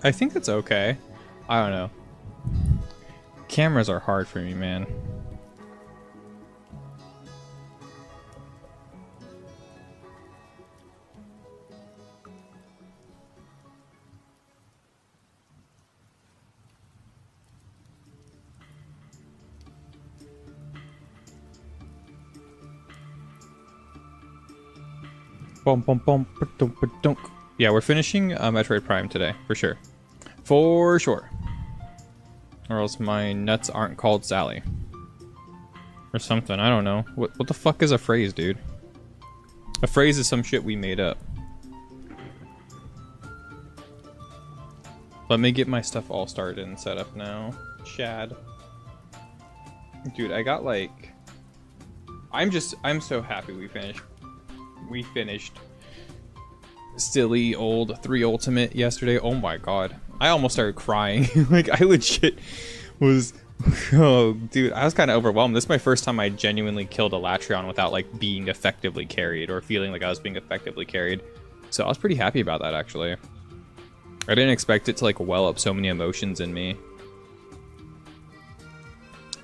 I think it's okay. I don't know. Cameras are hard for me, man. Boom, boom, boom, ba-dunk, ba-dunk. Yeah, we're finishing Metroid Prime today, for sure. For sure. Or else my nuts aren't called Sally. Or something, I don't know. What the fuck is a phrase, dude? A phrase is some shit we made up. Let me get my stuff all started and set up now. Chad. Dude, I got like... I'm so happy we finished. We finished silly old 3 Ultimate yesterday. Oh my god. I almost started crying. Like, I legit was... Oh, dude, I was kind of overwhelmed. This is my first time I genuinely killed a Latreon without, like, being effectively carried or feeling like I was being effectively carried. So I was pretty happy about that, actually. I didn't expect it to, like, well up so many emotions in me.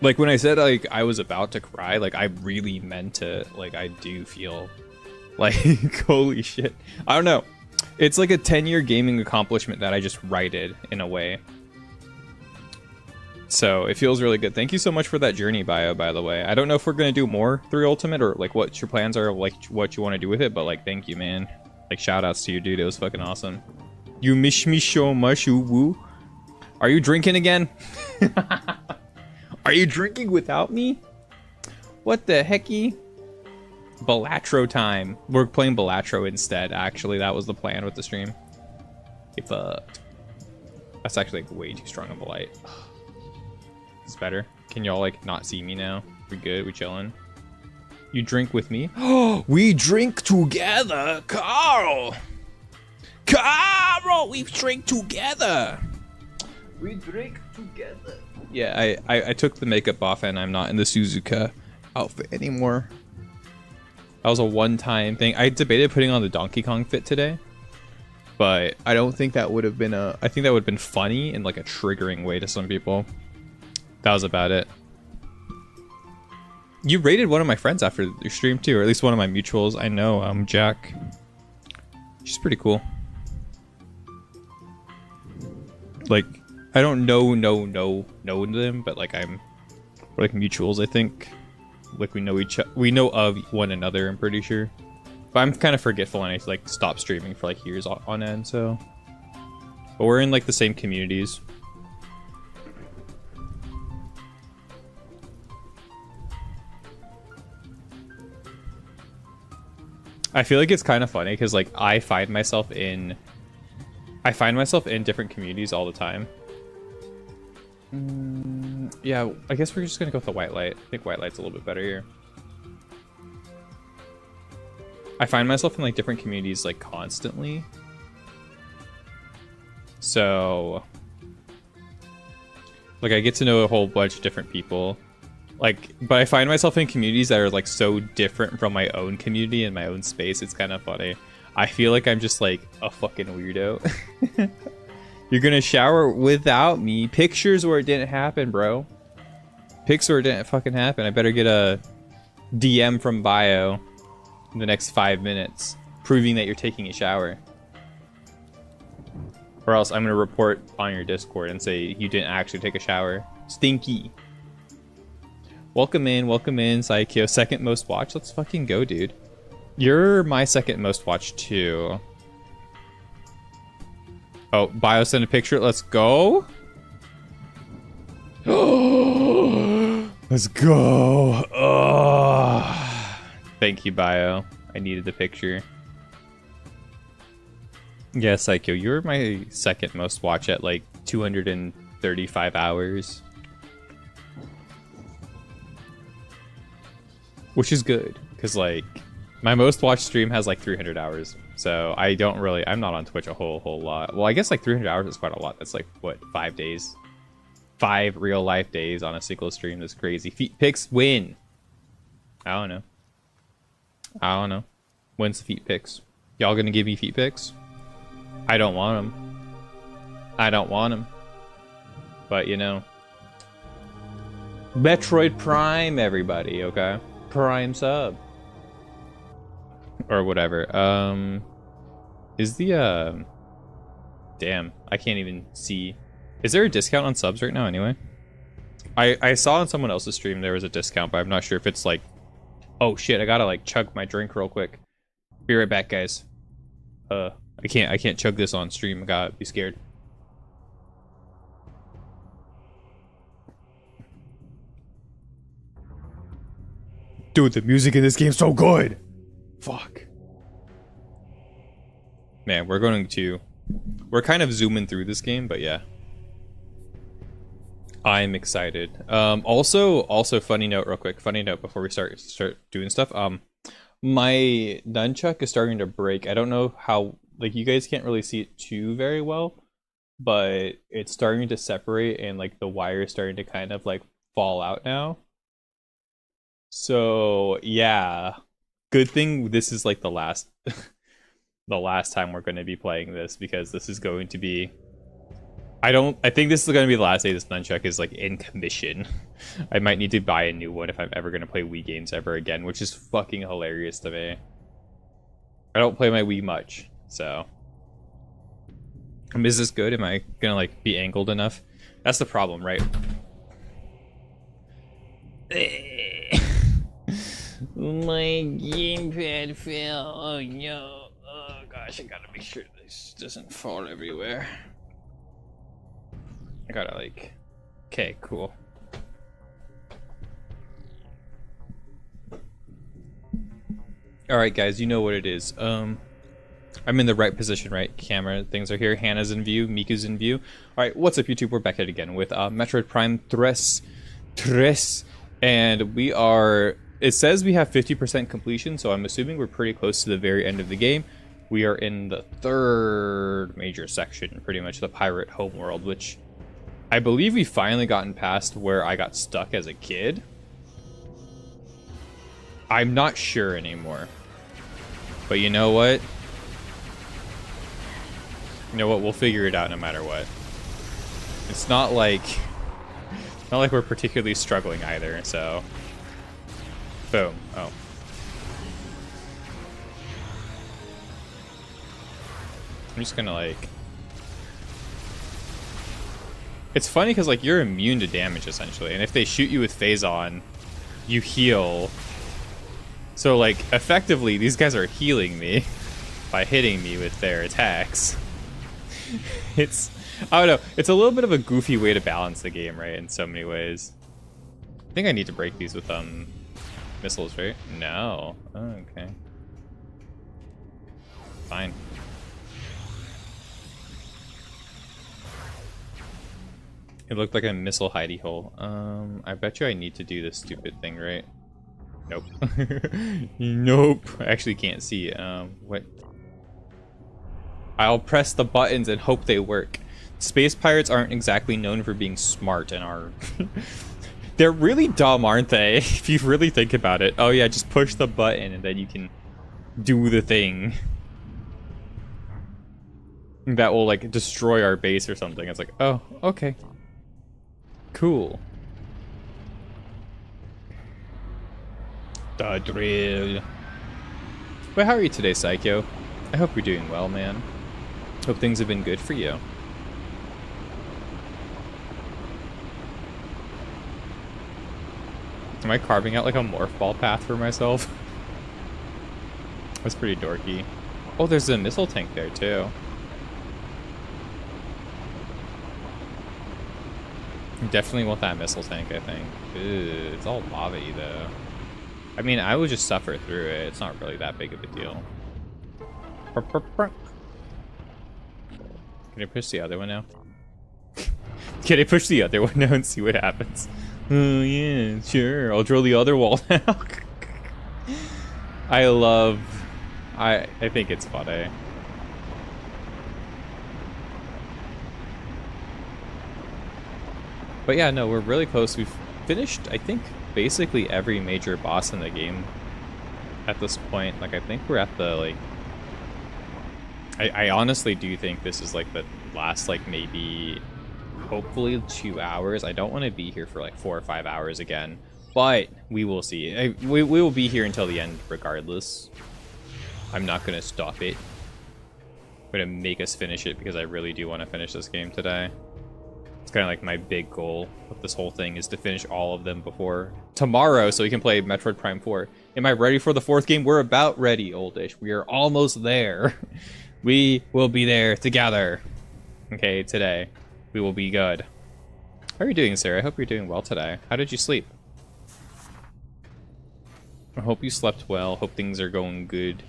Like, when I said, like, I was about to cry, like, I really meant it. Like, I do feel... Like, holy shit. I don't know. It's like a 10-year gaming accomplishment that I just righted, in a way. So, it feels really good. Thank you so much for that journey bio, by the way. I don't know if we're going to do more 3 Ultimate, or, like, what your plans are, like, what you want to do with it, but, like, thank you, man. Like, shout-outs to you, dude. It was fucking awesome. You miss me so much, woo. Are you drinking again? Are you drinking without me? What the hecky? Balatro time. We're playing Balatro instead, actually. That was the plan with the stream. Get fucked. That's actually like way too strong of a light. It's better. Can y'all like not see me now? We good? We chilling? You drink with me? Oh, we drink together! Carl! Carl! We drink together! We drink together. Yeah, I took the makeup off and I'm not in the Suzuka outfit anymore. That was a one-time thing. I debated putting on the Donkey Kong fit today, but I don't think that would have been I think that would have been funny in like a triggering way to some people. That was about it. You rated one of my friends after your stream too, or at least one of my mutuals. I know, Jack. She's pretty cool. Like, I don't know them, but like we're like mutuals, I think. Like we know of one another, I'm pretty sure. But I'm kind of forgetful and I like stopped streaming for like years on end, so. But we're in like the same communities. I feel like it's kind of funny because like I find myself in different communities all the time. Yeah, I guess we're just gonna go with the white light. I think white light's a little bit better here. I find myself in like different communities like constantly. So like I get to know a whole bunch of different people. Like, but I find myself in communities that are like so different from my own community and my own space. It's kind of funny. I feel like I'm just like a fucking weirdo. You're gonna shower without me. Pictures where it didn't happen, bro. Pics where it didn't fucking happen. I better get a DM from bio in the next 5 minutes proving that you're taking a shower. Or else I'm gonna report on your Discord and say you didn't actually take a shower. Stinky. Welcome in, Saikyo. Second most watched. Let's fucking go, dude. You're my second most watched too. Oh, bio sent a picture. Let's go. Let's go. Oh. Thank you, bio. I needed the picture. Yeah, Psycho, you're my second most watch at like 235 hours. Which is good, because like my most watched stream has like 300 hours. So I'm not on Twitch a whole lot. Well, I guess like 300 hours is quite a lot. That's like, what, 5 days? 5 real life days on a single stream. That's crazy. Feet picks win. I don't know. When's the feet picks? Y'all gonna give me feet picks? I don't want them. I don't want him. But, you know. Metroid Prime, everybody, okay? Prime sub. Or whatever. Is the, Damn, I can't even see. Is there a discount on subs right now, anyway? I saw on someone else's stream there was a discount, but I'm not sure if it's like... Oh, shit, I gotta, like, chug my drink real quick. Be right back, guys. I can't chug this on stream. I gotta be scared. Dude, the music in this game's so good! Fuck. Man, we're kind of zooming through this game, but yeah. I'm excited. Also funny note real quick. Funny note before we start doing stuff. My nunchuck is starting to break. I don't know how, like, you guys can't really see it too very well, but it's starting to separate and like the wire is starting to kind of like fall out now. So yeah, good thing this is like the last the last time we're going to be playing this, because this is going to be, I think this is going to be the last day this nunchuck is like in commission. I might need to buy a new one if I'm ever going to play Wii games ever again, which is fucking hilarious to me. I don't play my Wii much, so. Is this good? Am I going to like be angled enough? That's the problem, right? My gamepad fell. Oh no. Oh gosh, I gotta make sure this doesn't fall everywhere. I gotta like... Okay, cool. Alright guys, you know what it is. I'm in the right position, right? Camera things are here. Hannah's in view. Miku's in view. Alright, what's up YouTube? We're back at it again with Metroid Prime 3. And we are... It says we have 50% completion, so I'm assuming we're pretty close to the very end of the game. We are in the third major section, pretty much the pirate homeworld, which I believe we've finally gotten past where I got stuck as a kid. I'm not sure anymore. But you know what? You know what? We'll figure it out no matter what. It's not like we're particularly struggling either, so... Boom. Oh. I'm just gonna like... It's funny because like you're immune to damage essentially, and if they shoot you with phase on, you heal. So like effectively these guys are healing me by hitting me with their attacks. It's... I don't know. It's a little bit of a goofy way to balance the game, right? In so many ways. I think I need to break these with missiles, right? No. Oh, okay. Fine. It looked like a missile hidey hole. I bet you I need to do this stupid thing, right? Nope. Nope. I actually can't see. What? I'll press the buttons and hope they work. Space pirates aren't exactly known for being smart and are... They're really dumb, aren't they? If you really think about it. Oh yeah, just push the button and then you can do the thing. That will like destroy our base or something. It's like, oh, okay. Cool. The drill. Well, how are you today, Psycho? I hope you're doing well, man. Hope things have been good for you. Am I carving out like a morph ball path for myself? That's pretty dorky. Oh, there's a missile tank there too. Definitely want that missile tank, I think. Ew, it's all lava-y though. I mean, I would just suffer through it. It's not really that big of a deal. Can I push the other one now? Can I push the other one now and see what happens? Oh yeah, sure. I'll drill the other wall now. I think it's funny. But yeah, no, we're really close. We've finished, I think, basically every major boss in the game at this point. Like, I think we're at the, like... I honestly do think this is, like, the last like maybe hopefully 2 hours. I don't want to be here for like 4 or 5 hours again, but we will see. We will be here until the end regardless. I'm not going to stop it. I'm going to make us finish it because I really do want to finish this game today. It's kind of like my big goal with this whole thing is to finish all of them before tomorrow so we can play Metroid Prime 4. Am I ready for the 4th game? We're about ready, oldish. We are almost there. We will be there together. Okay, today. We will be good. How are you doing, Sarah? I hope you're doing well today. How did you sleep? I hope you slept well. Hope things are going good.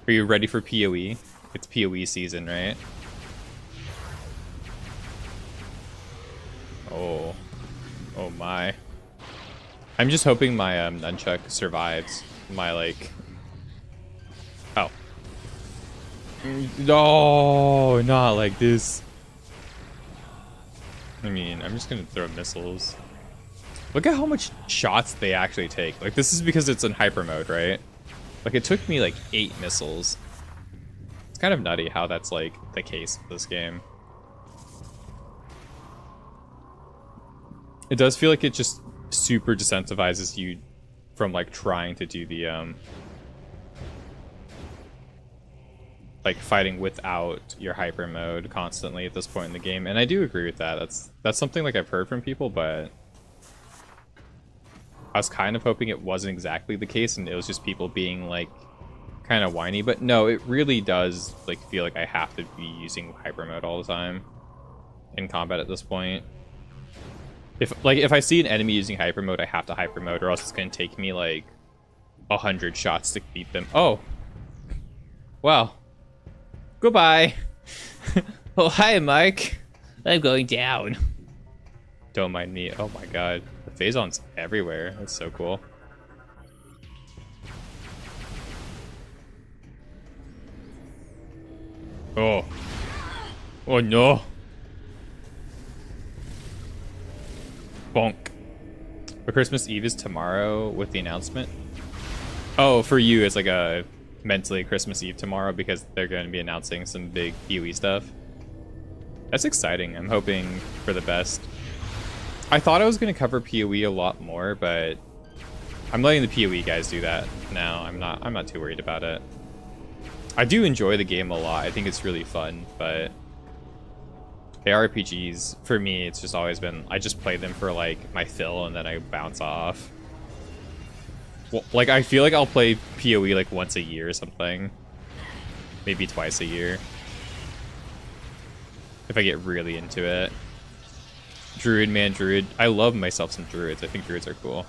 Are you ready for PoE? It's PoE season, right? Oh. Oh my. I'm just hoping my nunchuck survives my, like... Oh. No, not like this. I mean, I'm just gonna throw missiles. Look at how much shots they actually take. Like, this is because it's in hyper mode, right? Like, it took me, like, 8 missiles. It's kind of nutty how that's, like, the case of this game. It does feel like it just super decentivizes you from, like, trying to do the, like, fighting without your hyper mode constantly at this point in the game. And I do agree with that. That's something, like, I've heard from people, but I was kind of hoping it wasn't exactly the case and it was just people being, like, kind of whiny. But no, it really does, like, feel like I have to be using hyper mode all the time in combat at this point. If I see an enemy using hyper mode, I have to hyper mode, or else it's going to take me, like, 100 shots to beat them. Oh. Wow. Goodbye. Oh, hi, Mike. I'm going down. Don't mind me. Oh my god. The Phazon's everywhere. That's so cool. Oh. Oh no. Bonk. But Christmas Eve is tomorrow with the announcement. Oh, for you, it's like a mentally Christmas Eve tomorrow because they're going to be announcing some big PoE stuff. That's exciting. I'm hoping for the best. I thought I was going to cover PoE a lot more, but I'm letting the PoE guys do that now. I'm not too worried about it. I do enjoy the game a lot. I think it's really fun, but the RPGs, for me, it's just always been, I just play them for, like, my fill, and then I bounce off. Well, like, I feel like I'll play PoE, like, once a year or something. Maybe twice a year. If I get really into it. Druid, man, Druid. I love myself some Druids. I think Druids are cool.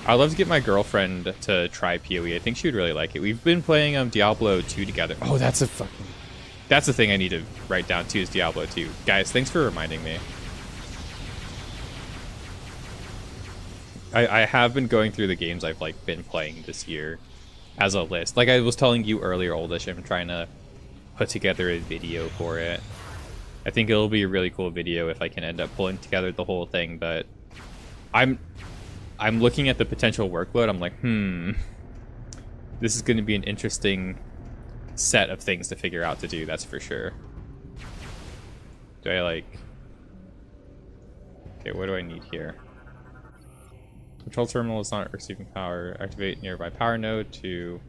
I'd love to get my girlfriend to try PoE. I think she would really like it. We've been playing Diablo 2 together. Oh, that's the thing I need to write down too, is Diablo 2. Guys, thanks for reminding me. I have been going through the games I've, like, been playing this year as a list. Like I was telling you earlier, Oldish, I'm trying to put together a video for it. I think it'll be a really cool video if I can end up pulling together the whole thing, but I'm looking at the potential workload. I'm like, this is going to be an interesting set of things to figure out to do, that's for sure. Do I, like... Okay, what do I need here? Control terminal is not receiving power. Activate nearby power node to...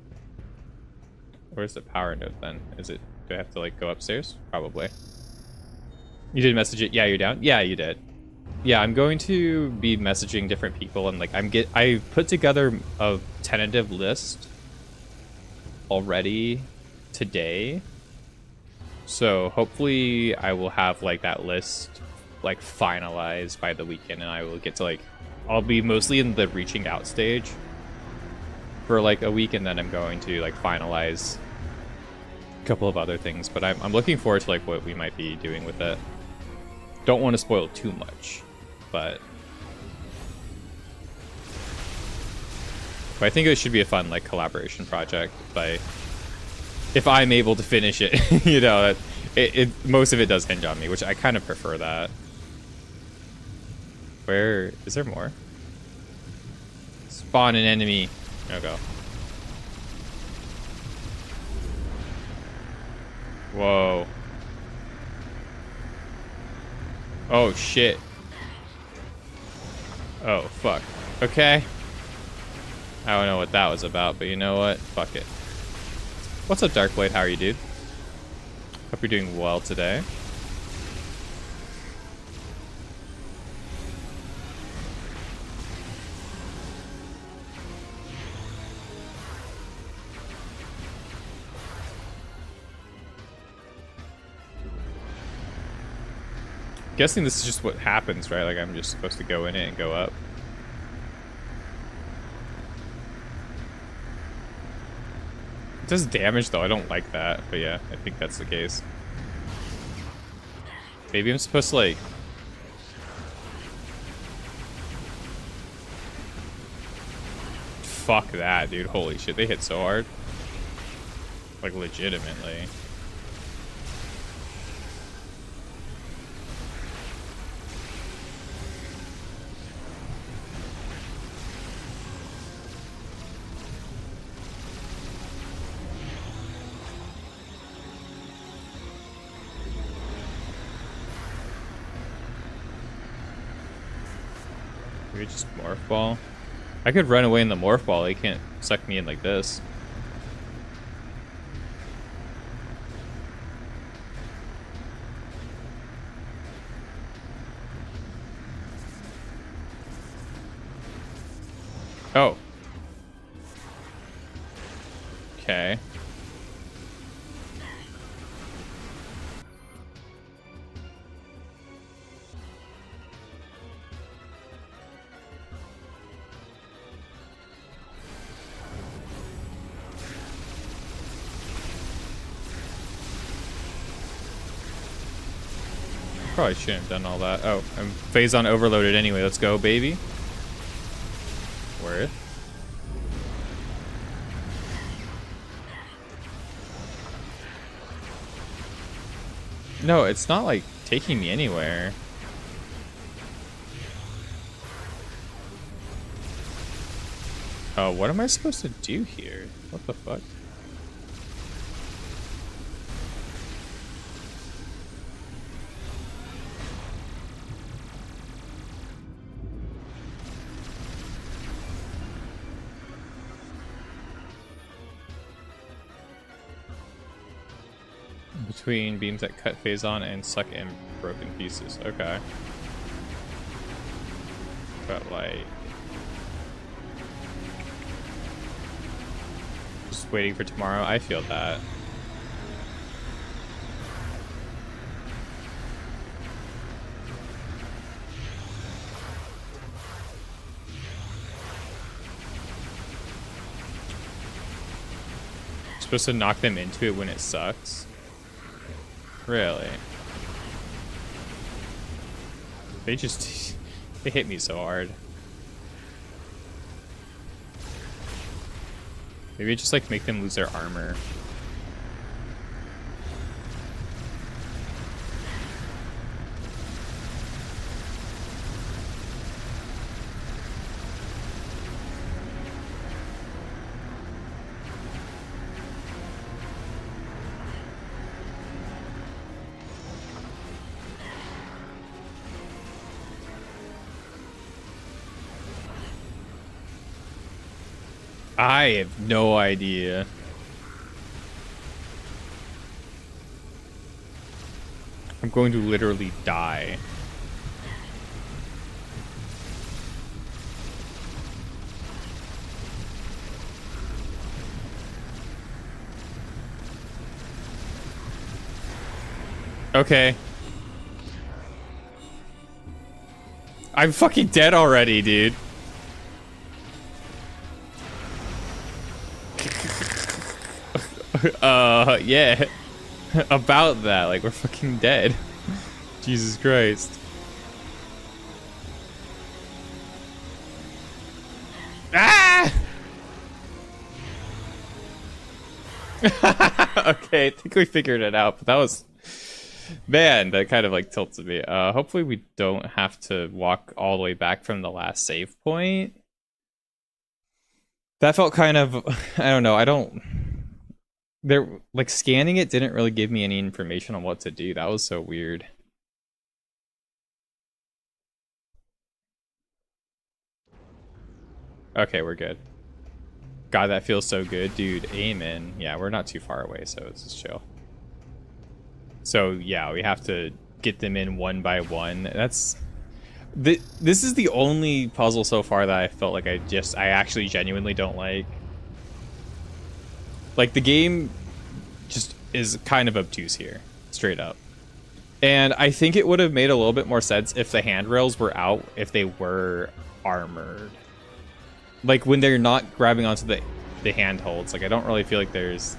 Where's the power node then? Do I have to, like, go upstairs? Probably. You did message it? Yeah, you're down? Yeah, you did. Yeah, I'm going to be messaging different people, and, like, I put together a tentative list already today. So hopefully I will have, like, that list, like, finalized by the weekend, and I will get to, like, I'll be mostly in the reaching out stage for, like, a week, and then I'm going to, like, finalize a couple of other things. But I'm looking forward to, like, what we might be doing with it. Don't want to spoil too much, but I think it should be a fun, like, collaboration project. If I'm able to finish it, you know, most of it does hinge on me, which I kind of prefer that. Where is there more? Spawn an enemy. There we go. Whoa. Oh, shit. Oh, fuck. Okay. I don't know what that was about, but you know what? Fuck it. What's up, Darkblade? How are you, dude? Hope you're doing well today. Guessing this is just what happens, right? Like, I'm just supposed to go in it and go up. It does damage, though. I don't like that. But yeah, I think that's the case. Maybe I'm supposed to, like... Fuck that, dude. Holy shit, they hit so hard. Like, legitimately. Maybe just morph ball. I could run away in the morph ball. He can't suck me in like this. Oh. Okay. Probably shouldn't have done all that. Oh, I'm phase on overloaded anyway. Let's go, baby. Worth. No, it's not like taking me anywhere. Oh, what am I supposed to do here? What the fuck? Between beams that cut phase on and suck in broken pieces. Okay. But like... Just waiting for tomorrow. I feel that. Supposed to knock them into it when it sucks? Really? They just... They hit me so hard. Maybe just like make them lose their armor. I have no idea. I'm going to literally die. Okay. I'm fucking dead already, dude. Yeah. About that, like, we're fucking dead. Jesus Christ. Ah! Okay, I think we figured it out, but that was... Man, that kind of, like, tilted me. Hopefully we don't have to walk all the way back from the last save point. That felt kind of... I don't know, There, like, scanning it didn't really give me any information on what to do. That was so weird. Okay, we're good. God, that feels so good, dude. Amen. Yeah, we're not too far away, so it's just chill. So yeah, we have to get them in one by one. This is the only puzzle so far that I felt like I actually genuinely don't like. Like, the game just is kind of obtuse here, straight up. And I think it would have made a little bit more sense if the handrails were out, if they were armored. Like, when they're not grabbing onto the handholds, like, I don't really feel like there's...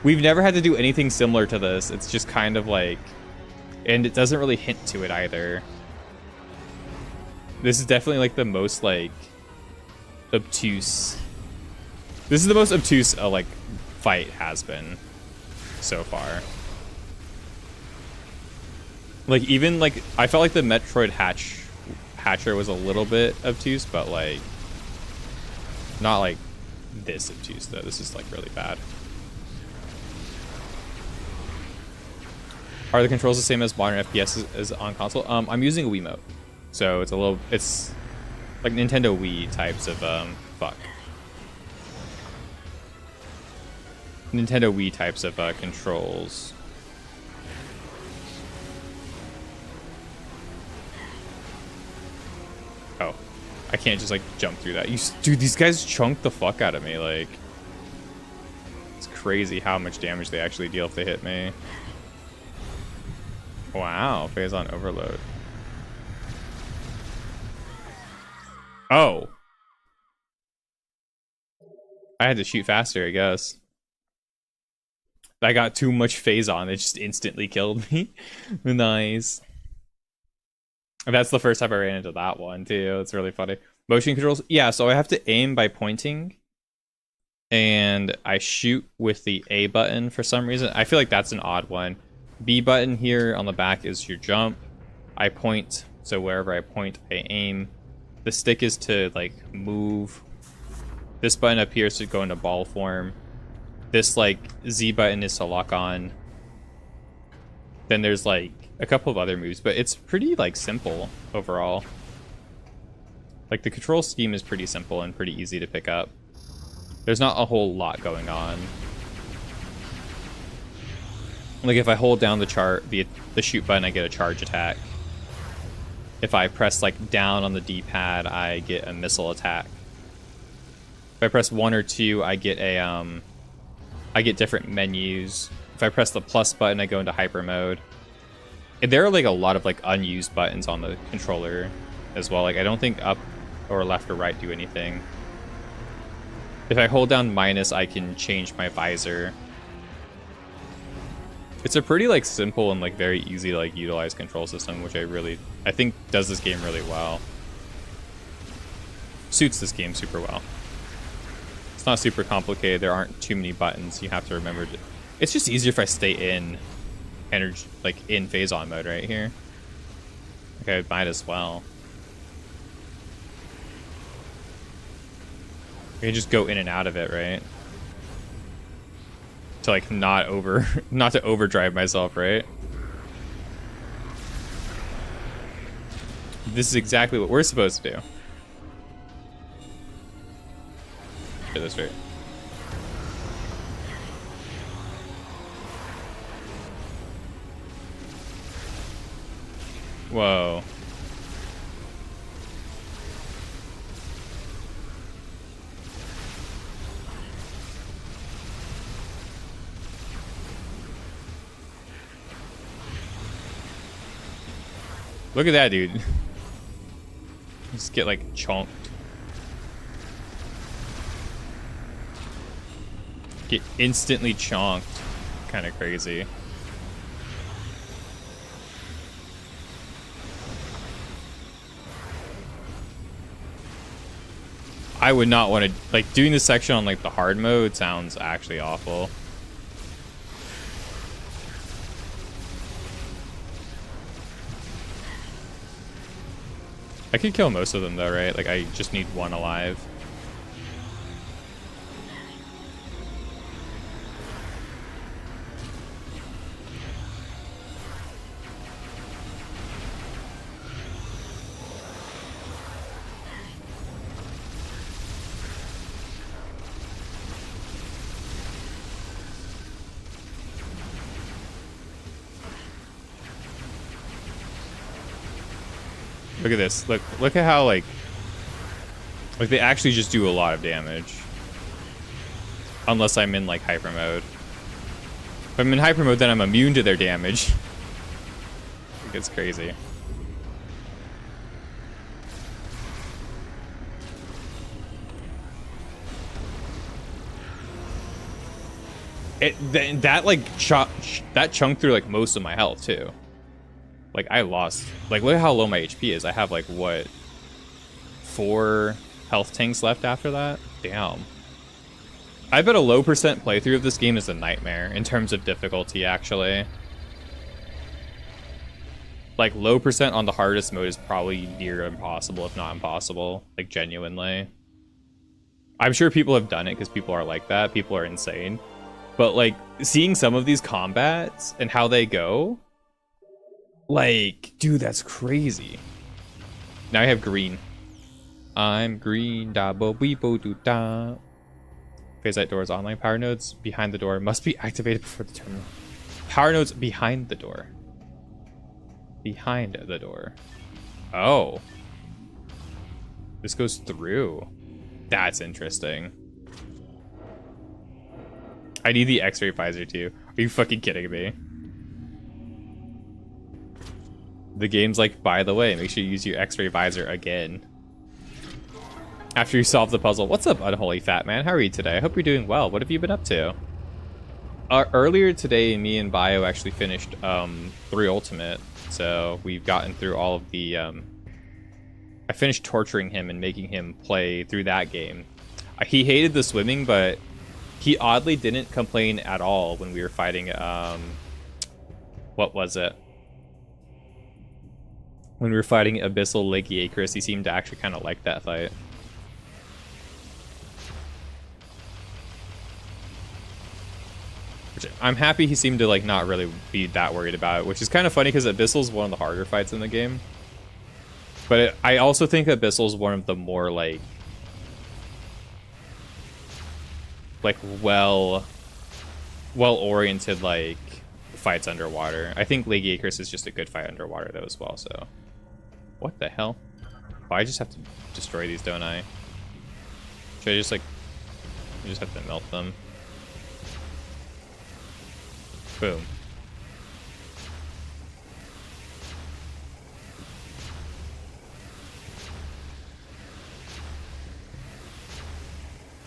We've never had to do anything similar to this. It's just kind of like... And it doesn't really hint to it either. This is definitely, like, the most, like, obtuse... This is the most obtuse, like, fight has been so far. Like, even, like, I felt like the Metroid Hatcher was a little bit obtuse, but, like, not, like, this obtuse, though. This is, like, really bad. Are the controls the same as modern FPS as on console? I'm using a Wiimote. So it's like Nintendo Wii types of, Nintendo Wii types of, controls. Oh, I can't just, like, jump through that. Dude, these guys chunk the fuck out of me, like. It's crazy how much damage they actually deal if they hit me. Wow, phase on overload. Oh. I had to shoot faster, I guess. I got too much phase on, it just instantly killed me. Nice. That's the first time I ran into that one, too. It's really funny. Motion controls? Yeah, so I have to aim by pointing. And I shoot with the A button for some reason. I feel like that's an odd one. B button here on the back is your jump. I point, so wherever I point, I aim. The stick is to, like, move. This button up here is to go into ball form. This, like, Z button is to lock on. Then there's, like, a couple of other moves, but it's pretty, like, simple overall. Like, the control scheme is pretty simple and pretty easy to pick up. There's not a whole lot going on. Like, if I hold down the shoot button, I get a charge attack. If I press, like, down on the D-pad, I get a missile attack. If I press 1 or 2, I get I get different menus. If I press the plus button, I go into hyper mode. And there are, like, a lot of, like, unused buttons on the controller as well. Like, I don't think up or left or right do anything. If I hold down minus, I can change my visor. It's a pretty, like, simple and, like, very easy to, like, utilize control system, which I think does this game really well. Suits this game super well. It's not super complicated. There aren't too many buttons you have to remember. It's just easier if I stay in energy, like, in phase on mode right here. Okay, I might as well. You can just go in and out of it, right? To, like, not to overdrive myself, right? This is exactly what we're supposed to do. Get this straight. Whoa. Look at that, dude. Just get, like, chonked. Get instantly chonked. Kind of crazy. I would not want to, like, doing this section on, like, the hard mode sounds actually awful. I could kill most of them though, right? Like, I just need one alive. Look at this. Look at how like they actually just do a lot of damage. Unless I'm in like hyper mode. If I'm in hyper mode, then I'm immune to their damage. It's crazy. That like that chunk through like most of my health too. Like I lost. Like look at how low my HP is. I have like what 4 health tanks left after that. Damn. I bet a low percent playthrough of this game is a nightmare in terms of difficulty, actually. Like, low percent on the hardest mode is probably near impossible, if not impossible. Like, genuinely. I'm sure people have done it because people are like that. People are insane. But, like, seeing some of these combats and how they go... Like, dude, that's crazy. Now I have green. I'm green, da bo bee bo do da. PHAZE doors online. Power nodes behind the door must be activated before the terminal. Power nodes behind the door. Behind the door. Oh. This goes through. That's interesting. I need the X-ray visor too. Are you fucking kidding me? The game's like, by the way, make sure you use your X-ray visor again. After you solve the puzzle. What's up, unholy fat man? How are you today? I hope you're doing well. What have you been up to? Earlier today, me and Bio actually finished 3 Ultimate. So we've gotten through all of the... I finished torturing him and making him play through that game. He hated the swimming, but he oddly didn't complain at all when we were fighting... what was it? When we were fighting Abyssal Lagiacrus, he seemed to actually kind of like that fight. Which I'm happy he seemed to like not really be that worried about it, which is kind of funny because Abyssal's one of the harder fights in the game. But I also think Abyssal's one of the more like well-oriented like fights underwater. I think Lagiacrus is just a good fight underwater though as well. So what the hell? Oh, I just have to destroy these, don't I? Should I just like I just have to melt them? Boom.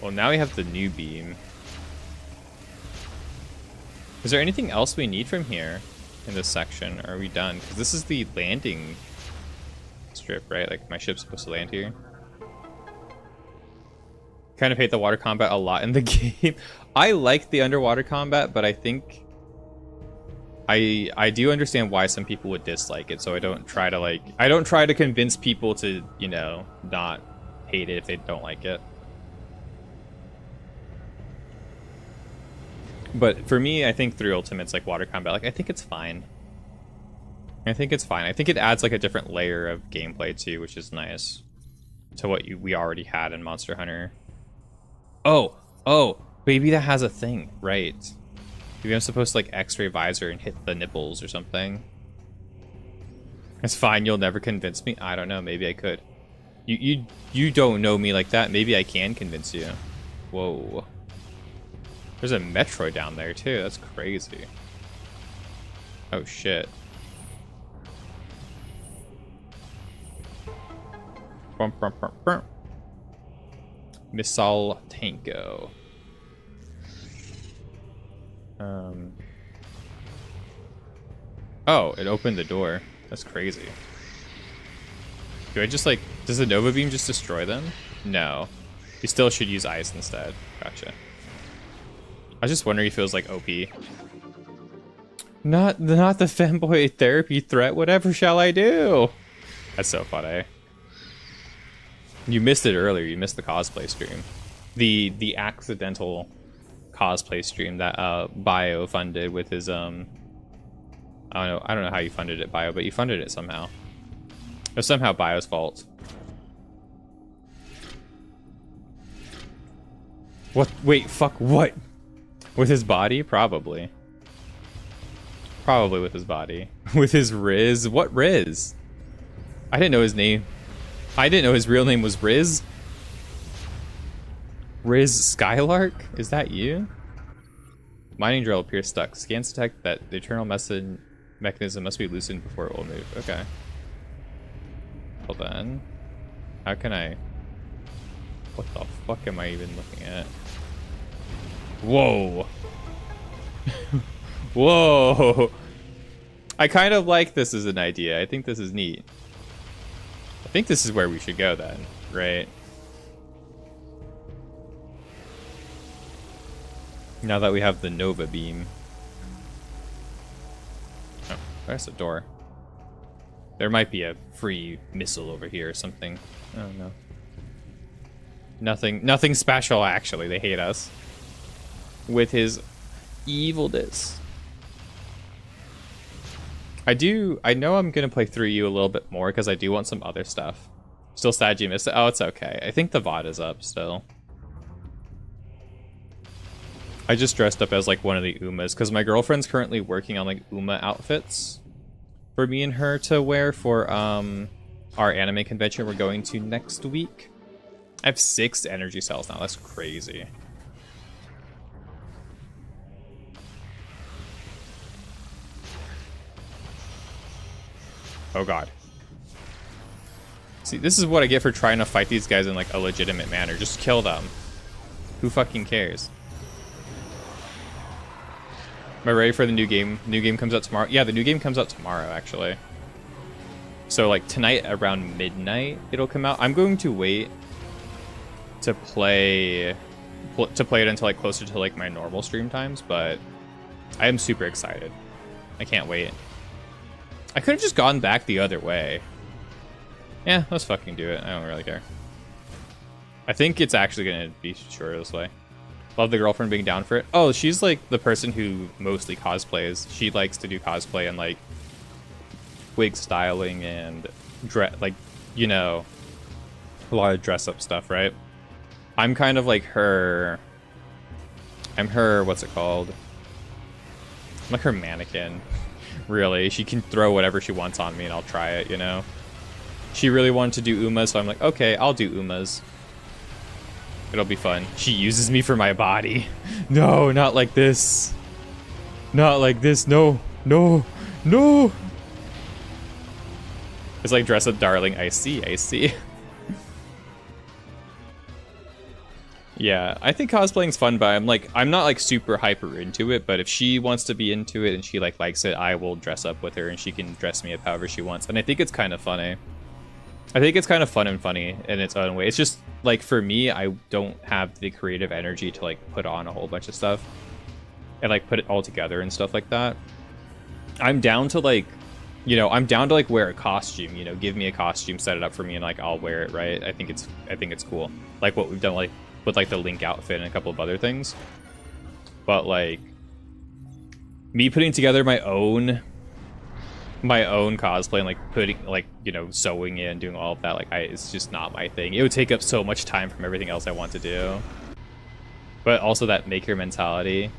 Well, now we have the new beam. Is there anything else we need from here in this section? Or are we done? Because this is the landing strip, right? Like, my ship's supposed to land here. Kind of hate the water combat a lot in the game. I like the underwater combat, but I think... I do understand why some people would dislike it, so I don't try to, like... I don't try to convince people to, you know, not hate it if they don't like it. But for me, I think 3 Ultimate's like water combat. Like, I think it's fine. I think it's fine. I think it adds like a different layer of gameplay too, which is nice to what we already had in Monster Hunter. Oh, maybe that has a thing, right? Maybe I'm supposed to like X-ray visor and hit the nipples or something. It's fine. You'll never convince me. I don't know. Maybe I could. You don't know me like that. Maybe I can convince you. Whoa. There's a Metroid down there too. That's crazy. Oh shit. Bum, bum, bum, bum. Missile Tanko. Oh, it opened the door. That's crazy. Do I just like... Does the Nova Beam just destroy them? No. You still should use ice instead. Gotcha. I was just wondering if it was like OP. Not the femboy therapy threat. Whatever shall I do? That's so funny. You missed it earlier. You missed the cosplay stream. The accidental cosplay stream that Bio funded with his I don't know how you funded it, Bio, but you funded it somehow. It was somehow Bio's fault. What? Wait, fuck, what? With his body? Probably. Probably with his body. With his Riz? What Riz? I didn't know his name. I didn't know his real name was Riz. Riz Skylark? Is that you? Mining drill appears stuck. Scans detect that the eternal mechanism must be loosened before it will move. Okay. Hold on. How can I... What the fuck am I even looking at? Whoa. Whoa. I kind of like this as an idea. I think this is neat. I think this is where we should go then, right? Now that we have the Nova beam. Oh, there's a door. There might be a free missile over here or something. I don't know. Nothing special, actually. They hate us. With his evilness. I know I'm going to play through you a little bit more because I do want some other stuff. Still sad you missed it. Oh, it's okay. I think the VOD is up still. I just dressed up as like one of the Umas because my girlfriend's currently working on like Uma outfits for me and her to wear for our anime convention we're going to next week. I have 6 energy cells now. That's crazy. Oh god. See, this is what I get for trying to fight these guys in like a legitimate manner. Just kill them. Who fucking cares? Am I ready for the new game? New game comes out tomorrow? Yeah, the new game comes out tomorrow, actually. So, like, tonight around midnight, it'll come out. I'm going to wait to play it until, like, closer to, like, my normal stream times, but I am super excited. I can't wait. I could have just gone back the other way. Yeah, let's fucking do it. I don't really care. I think it's actually going to be shorter this way. Love the girlfriend being down for it. Oh, she's like the person who mostly cosplays. She likes to do cosplay and like wig styling and like, you know, a lot of dress up stuff, right? I'm kind of like her. I'm her, what's it called? I'm like her mannequin, really. She can throw whatever she wants on me and I'll try it, you know? She really wanted to do Umas, so I'm like, okay, I'll do Umas. It'll be fun. She uses me for my body. No, not like this. Not like this. No, no, no. It's like dress up darling. I see, I see. Yeah, I think cosplaying's fun, but I'm not like super hyper into it, but if she wants to be into it and she like likes it, I will dress up with her and she can dress me up however she wants. And I think it's kind of funny. I think it's kind of fun and funny in its own way. It's just like for me, I don't have the creative energy to like put on a whole bunch of stuff and like put it all together and stuff like that. I'm down to like, you know, I'm down to like wear a costume, you know, give me a costume, set it up for me and like I'll wear it, right? I think it's cool. Like what we've done like with like the Link outfit and a couple of other things. But like me putting together my own cosplay and like putting like, you know, sewing it and doing all of that, like it's just not my thing. It would take up so much time from everything else I want to do. But also that maker mentality.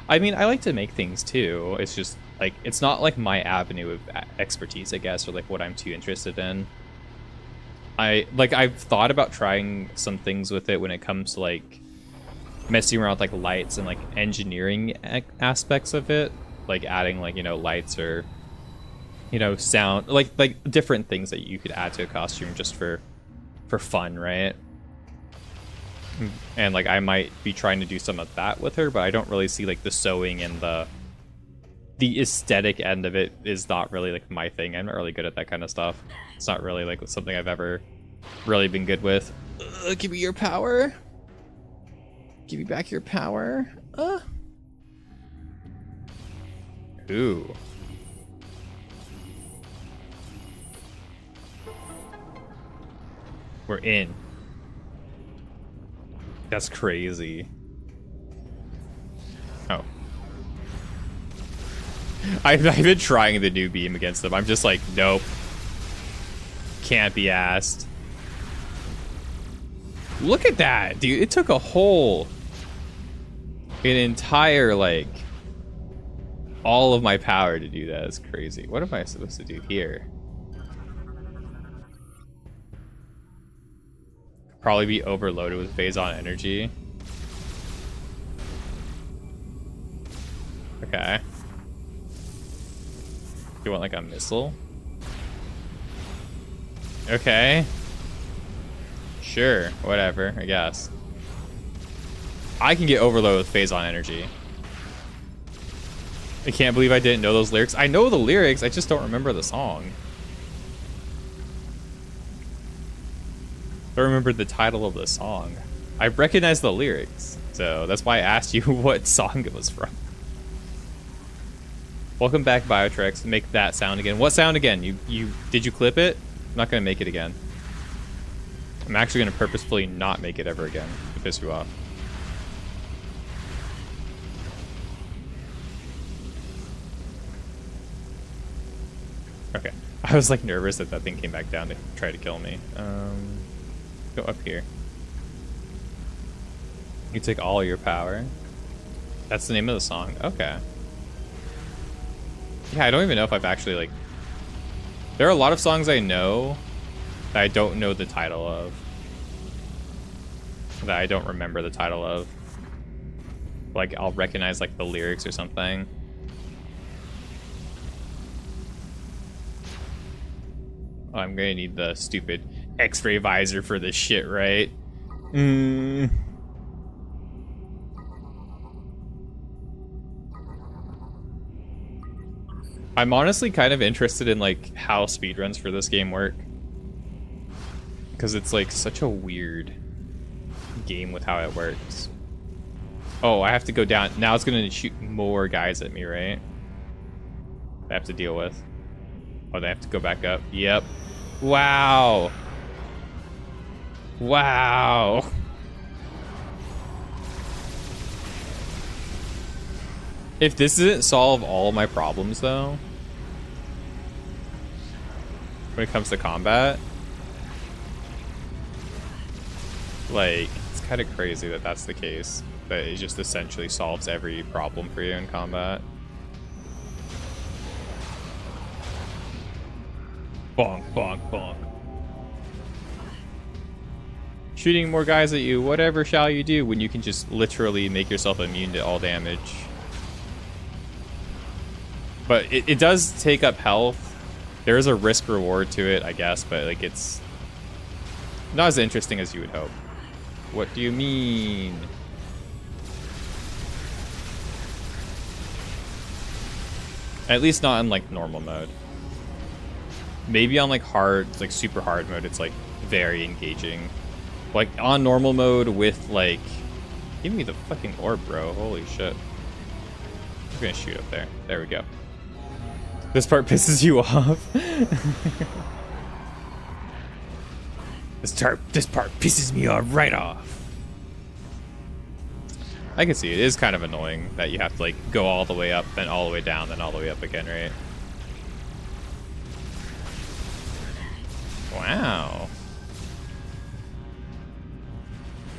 I mean, I like to make things too. It's just like it's not like my avenue of expertise, I guess, or like what I'm too interested in. I've thought about trying some things with it when it comes to like messing around with like lights and like engineering aspects of it, like adding like, you know, lights or, you know, sound, like different things that you could add to a costume just for fun, right? And like I might be trying to do some of that with her, but I don't really see like the sewing and the aesthetic end of it is not really like my thing. I'm not really good at that kind of stuff. It's not really like something I've ever really been good with. Give me your power. Give me back your power. Ooh. We're in. That's crazy. Oh. I've been trying the new beam against them. I'm just like, nope. Can't be asked. Look at that, dude. It took an entire, like, all of my power to do that. It's crazy. What am I supposed to do here? Probably be overloaded with phase on energy. Okay. You want like a missile? Okay. Sure, whatever, I guess. I can get overloaded with phase on energy. I can't believe I didn't know those lyrics. I know the lyrics, I just don't remember the song. I don't remember the title of the song. I recognize the lyrics, so that's why I asked you what song it was from. Welcome back, Biotrex. Make that sound again. What sound again? Did you clip it? I'm not gonna make it again. I'm actually gonna purposefully not make it ever again to piss you off. Okay. I was like nervous that that thing came back down to try to kill me. Go up here. You take all your power. That's the name of the song. Okay. Yeah, I don't even know if I've actually like... There are a lot of songs I know that I don't know the title of. That I don't remember the title of. Like, I'll recognize like the lyrics or something. Oh, I'm gonna need the stupid X-ray visor for this shit, right? I'm honestly kind of interested in like how speedruns for this game work. Because it's like such a weird game with how it works. Oh, I have to go down. Now it's gonna shoot more guys at me, right? I have to deal with. Oh, they have to go back up. Yep. Wow. Wow. If this doesn't solve all my problems, though, when it comes to combat, like, it's kind of crazy that that's the case. That it just essentially solves every problem for you in combat. Bonk, bonk, bonk. Shooting more guys at you, whatever shall you do when you can just literally make yourself immune to all damage. But it does take up health. There is a risk reward to it, I guess, but like it's not as interesting as you would hope. What do you mean? At least not in like normal mode. Maybe on like hard, like super hard mode, it's like very engaging. Like on normal mode with like, give me the fucking orb, bro. Holy shit. I'm gonna shoot up there. There we go. This part pisses you off. This part pisses me off right off. I can see it is kind of annoying that you have to like go all the way up, then all the way down, then all the way up again, right? Wow.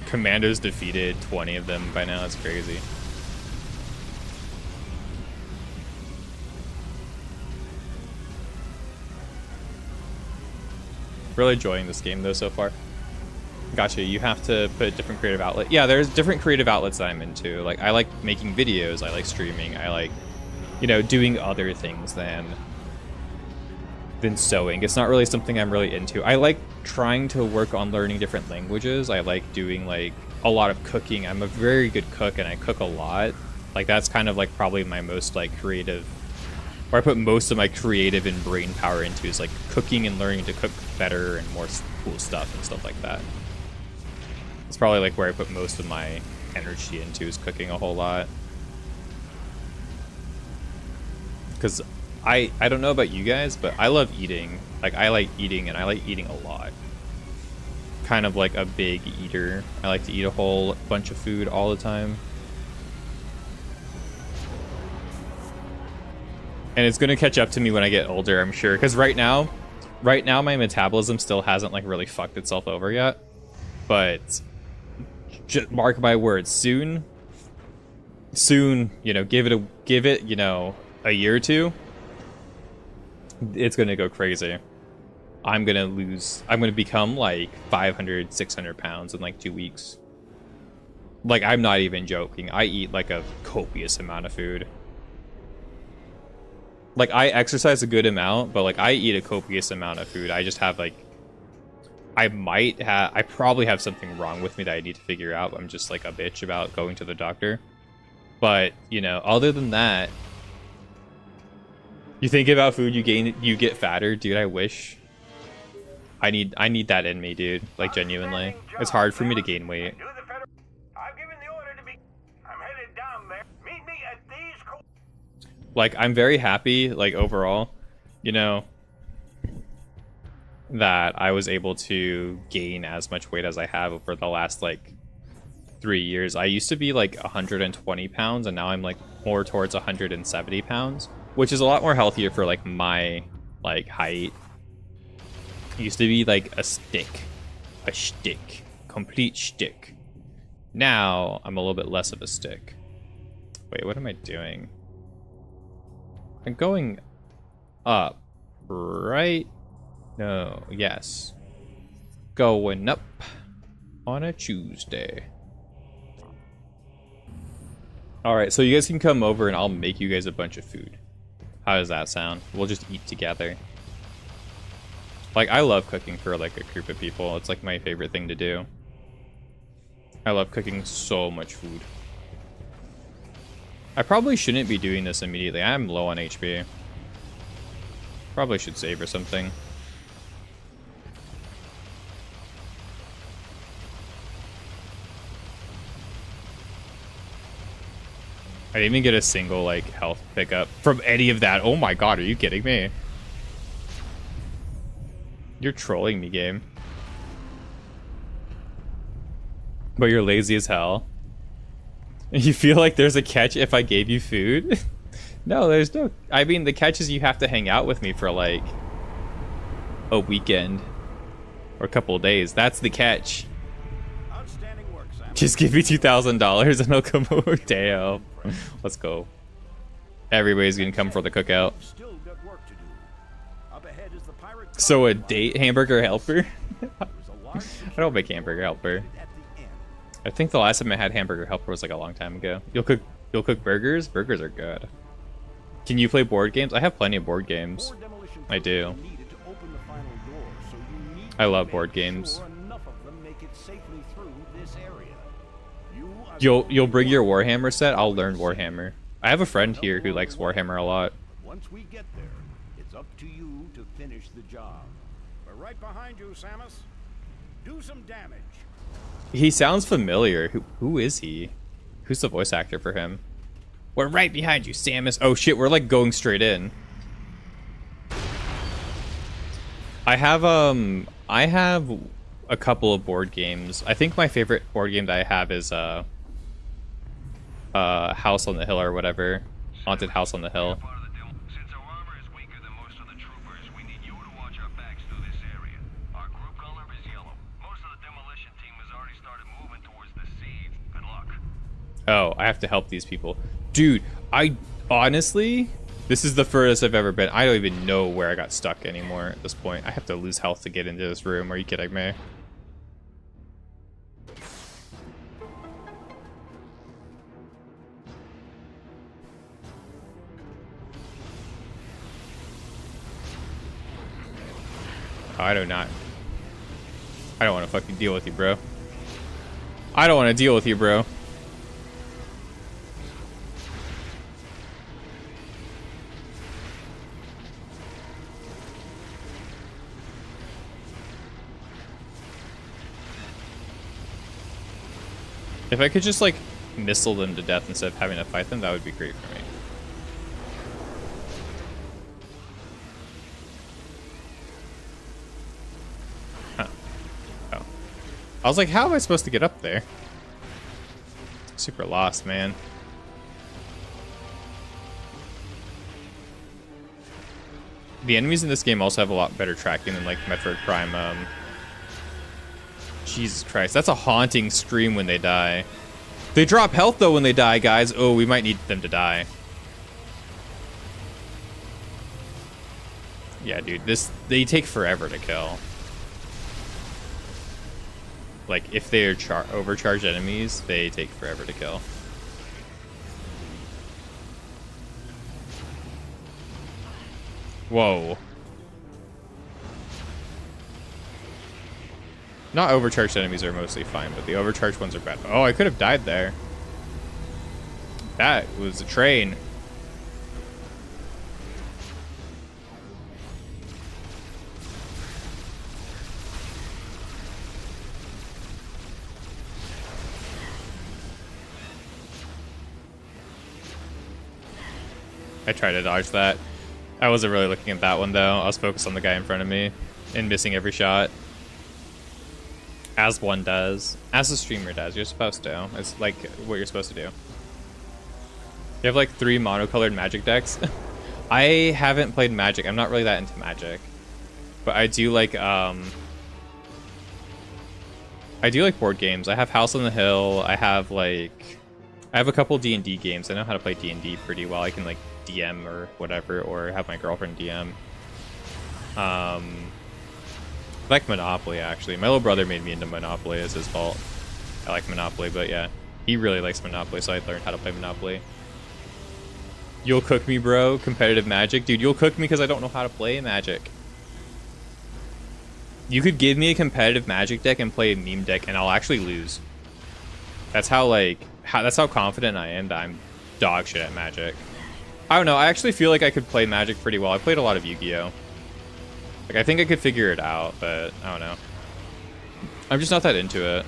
Commandos defeated 20 of them by now. That's crazy. Really enjoying this game though so far. Gotcha, you have to put a different creative outlet. Yeah, there's different creative outlets that I'm into. Like I like making videos, I like streaming, I like, you know, doing other things than sewing. It's not really something I'm really into. I like trying to work on learning different languages. I like doing like a lot of cooking. I'm a very good cook and I cook a lot. Like that's kind of like probably my most like creative, where I put most of my creative and brain power into is like cooking and learning to cook better and more cool stuff and stuff like that. It's probably like where I put most of my energy into is cooking a whole lot. Because I don't know about you guys, but I love eating. Like I like eating and I like eating a lot. Kind of like a big eater. I like to eat a whole bunch of food all the time. And it's gonna catch up to me when I get older, I'm sure. Because right now my metabolism still hasn't like really fucked itself over yet. But just mark my words, soon, you know, give it, you know, a year or two, it's gonna go crazy. I'm gonna become like 500, 600 pounds in like 2 weeks. Like, I'm not even joking. I eat like a copious amount of food. Like, I exercise a good amount, but like I eat a copious amount of food. I just have like, I probably have something wrong with me that I need to figure out. I'm just like a bitch about going to the doctor. But, you know, other than that, you think about food, you get fatter. Dude, I wish. I need that in me, dude. Like, genuinely. It's hard for me to gain weight. Like, I'm very happy, like, overall, you know, that I was able to gain as much weight as I have over the last, like, 3 years. I used to be, like, 120 pounds, and now I'm, like, more towards 170 pounds, which is a lot more healthier for, like, my, like, height. It used to be, like, a shtick, complete shtick. Now, I'm a little bit less of a stick. Wait, what am I doing? I'm going up, right? No, yes. Going up on a Tuesday. Alright, so you guys can come over and I'll make you guys a bunch of food. How does that sound? We'll just eat together. Like, I love cooking for, like, a group of people. It's, like, my favorite thing to do. I love cooking so much food. I probably shouldn't be doing this immediately. I'm low on HP. Probably should save or something. I didn't even get a single, like, health pickup from any of that. Oh my god, are you kidding me? You're trolling me, game. But you're lazy as hell. You feel like there's a catch if I gave you food? No, there's no... I mean, the catch is you have to hang out with me for, like, a weekend. Or a couple of days. That's the catch. Outstanding work, Sam. Just give me $2,000 and I'll come over. Damn. Let's go. Everybody's gonna come for the cookout. So a date hamburger helper? I don't make hamburger helper. I think the last time I had hamburger helper was like a long time ago. You'll cook burgers? Burgers are good. Can you play board games? I have plenty of board games. I do. I love board games. You'll bring your Warhammer set? I'll learn Warhammer. I have a friend here who likes Warhammer a lot. Once we get there, it's up to you to finish the job. We're right behind you, Samus. Do some damage. He sounds familiar. Who is he? Who's the voice actor for him? We're right behind you, Samus. Oh shit, we're like going straight in. I have a couple of board games. I think my favorite board game that I have is House on the Hill or whatever. Haunted House on the Hill. Oh, I have to help these people. Dude, I honestly, this is the furthest I've ever been. I don't even know where I got stuck anymore at this point. I have to lose health to get into this room. Are you kidding me? Oh, I don't want to fucking deal with you, bro. I don't want to deal with you, bro. If I could just, like, missile them to death instead of having to fight them, that would be great for me. Huh. Oh. I was like, how am I supposed to get up there? Super lost, man. The enemies in this game also have a lot better tracking than, like, Metroid Prime, Jesus Christ, that's a haunting scream when they die. They drop health though when they die, guys. Oh, we might need them to die. Yeah, dude, they take forever to kill. Like, if they are overcharged enemies, they take forever to kill. Whoa. Not overcharged enemies are mostly fine, but the overcharged ones are bad. Oh, I could have died there. That was a train. I tried to dodge that. I wasn't really looking at that one, though. I was focused on the guy in front of me and missing every shot. As one does. As a streamer does. You're supposed to. It's like what you're supposed to do. You have like 3 monocolored Magic decks. I haven't played Magic. I'm not really that into Magic. But I do like board games. I have House on the Hill. I have a couple D&D games. I know how to play D&D pretty well. I can like DM or whatever, or have my girlfriend DM. I like Monopoly, actually. My little brother made me into Monopoly. It's his fault. I like Monopoly, but yeah. He really likes Monopoly, so I learned how to play Monopoly. You'll cook me, bro. Competitive Magic. Dude, you'll cook me because I don't know how to play Magic. You could give me a competitive Magic deck and play a meme deck, and I'll actually lose. That's how, that's how confident I am that I'm dog shit at Magic. I don't know. I actually feel like I could play Magic pretty well. I played a lot of Yu-Gi-Oh! Like, I think I could figure it out, but I don't know. I'm just not that into it.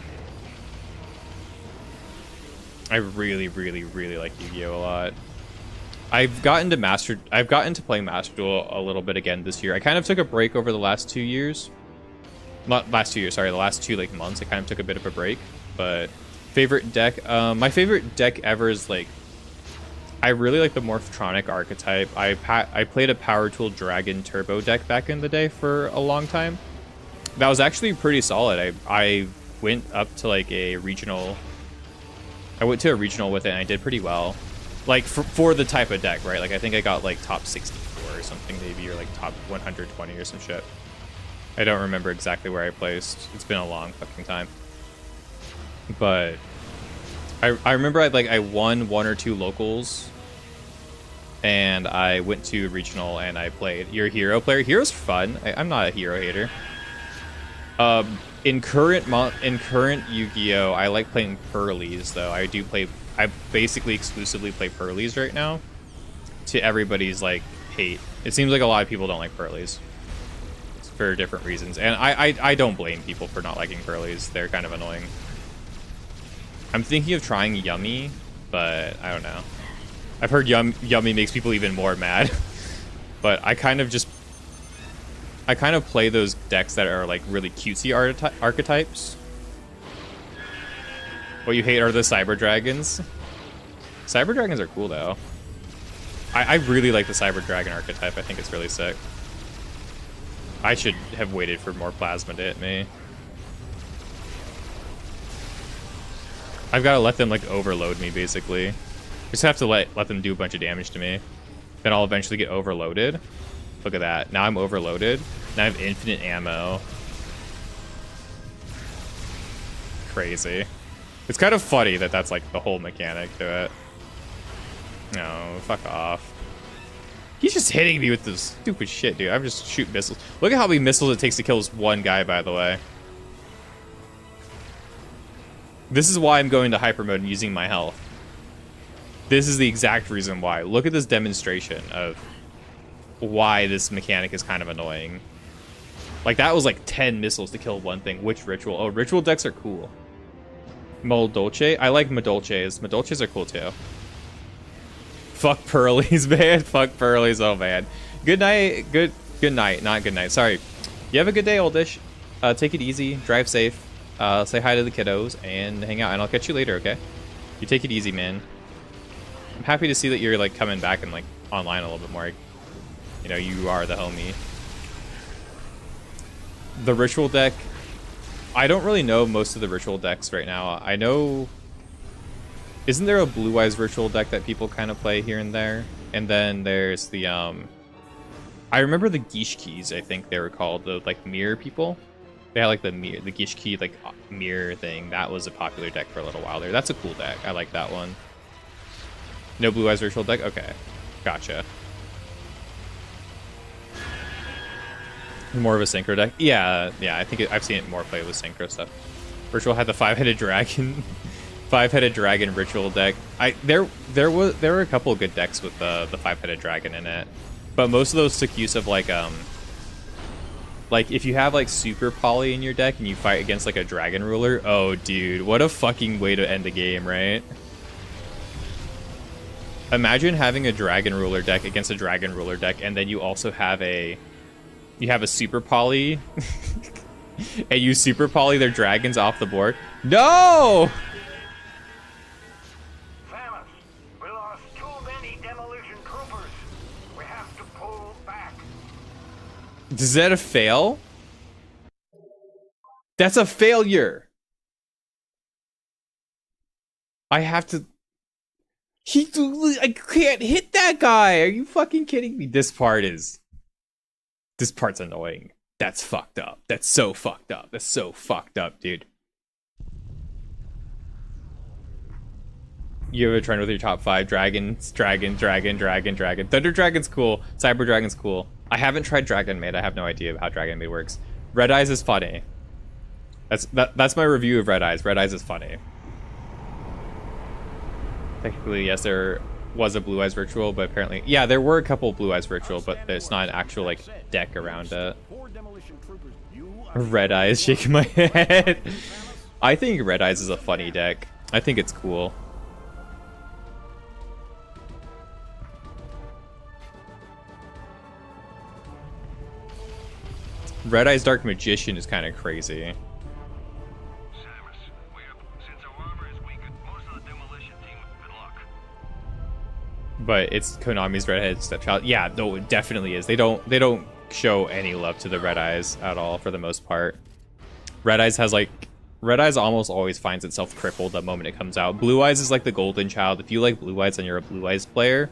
I really, really, really like Yu-Gi-Oh! A lot. I've gotten to playing Master Duel a little bit again this year. I kind of took a break over the last 2 years. Not last 2 years, sorry. The last 2 months, I kind of took a bit of a break. But favorite deck, my favorite deck ever is I really like the Morphtronic archetype. I played a Power Tool Dragon Turbo deck back in the day for a long time. That was actually pretty solid. I went up to a regional. I went to a regional with it and I did pretty well. For the type of deck, right? I think I got top 64 or something maybe, or top 120 or some shit. I don't remember exactly where I placed. It's been a long fucking time. But I remember I won 1 or 2 locals. And I went to regional and I played. You're a hero player. Hero's fun. I'm not a hero hater. In current Yu-Gi-Oh, I like playing Pearlies though. I basically exclusively play Pearlies right now. To everybody's hate. It seems like a lot of people don't like Pearlies. It's for different reasons, and I don't blame people for not liking Pearlies. They're kind of annoying. I'm thinking of trying Yummy, but I don't know. I've heard Yummy makes people even more mad. But I kind of play those decks that are really cutesy archetypes. What you hate are the Cyber Dragons. Cyber Dragons are cool though. I really like the Cyber Dragon archetype. I think it's really sick. I should have waited for more plasma to hit me. I've got to let them overload me basically. Just have to let them do a bunch of damage to me. Then I'll eventually get overloaded. Look at that. Now I'm overloaded. Now I have infinite ammo. Crazy. It's kind of funny that that's the whole mechanic to it. No, fuck off. He's just hitting me with this stupid shit, dude. I'm just shooting missiles. Look at how many missiles it takes to kill this one guy, by the way. This is why I'm going to hyper mode and using my health. This is the exact reason why. Look at this demonstration of why this mechanic is kind of annoying. That was 10 missiles to kill one thing. Which ritual? Oh, ritual decks are cool. Moldolce? I like Modolces. Modolces are cool too. Fuck Pearlies, man. Fuck Pearlies, oh man. Good night. Good night, not good night. Sorry. You have a good day, oldish. Take it easy. Drive safe. Say hi to the kiddos and hang out. And I'll catch you later, okay? You take it easy, man. I'm happy to see that you're coming back and online a little bit more. You know, you are the homie. The ritual deck. I don't really know most of the ritual decks right now. I know... Isn't there a Blue Eyes ritual deck that people kind of play here and there? And then there's the I remember the Gishkis, I think they were called, the like mirror people. They had like the Gishki like mirror thing. That was a popular deck for a little while there. That's a cool deck. I like that one. No Blue Eyes virtual deck? Okay. Gotcha. More of a synchro deck? Yeah, I think I've seen it more play with synchro stuff. Virtual had the 5-headed dragon. 5-headed dragon ritual deck. There were a couple of good decks with the 5-headed dragon in it. But most of those took use of like if you have like super poly in your deck and you fight against like a dragon ruler, oh dude, what a fucking way to end the game, right? Imagine having a dragon ruler deck against a dragon ruler deck, and then you also have a super poly and you super poly their dragons off the board. No! Samus, we lost too many demolition troopers. We have to pull back. Is that a fail? That's a failure. I have to... I can't hit that guy. Are you fucking kidding me? This part's annoying. That's fucked up. That's so fucked up. That's so fucked up, dude. You ever tried with your top 5 dragons? Dragon. Thunder Dragon's cool. Cyber Dragon's cool. I haven't tried Dragon Maid. I have no idea how Dragon Maid works. Red Eyes is funny. That's my review of Red Eyes. Red Eyes is funny. Technically, yes, there was a Blue Eyes virtual, but apparently, yeah, there were a couple of Blue Eyes virtual, but there's not an actual like deck around it. Red Eyes shaking my head. I think Red Eyes is a funny deck. I think it's cool. Red Eyes Dark Magician is kind of crazy. But it's Konami's redheaded stepchild. Yeah, no, it definitely is. They don't show any love to the Red Eyes at all for the most part. Red Eyes almost always finds itself crippled the moment it comes out. Blue Eyes is like the golden child. If you like Blue Eyes and you're a Blue Eyes player,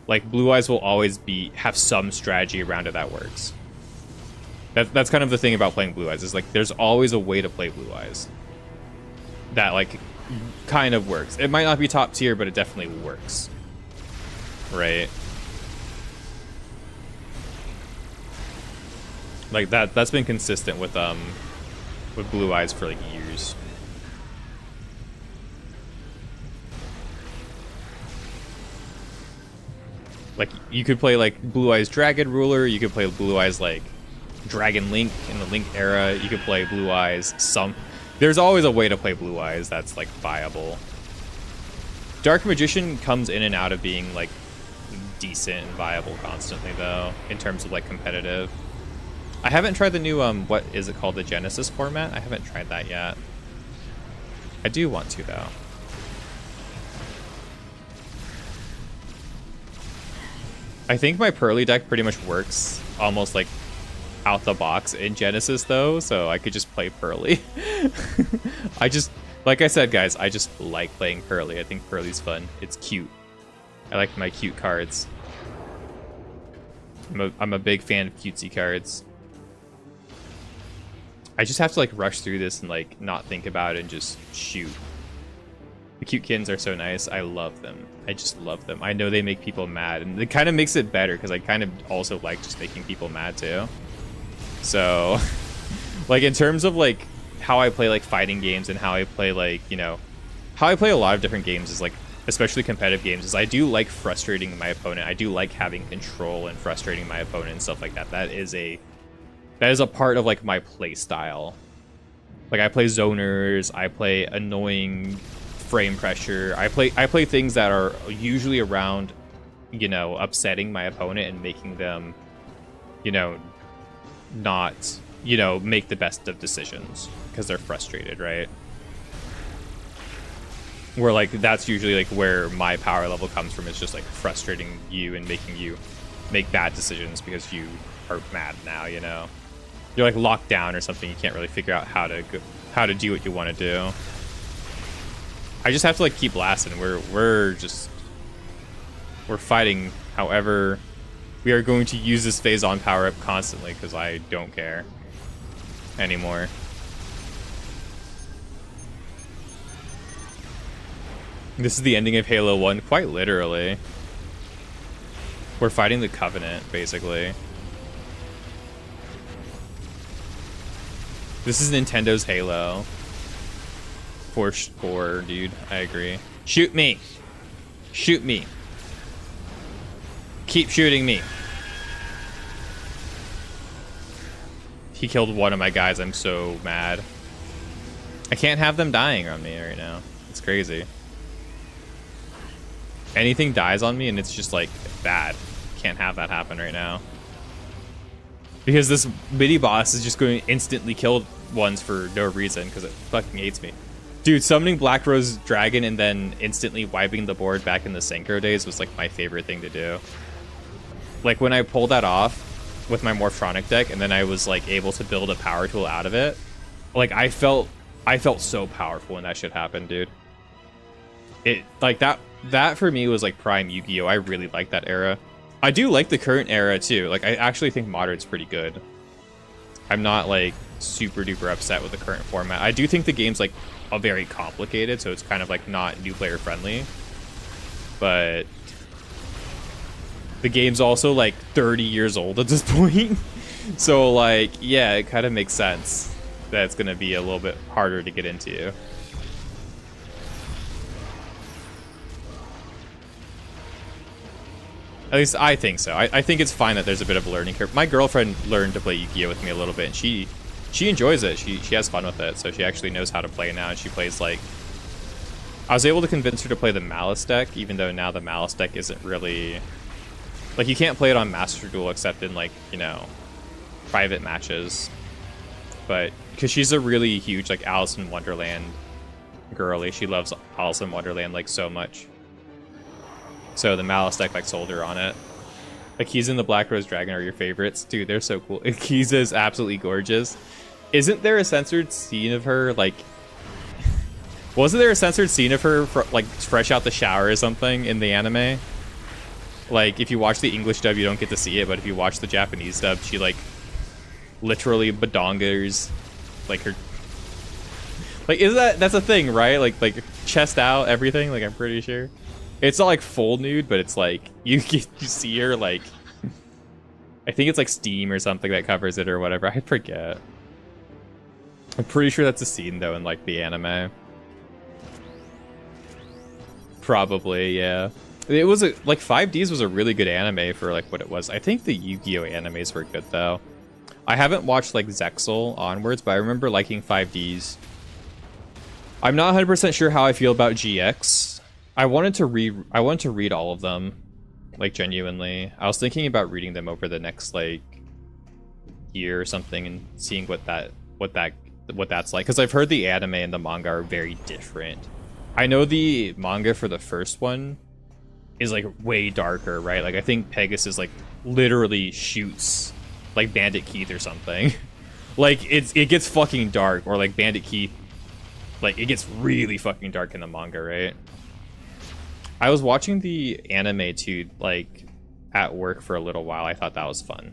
like Blue Eyes will always have some strategy around it that works. That's kind of the thing about playing Blue Eyes, is like there's always a way to play Blue Eyes that like kind of works. It might not be top tier, but it definitely works. Right. Like that's been consistent with Blue Eyes for like years. Like you could play like Blue Eyes Dragon Ruler, you could play Blue Eyes like Dragon Link in the Link era, you could play Blue Eyes there's always a way to play Blue Eyes that's like viable. Dark Magician comes in and out of being like decent and viable constantly though, in terms of like competitive. I haven't tried the new what is it called, the Genesis format? I haven't tried that yet. I do want to though. I think my Pearly deck pretty much works almost like out the box in Genesis though, so I could just play Pearly. Like I said guys, I just like playing Pearly. I think Pearly's fun. It's cute. I like my cute cards. I'm a big fan of cutesy cards. I just have to like rush through this and like not think about it and just shoot. The cute kittens are so nice. I love them. I just love them. I know they make people mad, and it kind of makes it better because I kind of also like just making people mad too. So, like in terms of like how I play like fighting games and how I play like, you know, how I play a lot of different games is like, especially competitive games, is I do like frustrating my opponent. I do like having control and frustrating my opponent and stuff like that. That is a part of like my play style. Like I play zoners, I play annoying frame pressure. I play things that are usually around, you know, upsetting my opponent and making them, you know, not, you know, make the best of decisions because they're frustrated, right? Where like that's usually like where my power level comes from, is just like frustrating you and making you make bad decisions because you are mad now, you know. You're like locked down or something, you can't really figure out how to do what you want to do. I just have to like keep blasting. We're fighting however We are going to use this Phazon power-up constantly because I don't care anymore. This is the ending of Halo 1, quite literally. We're fighting the Covenant, basically. This is Nintendo's Halo. For sure, dude. I agree. Shoot me! Shoot me! Keep shooting me! He killed one of my guys. I'm so mad. I can't have them dying on me right now. It's crazy. Anything dies on me and it's just like bad. Can't have that happen right now. Because this mini boss is just going to instantly kill ones for no reason because it fucking hates me. Dude, summoning Black Rose Dragon and then instantly wiping the board back in the Synchro days was like my favorite thing to do. Like when I pulled that off with my Morphronic deck and then I was like able to build a power tool out of it, like I felt so powerful when that shit happened, dude. It like that for me was like prime Yu-Gi-Oh! I really like that era. I do like the current era too. Like I actually think Modern's pretty good. I'm not like super duper upset with the current format. I do think the game's like very complicated, so it's kind of like not new player friendly. But the game's also like 30 years old at this point. So like, yeah, it kind of makes sense that it's gonna be a little bit harder to get into. At least I think so. I think it's fine that there's a bit of a learning curve. My girlfriend learned to play Yu-Gi-Oh! With me a little bit, and she enjoys it. She has fun with it, so she actually knows how to play now, and she plays like... I was able to convince her to play the Malice deck, even though now the Malice deck isn't really... Like, you can't play it on Master Duel except in, like, you know, private matches. But, because she's a really huge, like, Alice in Wonderland girly. She loves Alice in Wonderland, like, so much. So the Malice deck like sold her on it. Akiza and the Black Rose Dragon are your favorites. Dude, they're so cool. Akiza is absolutely gorgeous. Isn't there a censored scene of her, like... Wasn't there a censored scene of her, like, fresh out the shower or something in the anime? Like, if you watch the English dub, you don't get to see it, but if you watch the Japanese dub, she, like, literally badongers, like, her... Like, that's a thing, right? Like chest out, everything, like, I'm pretty sure. It's not like full nude, but it's like you see her like I think it's like Steam or something that covers it or whatever. I forget. I'm pretty sure that's a scene though in like the anime. Probably, yeah. It was like 5Ds was a really good anime for like what it was. I think the Yu-Gi-Oh animes were good though. I haven't watched like Zexal onwards, but I remember liking 5Ds. I'm not 100% sure how I feel about GX. I wanted to read all of them, like genuinely. I was thinking about reading them over the next like year or something and seeing what that's like, because I've heard the anime and the manga are very different. I know the manga for the first one is like way darker, right? Like I think Pegasus like literally shoots like Bandit Keith or something. Like it gets fucking dark, or like Bandit Keith, like it gets really fucking dark in the manga, right? I was watching the anime too, like, at work for a little while. I thought that was fun.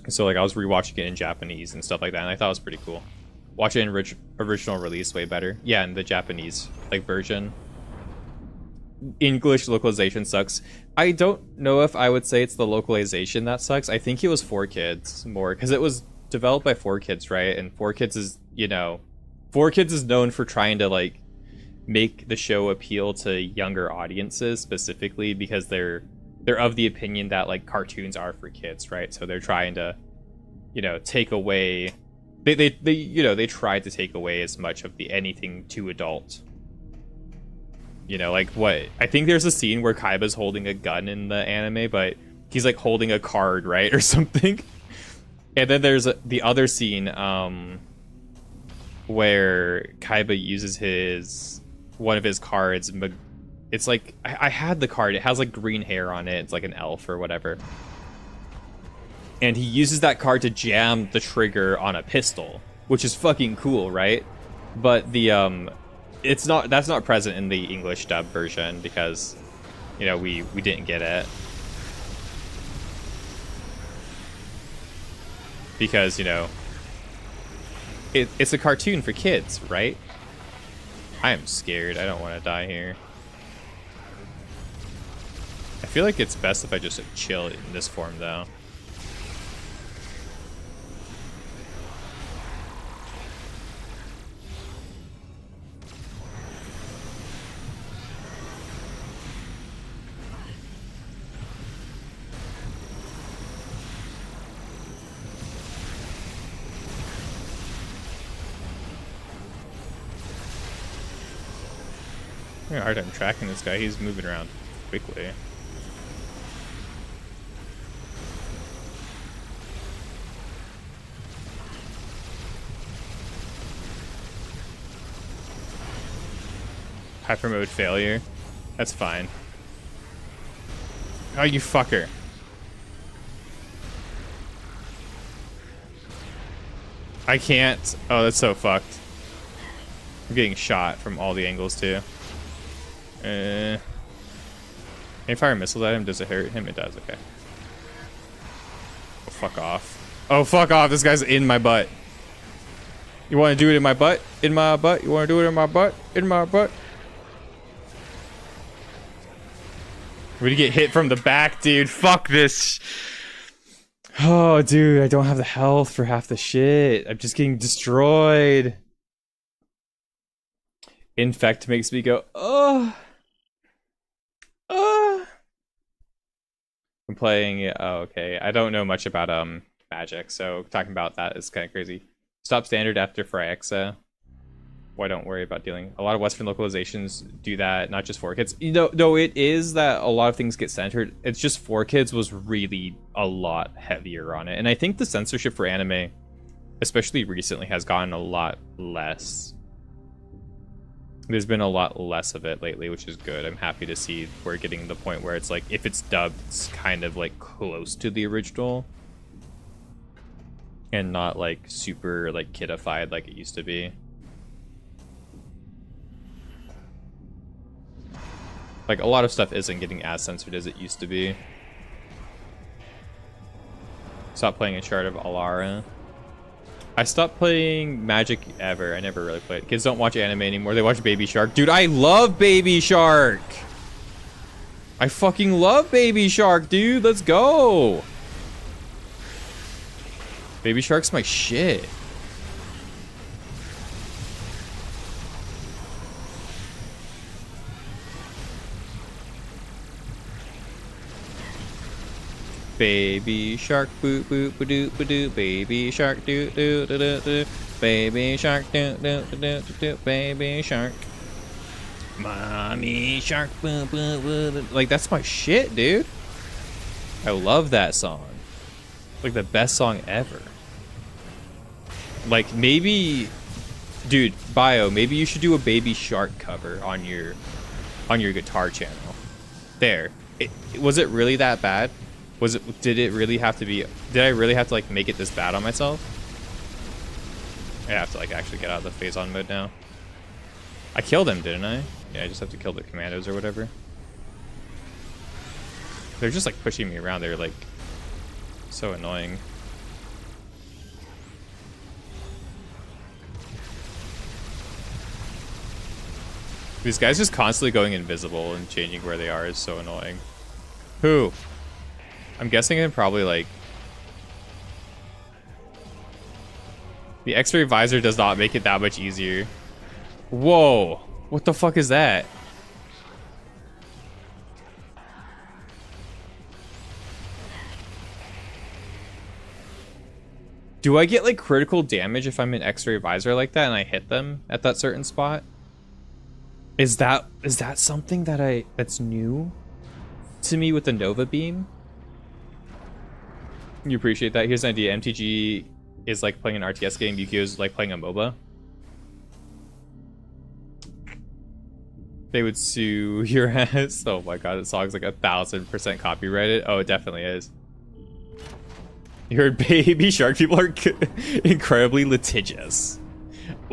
So, like, I was rewatching it in Japanese and stuff like that, and I thought it was pretty cool. Watch it in original release, way better. Yeah, in the Japanese, like, version. English localization sucks. I don't know if I would say it's the localization that sucks. I think it was 4Kids more, because it was developed by 4Kids, right? And 4Kids is, you know... 4Kids is known for trying to, like, make the show appeal to younger audiences specifically because they're of the opinion that like cartoons are for kids, right? So they're trying to, you know, take away they you know, they tried to take away as much of the anything too adult. You know, like what I think there's a scene where Kaiba's holding a gun in the anime, but he's like holding a card, right, or something. And then there's the other scene where Kaiba uses one of his cards. It's like I had the card, it has like green hair on it, it's like an elf or whatever, and he uses that card to jam the trigger on a pistol, which is fucking cool, right? But the that's not present in the English dub version because, you know, we didn't get it. because, you know, it's a cartoon for kids, right? I am scared. I don't want to die here. I feel like it's best if I just chill in this form, though. I have a hard time tracking this guy. He's moving around quickly. Hyper mode failure. That's fine. Oh, you fucker. I can't. Oh, that's so fucked. I'm getting shot from all the angles, too. Can you fire missiles at him? Does it hurt him? It does, okay. Oh, fuck off. Oh, fuck off. This guy's in my butt. You want to do it in my butt? In my butt? You want to do it in my butt? In my butt? We're gonna get hit from the back, dude. Fuck this. Oh, dude, I don't have the health for half the shit. I'm just getting destroyed. Infect makes me go, oh. I'm playing, oh, okay. I don't know much about magic, so talking about that is kind of crazy. Stop standard after Phyrexia. Why don't worry about dealing. A lot of Western localizations do that, not just 4Kids. You know, no, it is that a lot of things get centered. It's just 4Kids was really a lot heavier on it. And I think the censorship for anime, especially recently, has gotten a lot less. There's been a lot less of it lately, which is good. I'm happy to see we're getting to the point where it's like, if it's dubbed, it's kind of like close to the original. And not like super like kidified like it used to be. Like a lot of stuff isn't getting as censored as it used to be. Stop playing a Shard of Alara. I stopped playing Magic ever. I never really played. Kids don't watch anime anymore. They watch Baby Shark. Dude, I love Baby Shark. I fucking love Baby Shark, dude. Let's go. Baby Shark's my shit. Baby shark, boo boo ba doo ba doo. Baby shark, doo doo doo doo doo. Baby shark, doo doo doo doo doo. Baby shark. Mommy shark, boo boo boo. Like that's my shit, dude. I love that song. Like the best song ever. Like maybe, dude, Bio, maybe you should do a Baby Shark cover on your guitar channel. There. Was it really that bad? Did it really have to be, did I really have to like make it this bad on myself? I have to like actually get out of the phase on mode now. I killed him, didn't I? Yeah, I just have to kill the commandos or whatever. They're just like pushing me around. They're like so annoying. These guys just constantly going invisible and changing where they are is so annoying. Who? I'm guessing it probably like... The X-ray visor does not make it that much easier. Whoa! What the fuck is that? Do I get like critical damage if I'm in X-ray visor like that and I hit them at that certain spot? Is that something that's new to me with the Nova Beam? You appreciate that? Here's an idea. MTG is like playing an RTS game. Yu-Gi-Oh is like playing a MOBA. They would sue your ass. Oh my god, that song's like 1000% copyrighted. Oh, it definitely is. You heard Baby Shark? People are incredibly litigious.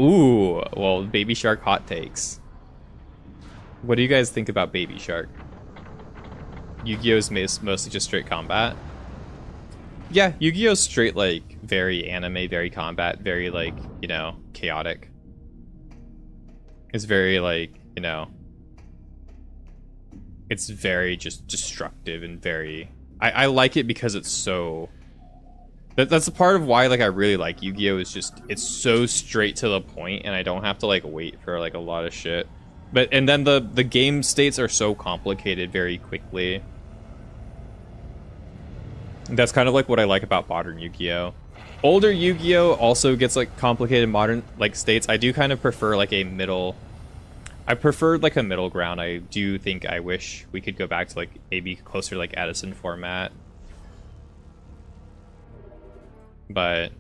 Ooh, well, Baby Shark hot takes. What do you guys think about Baby Shark? Yu-Gi-Oh is mostly just straight combat. Yeah, Yu-Gi-Oh's straight, like, very anime, very combat, very, like, you know, chaotic. It's very, like, you know, it's very just destructive and very... I like it because it's so... That's a part of why, like, I really like Yu-Gi-Oh! Is just, it's so straight to the point, and I don't have to, like, wait for, like, a lot of shit. But, and then the game states are so complicated very quickly. That's kind of, like, what I like about modern Yu-Gi-Oh! Older Yu-Gi-Oh! Also gets, like, complicated modern, like, states. I do kind of prefer, like, a middle... I preferred, like, a middle ground. I do think I wish we could go back to, like, maybe closer to, like, Edison format. But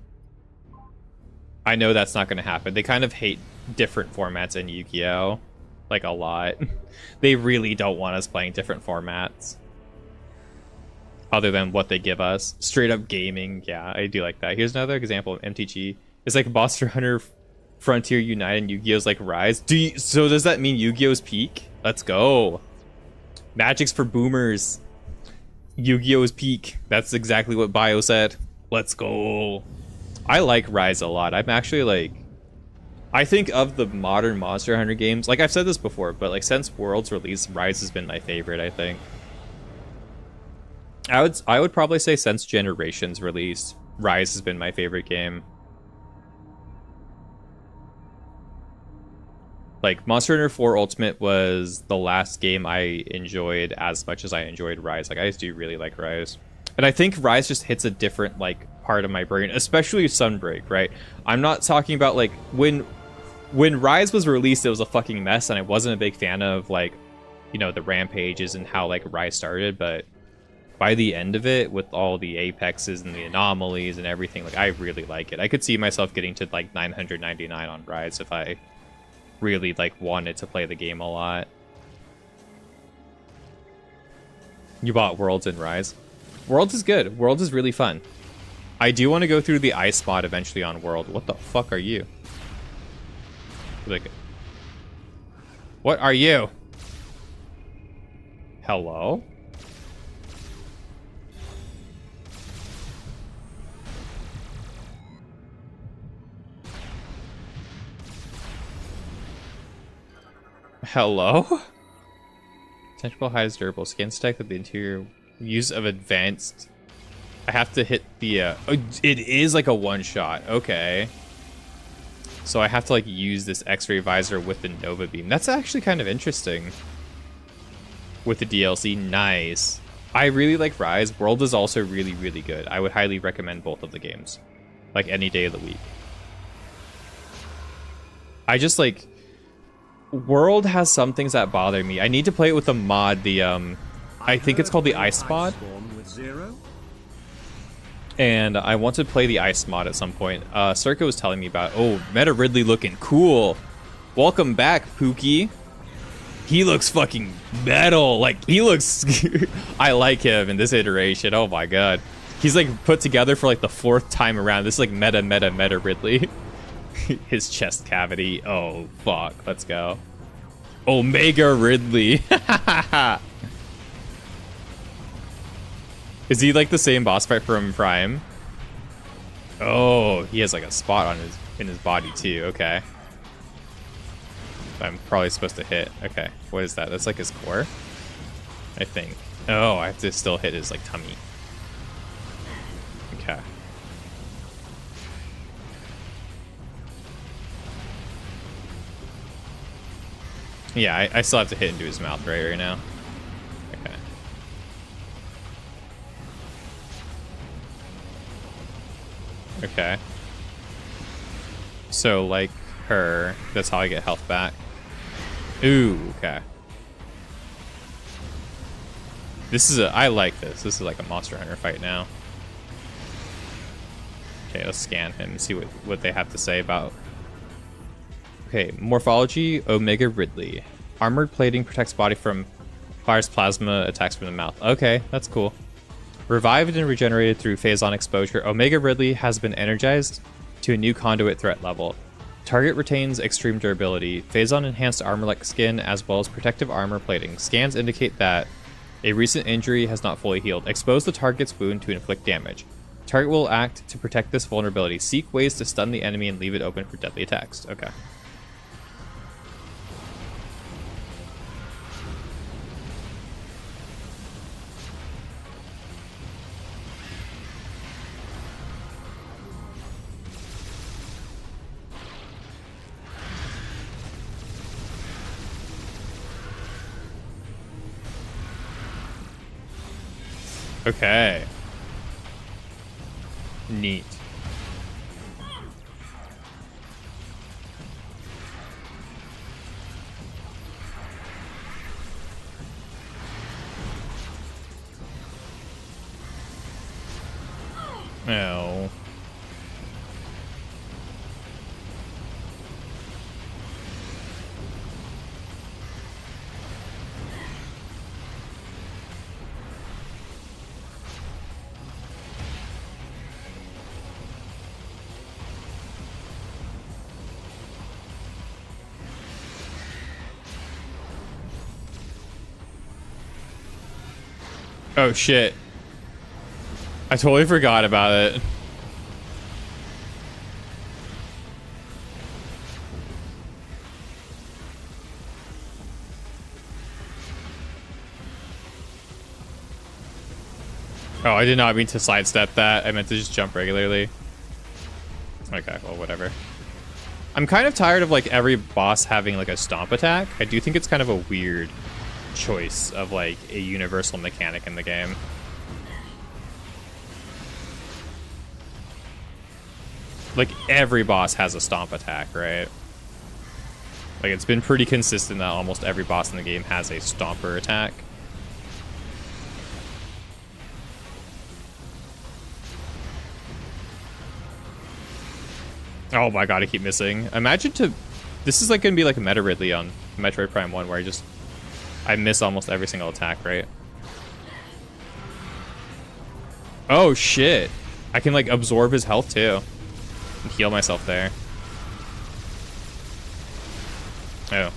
I know that's not going to happen. They kind of hate different formats in Yu-Gi-Oh! Like, a lot. They really don't want us playing different formats. Other than what they give us. Straight up gaming, yeah, I do like that. Here's another example of MTG. It's like Monster Hunter Frontier United and Yu-Gi-Oh's like Rise. So does that mean Yu-Gi-Oh's peak? Let's go. Magic's for boomers. Yu-Gi-Oh's peak. That's exactly what Bio said. Let's go. I like Rise a lot. I'm actually like... I think of the modern Monster Hunter games, like I've said this before, but like since World's release, Rise has been my favorite, I think. I would probably say since Generations release, Rise has been my favorite game. Like, Monster Hunter 4 Ultimate was the last game I enjoyed as much as I enjoyed Rise. Like, I just do really like Rise. And I think Rise just hits a different, like, part of my brain, especially Sunbreak, right? I'm not talking about, like, when Rise was released, it was a fucking mess, and I wasn't a big fan of, like, you know, the rampages and how, like, Rise started, but by the end of it, with all the apexes and the anomalies and everything, like, I really like it. I could see myself getting to, like, 999 on Rise if I really, like, wanted to play the game a lot. You bought Worlds and Rise. Worlds is good. Worlds is really fun. I do want to go through the ice mod eventually on World. What the fuck are you? Like, what are you? Hello? Hello? Tentacle hides durable. Skin stack with the interior use of advanced. I have to hit the oh, it is like a one-shot. Okay. So I have to like use this X-ray visor with the Nova beam. That's actually kind of interesting. With the DLC. Nice. I really like Rise. World is also really, really good. I would highly recommend both of the games. Like any day of the week. I just like World has some things that bother me. I need to play it with the mod, the I think it's called the Ice mod. And I want to play the Ice mod at some point. Circa was telling me about, oh, Meta Ridley looking cool. Welcome back, Pookie. He looks fucking metal. Like, he looks... I like him in this iteration. Oh my god. He's like put together for like the 4th time around. This is like meta Ridley. His chest cavity. Oh, fuck. Let's go. Omega Ridley. Is he like the same boss fight from Prime? Oh, he has like a spot on in his body too. Okay. I'm probably supposed to hit. Okay. What is that? That's like his core? I think. Oh, I have to still hit his like tummy. Okay. Yeah, I still have to hit into his mouth right now. Okay. Okay. So, like her, that's how I get health back. Ooh, okay. This is I like this. This is like a Monster Hunter fight now. Okay, let's scan him and see what they have to say about... Okay, morphology, Omega Ridley. Armored plating protects body from fires plasma attacks from the mouth. Okay, that's cool. Revived and regenerated through phazon exposure, Omega Ridley has been energized to a new conduit threat level. Target retains extreme durability, phazon enhanced armor-like skin, as well as protective armor plating. Scans indicate that a recent injury has not fully healed. Expose the target's wound to inflict damage. Target will act to protect this vulnerability. Seek ways to stun the enemy and leave it open for deadly attacks. Okay. Okay. Neat. No. Oh shit. I totally forgot about it. Oh, I did not mean to sidestep that. I meant to just jump regularly. Okay, well, whatever. I'm kind of tired of like every boss having like a stomp attack. I do think it's kind of a weird choice of like a universal mechanic in the game. Like every boss has a stomp attack, right? Like it's been pretty consistent that almost every boss in the game has a stomper attack. Oh my god, I keep missing. Imagine this is like gonna be like a meta Ridley on Metroid Prime 1 where I miss almost every single attack, right? Oh shit. I can like absorb his health too. And heal myself there. Oh.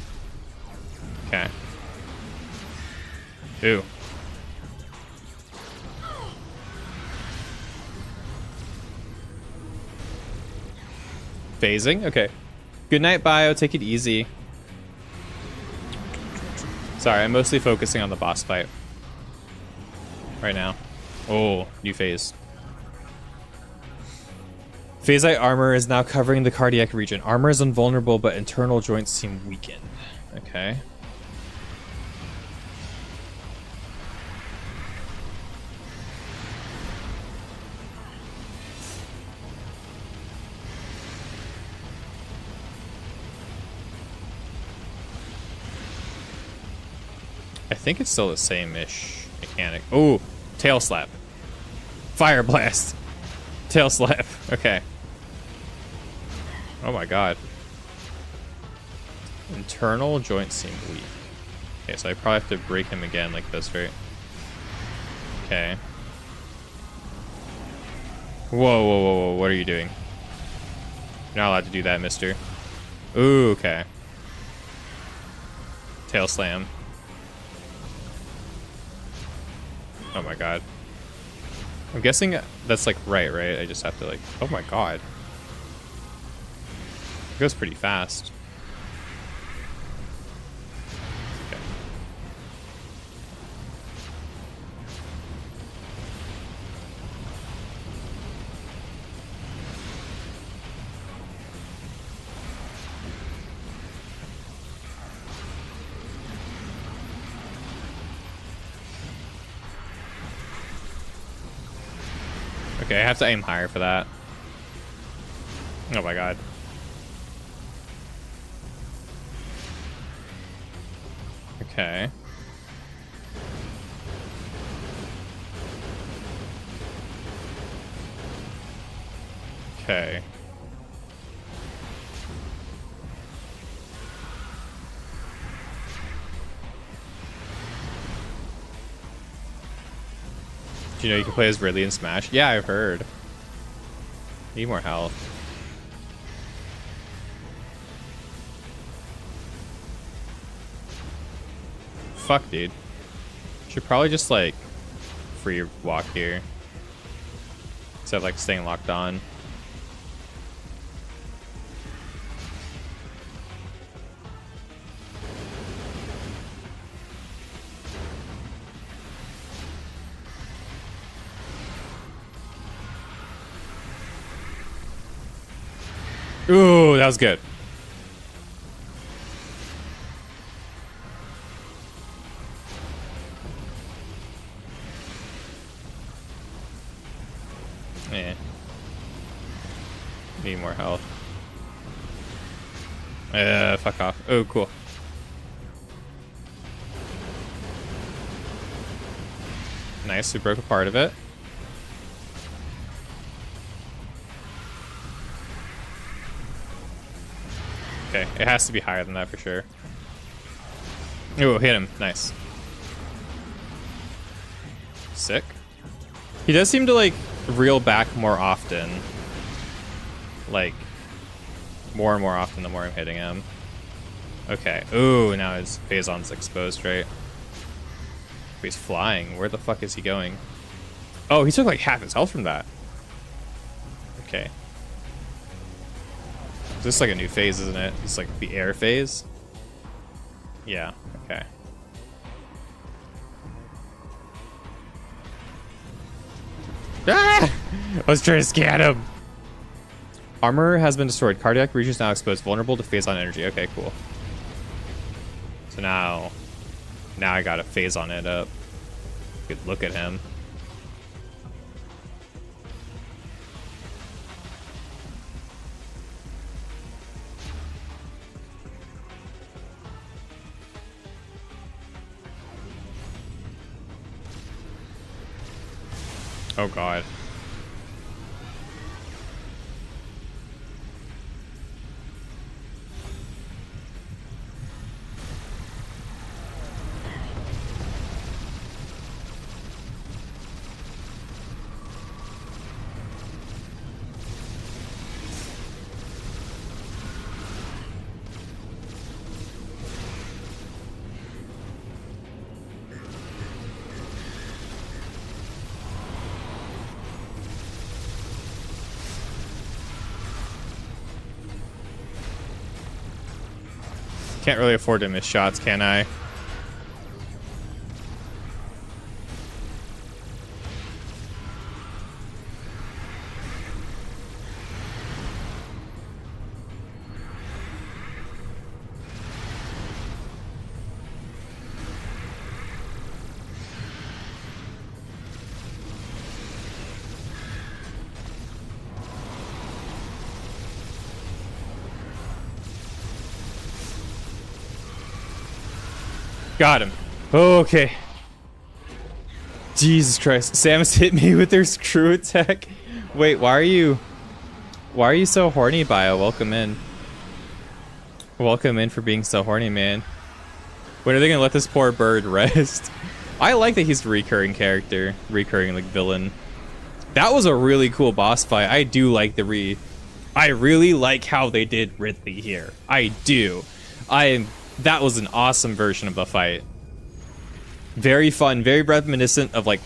Okay. Ooh. Phasing? Okay. Good night, Bio. Take it easy. Sorry, I'm mostly focusing on the boss fight right now. Oh, new phase. Phasite armor is now covering the cardiac region. Armor is invulnerable, but internal joints seem weakened. Okay. I think it's still the same-ish mechanic. Oh, tail slap. Fire blast. Tail slap. Okay. Oh my god. Internal joints seem weak. Okay, so I probably have to break him again like this, right? Okay. Whoa, whoa, whoa, whoa. What are you doing? You're not allowed to do that, mister. Ooh, okay. Tail slam. Oh my god. I'm guessing that's like right? I just have to like... Oh my god. It goes pretty fast. Okay. Okay, I have to aim higher for that. Oh my god. Okay. Okay. Do you know you can play as Ridley in Smash? Yeah, I've heard. Need more health. Fuck, dude. Should probably just, like, free walk here. instead of like staying locked on. Ooh, that was good. Yeah. Need more health. Fuck off. Oh, cool. Nice, we broke a part of it. Okay, it has to be higher than that for sure. Ooh, hit him. Nice. Sick. He does seem to, like, reel back more often. Like, more and more often the more I'm hitting him. Okay. Ooh, now his Phazon's exposed, right? He's flying. Where the fuck is he going? Oh, he took, like, half his health from that. Okay. This is like a new phase, isn't it? It's like the air phase. Yeah, okay. Ah! I was trying to scan him. Armor has been destroyed. Cardiac regions now exposed, vulnerable to phase on energy. Okay, cool. So now I got a phase on it up. Good look at him. Oh god. Can't really afford to miss shots, can I? Got him. Okay. Jesus Christ. Samus hit me with their screw attack. Wait, why are you so horny, Bio? Welcome in. Welcome in for being so horny, man. When are they gonna let this poor bird rest? I like that he's a recurring character. Recurring, like, villain. That was a really cool boss fight. I do like I really like how they did Ridley here. I do. That was an awesome version of the fight. Very fun, very reminiscent of, like,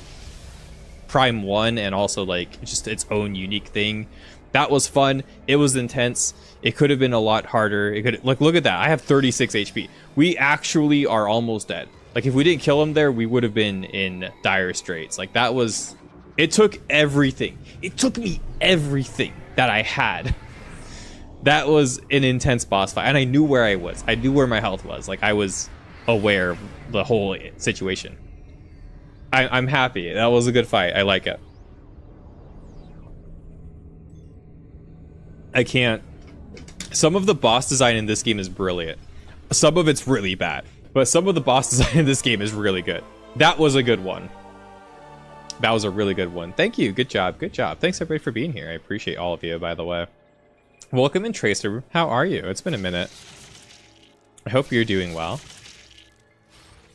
Prime 1 and also, like, just its own unique thing. That was fun. It was intense. It could have been a lot harder. It could, like, look at that. I have 36 HP. We actually are almost dead. Like, if we didn't kill him there, we would have been in dire straits. Like, that was... It took everything. It took me everything that I had. That was an intense boss fight, and I knew where I was. I knew where my health was. Like, I was aware of the whole situation. I'm happy. That was a good fight. I like it. I can't... Some of the boss design in this game is brilliant. Some of it's really bad. But some of the boss design in this game is really good. That was a good one. That was a really good one. Thank you. Good job. Good job. Thanks, everybody, for being here. I appreciate all of you, by the way. Welcome in, Tracer. How are you? It's been a minute. I hope you're doing well.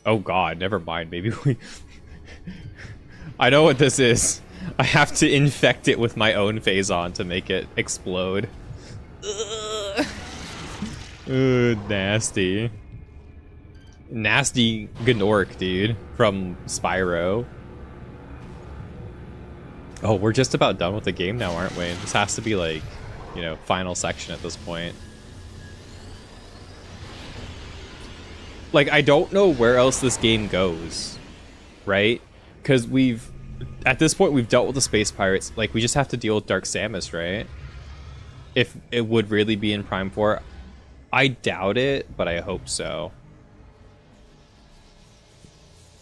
Oh god, never mind. Maybe we... I know what this is. I have to infect it with my own Phazon to make it explode. Nasty. Nasty Gnorc, dude. From Spyro. Oh, we're just about done with the game now, aren't we? This has to be like, you know, final section at this point. Like, I don't know where else this game goes, right? Because at this point, we've dealt with the Space Pirates. Like, we just have to deal with Dark Samus, right? If it would really be in Prime 4. I doubt it, but I hope so.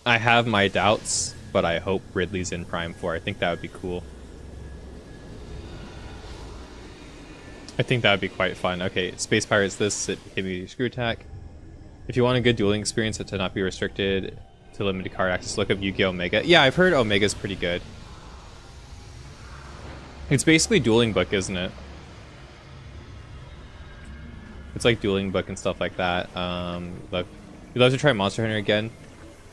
I have my doubts, but I hope Ridley's in Prime 4. I think that would be cool. I think that would be quite fun. Okay, Space Pirates, this, hit me with your screw attack. If you want a good dueling experience to not be restricted to limited card access, look up Yu-Gi-Oh! Omega. Yeah, I've heard Omega's pretty good. It's basically Dueling Book, isn't it? It's like Dueling Book and stuff like that. Look, you'd love to try Monster Hunter again.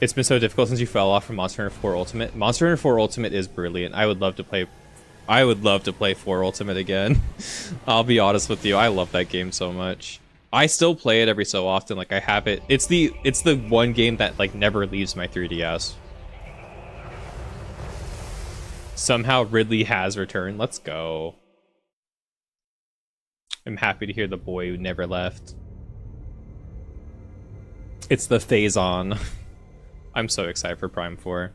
It's been so difficult since you fell off from Monster Hunter 4 Ultimate. Monster Hunter 4 Ultimate is brilliant. I would love to play 4 Ultimate again. I'll be honest with you, I love that game so much. I still play it every so often. Like, I have it. It's the one game that like never leaves my 3DS. Somehow Ridley has returned. Let's go. I'm happy to hear the boy who never left. It's the phase on. I'm so excited for Prime 4.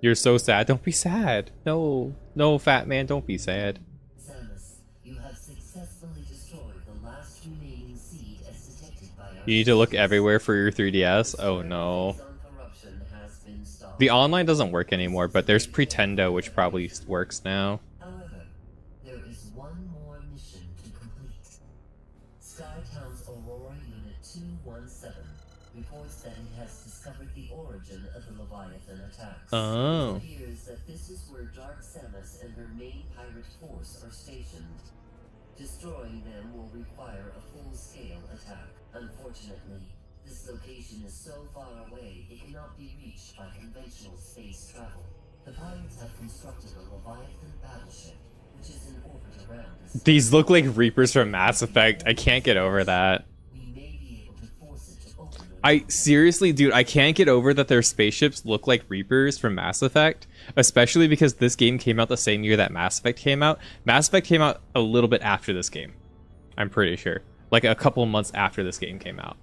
You're so sad. Don't be sad. No, fat man, don't be sad. Samus, you have successfully destroyed the last remaining seed as detected by our... You need to look everywhere for your 3DS. Oh no. The online doesn't work anymore, but there's Pretendo, which probably works now. However, there is one more mission to complete. Skytown's Aurora Unit 217 reports that it has discovered the origin of the Leviathan attacks. Oh. It appears that this is where Dark Samus and her main pirate force are stationed. Destroying them will require a full-scale attack. Unfortunately, this location is so far away it cannot be reached by conventional space travel. The pirates have constructed a Leviathan battleship, which is in orbit around us. These look like Reapers from Mass Effect. I can't get over that. We may be able to force it to open the... I seriously, dude, I can't get over that their spaceships look like Reapers from Mass Effect, especially because this game came out the same year that Mass Effect came out. Mass Effect came out a little bit after this game. I'm pretty sure. Like a couple months after this game came out.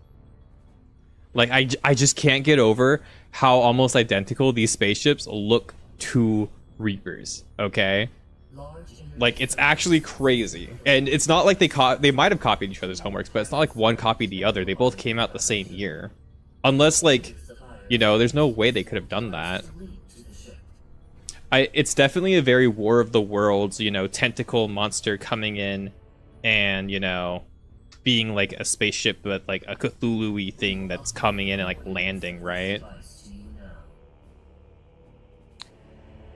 Like, I just can't get over how almost identical these spaceships look to Reapers, okay? Like, it's actually crazy. And it's not like they might have copied each other's homeworks, but it's not like one copied the other. They both came out the same year. Unless, like, you know, there's no way they could have done that. It's definitely a very War of the Worlds, you know, tentacle monster coming in and, you know, being like a spaceship with like a Cthulhu-y thing that's coming in and like landing, right?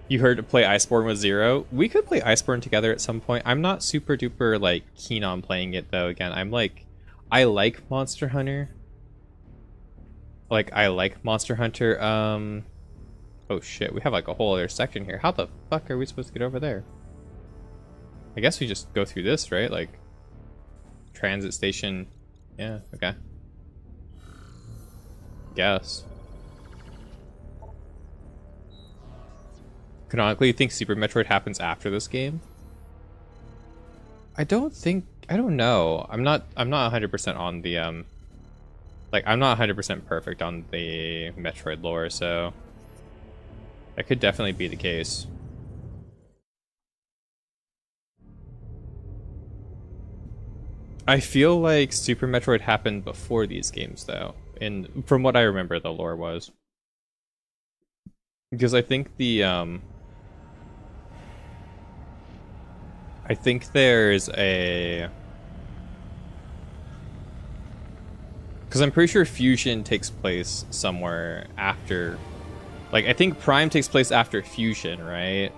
You heard to play Iceborne with Zero. We could play Iceborne together at some point. I'm not super duper like keen on playing it though. Again, I like Monster Hunter. I like Monster Hunter. Oh shit, we have like a whole other section here. How the fuck are we supposed to get over there? I guess we just go through this, right? Like transit station. Yeah, okay. Guess. Canonically, you think Super Metroid happens after this game? I don't know. I'm not 100% on the like, I'm not 100% perfect on the Metroid lore, so that could definitely be the case. I feel like Super Metroid happened before these games, though, and from what I remember, the lore was. Because I think the I think there's a... Because I'm pretty sure Fusion takes place somewhere after... Like, I think Prime takes place after Fusion, right?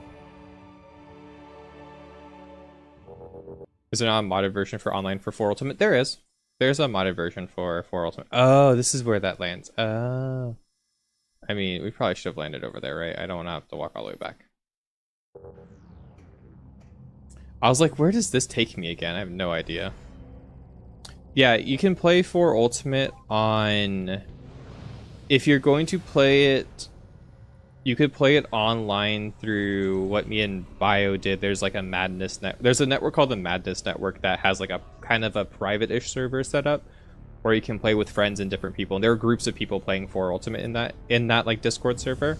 Is there not a modded version for online for 4 Ultimate? There is. There's a modded version for 4 Ultimate. Oh, this is where that lands. Oh. I mean, we probably should have landed over there, right? I don't want to have to walk all the way back. I was like, where does this take me again? I have no idea. Yeah, you can play 4 Ultimate on... If you're going to play it You could play it online through what me and Bio did. There's like a Madness net. There's a network called the Madness Network that has like a kind of a private-ish server set up where you can play with friends and different people. And there are groups of people playing for Ultimate in that like Discord server.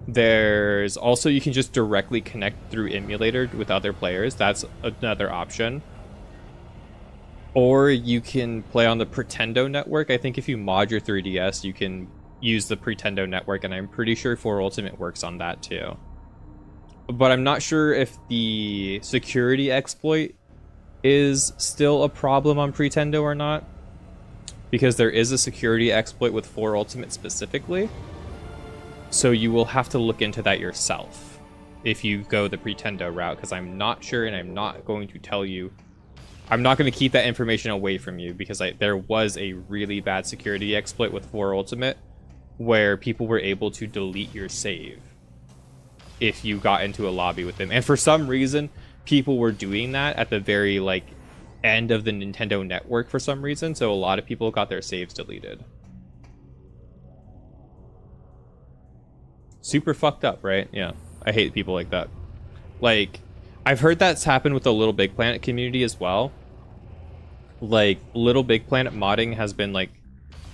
There's also, you can just directly connect through emulator with other players. That's another option. Or you can play on the Pretendo network. I think if you mod your 3DS, you can use the Pretendo network, and I'm pretty sure 4 Ultimate works on that too. But I'm not sure if the security exploit is still a problem on Pretendo or not, because there is a security exploit with 4 Ultimate specifically. So you will have to look into that yourself if you go the Pretendo route, because I'm not sure, and I'm not going to tell you. I'm not going to keep that information away from you, because there was a really bad security exploit with 4 Ultimate where people were able to delete your save if you got into a lobby with them. And for some reason, people were doing that at the very like end of the Nintendo network for some reason. So a lot of people got their saves deleted. Super fucked up, right? Yeah. I hate people like that. Like, I've heard that's happened with the Little Big Planet community as well. Like, Little Big Planet modding has been like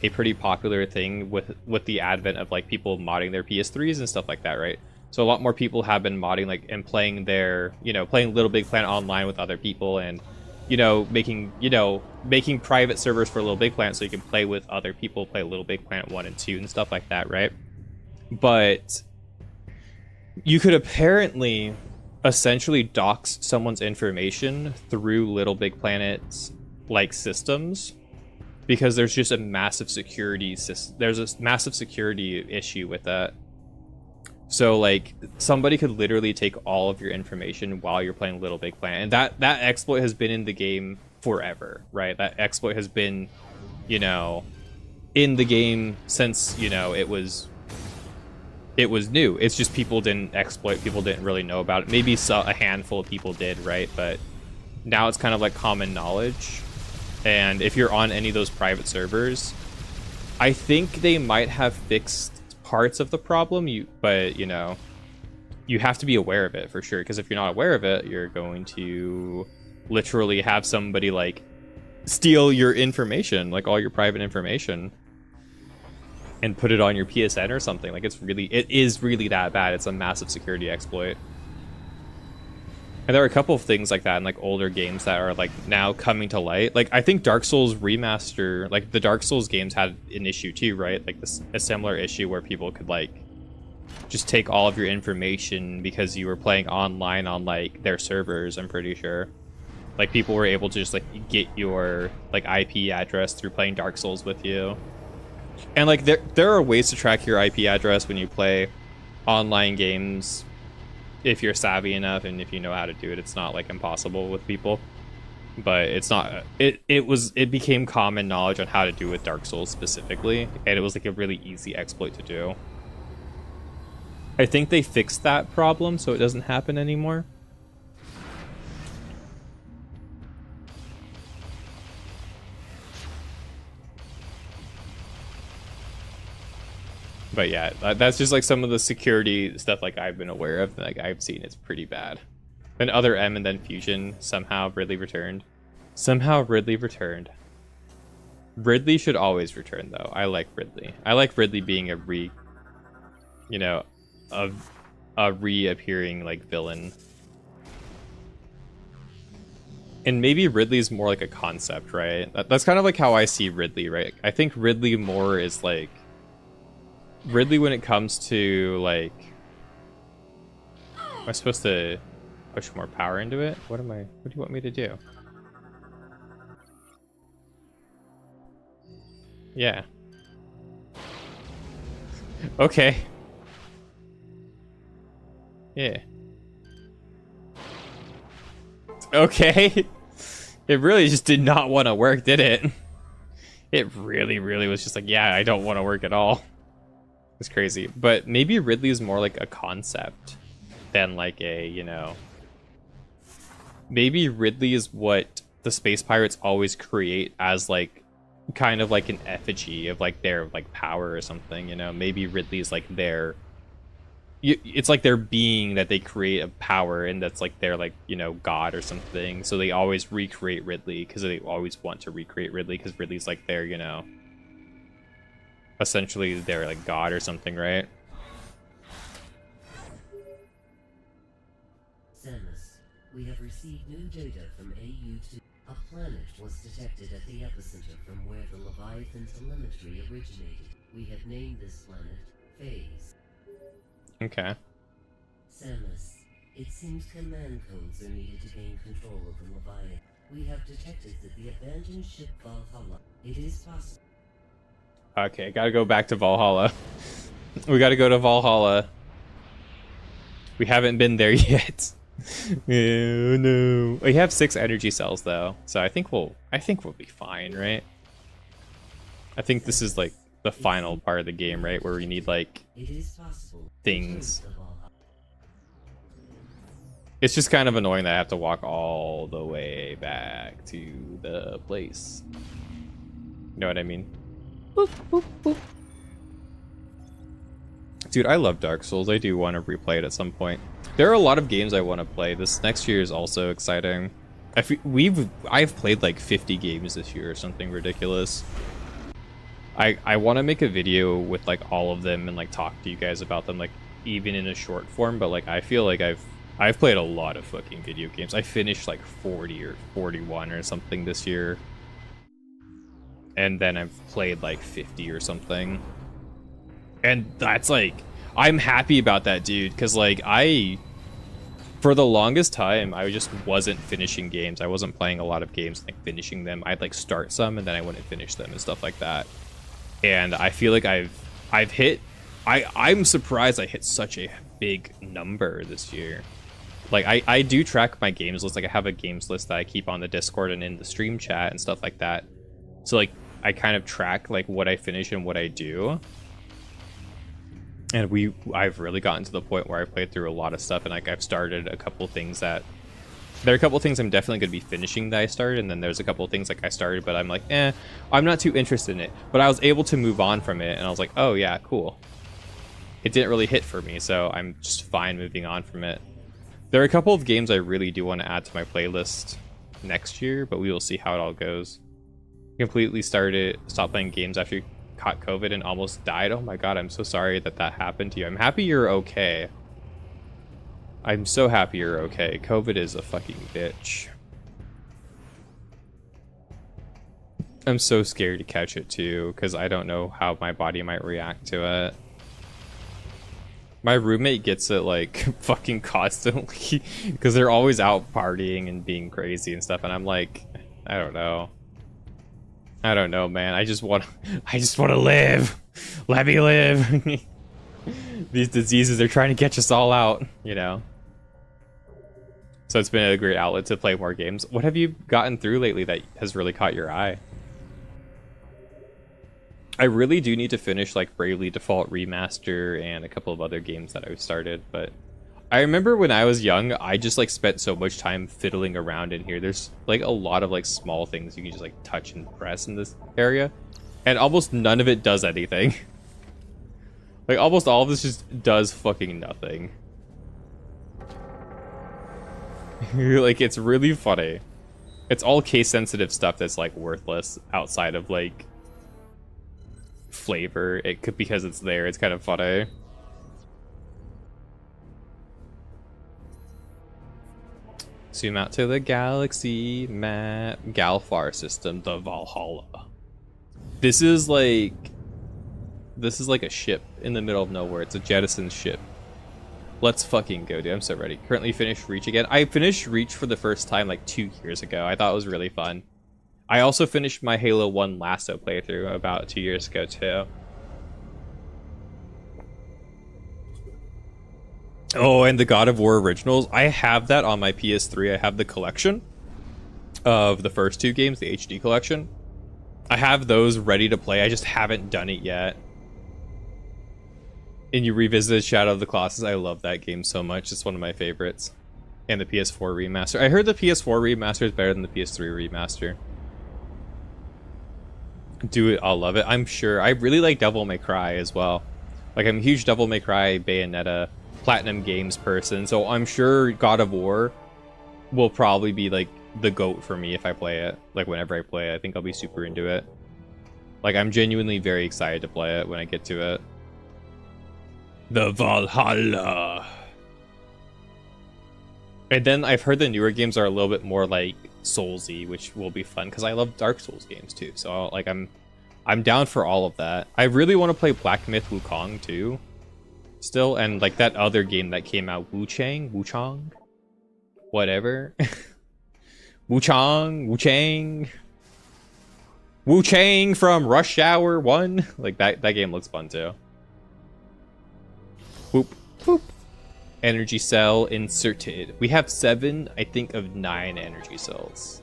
a pretty popular thing with the advent of like people modding their PS3s and stuff like that, right? So a lot more people have been modding like and playing their, playing Little Big Planet online with other people, and making private servers for Little Big Planet so you can play with other people, play Little Big Planet 1 and 2 and stuff like that, right? But you could apparently essentially dox someone's information through Little Big Planet's like systems, because there's just a massive security issue with that. So like somebody could literally take all of your information while you're playing Little Big Planet, and that exploit has been in the game forever, right? That exploit has been in the game since it was new. It's just people didn't really know about it. Maybe a handful of people did, right? But now it's kind of like common knowledge. And if you're on any of those private servers, I think they might have fixed parts of the problem, but you have to be aware of it for sure, because if you're not aware of it, you're going to literally have somebody like steal your information, like all your private information, and put it on your PSN or something. Like it is really that bad. It's a massive security exploit. And there are a couple of things like that in like older games that are like now coming to light. Like I think Dark Souls Remaster, like the Dark Souls games had an issue too, right? Like a similar issue where people could like just take all of your information because you were playing online on like their servers, I'm pretty sure. Like people were able to just like get your like IP address through playing Dark Souls with you. And like there are ways to track your IP address when you play online games if you're savvy enough and if you know how to do it. It's not like impossible with people, but it's not. It became common knowledge on how to do it with Dark Souls specifically, and it was like a really easy exploit to do. I think they fixed that problem so it doesn't happen anymore. But yeah, that's just like some of the security stuff like I've been aware of, like I've seen. It's pretty bad. Then other M and then Fusion somehow Ridley returned. Ridley should always return though. I like Ridley. I like Ridley being a reappearing like villain. And maybe Ridley's more like a concept, right? That's kind of like how I see Ridley, right? I think Ridley more is like Ridley when it comes to like, am I supposed to push more power into it? What do you want me to do? Yeah. Okay. Yeah. Okay. It really just did not want to work, did it? It really was just like, yeah, I don't want to work at all. It's crazy. But maybe Ridley is more like a concept than like a, maybe Ridley is what the space pirates always create as like kind of like an effigy of like their like power or something, Maybe Ridley's like their it's like their being that they create a power, and that's like their like, you know, god or something. So they always recreate Ridley because they always want to recreate Ridley because Ridley's like their, you know, essentially their like god or something, right? Samus, we have received new data from AU2. A planet was detected at the epicenter from where the Leviathan telemetry originated. We have named this planet PHAZE. Okay. Samus, it seems command codes are needed to gain control of the Leviathan. We have detected that the abandoned ship Valhalla. It is possible. Okay, gotta go back to Valhalla. We gotta go to Valhalla. We haven't been there yet. Oh no. We have 6 energy cells though, so I think we'll be fine, right? I think this is like the final part of the game, right? Where we need like things. It's just kind of annoying that I have to walk all the way back to the place. You know what I mean? Boop, boop, boop. Dude, I love Dark Souls. I do want to replay it at some point. There are a lot of games I want to play. This next year is also exciting. I've played like 50 games this year or something ridiculous. I want to make a video with like all of them and like talk to you guys about them, like even in a short form. But like I feel like I've played a lot of fucking video games. I finished like 40 or 41 or something this year, and then I've played like 50 or something. And that's like, I'm happy about that, dude, because like for the longest time I just wasn't finishing games. I wasn't playing a lot of games, like finishing them. I'd like start some and then I wouldn't finish them and stuff like that. And I feel like I've hit, I'm surprised I hit such a big number this year. Like I do track my games list. Like I have a games list that I keep on the Discord and in the stream chat and stuff like that. So like I kind of track like what I finish and what I do. And I've really gotten to the point where I played through a lot of stuff, and like I've started a couple things that there are a couple things I'm definitely going to be finishing that I started, and then there's a couple things like I started but I'm like, I'm not too interested in it. But I was able to move on from it, and I was like, oh yeah, cool. It didn't really hit for me, so I'm just fine moving on from it. There are a couple of games I really do want to add to my playlist next year, but we will see how it all goes. Completely stopped playing games after you caught COVID and almost died. Oh my god, I'm so sorry that happened to you. I'm happy you're okay. I'm so happy you're okay. COVID is a fucking bitch. I'm so scared to catch it too, because I don't know how my body might react to it. My roommate gets it like fucking constantly because they're always out partying and being crazy and stuff, and I'm like, I don't know, man. I just want to live. Let me live. These diseases, they're trying to catch us all out, you know. So it's been a great outlet to play more games. What have you gotten through lately that has really caught your eye? I really do need to finish like Bravely Default Remaster and a couple of other games that I've started, but I remember when I was young, I just like spent so much time fiddling around in here. There's like a lot of like small things you can just like touch and press in this area, and almost none of it does anything. Like almost all of this just does fucking nothing. Like it's really funny. It's all case sensitive stuff that's like worthless outside of like flavor. It could, because it's there, it's kind of funny. Zoom out to the galaxy map. Galfar system, the Valhalla. This is like a ship in the middle of nowhere. It's a jettison ship. Let's fucking go, dude. I'm so ready. Currently finished Reach again. I finished Reach for the first time like 2 years ago. I thought it was really fun. I also finished my Halo 1 Lasso playthrough about 2 years ago too. Oh, and the God of War originals. I have that on my PS3. I have the collection of the first 2 games, the HD collection. I have those ready to play. I just haven't done it yet. And you revisited Shadow of the Colossus. I love that game so much. It's one of my favorites. And the PS4 remaster. I heard the PS4 remaster is better than the PS3 remaster. Do it, I'll love it. I'm sure. I really like Devil May Cry as well. Like, I'm a huge Devil May Cry, Bayonetta Platinum Games person, so I'm sure God of War will probably be like the GOAT for me if I play it. Like whenever I play it, I think I'll be super into it. Like I'm genuinely very excited to play it when I get to it. The Valhalla. And then I've heard the newer games are a little bit more like Soulsy, which will be fun because I love Dark Souls games too. So like I'm down for all of that. I really want to play Black Myth Wukong too. Still, and like that other game that came out, Wuchang, whatever. Wuchang from Rush Hour 1. Like that game looks fun too. Boop, boop. Energy cell inserted. We have 7, I think, of 9 energy cells.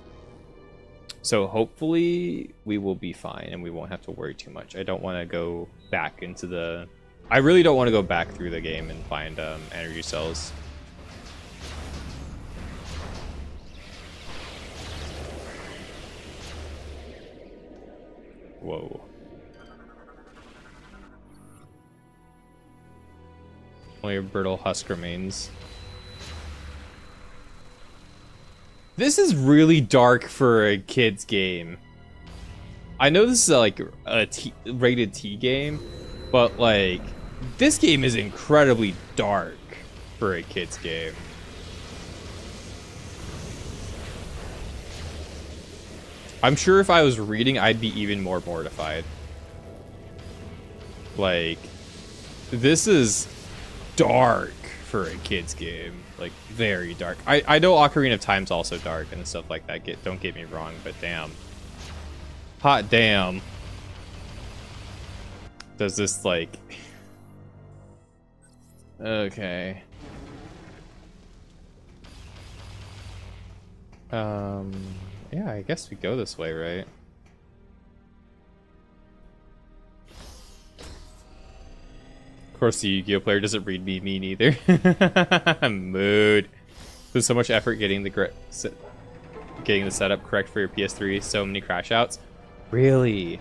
So hopefully we will be fine and we won't have to worry too much. I don't want to go back into the... I really don't want to go back through the game and find energy cells. Whoa. Only a brittle husk remains. This is really dark for a kid's game. I know this is like a rated T game, but like this game is incredibly dark for a kid's game. I'm sure if I was reading, I'd be even more mortified. Like, this is dark for a kid's game. Like, very dark. I know Ocarina of Time's also dark and stuff like that. Don't get me wrong, but damn. Hot damn. Does this, like... Okay. Yeah, I guess we go this way, right? Of course, the Yu-Gi-Oh player doesn't read me neither. Mood. There's so much effort getting the setup correct for your PS3. So many crash outs. Really?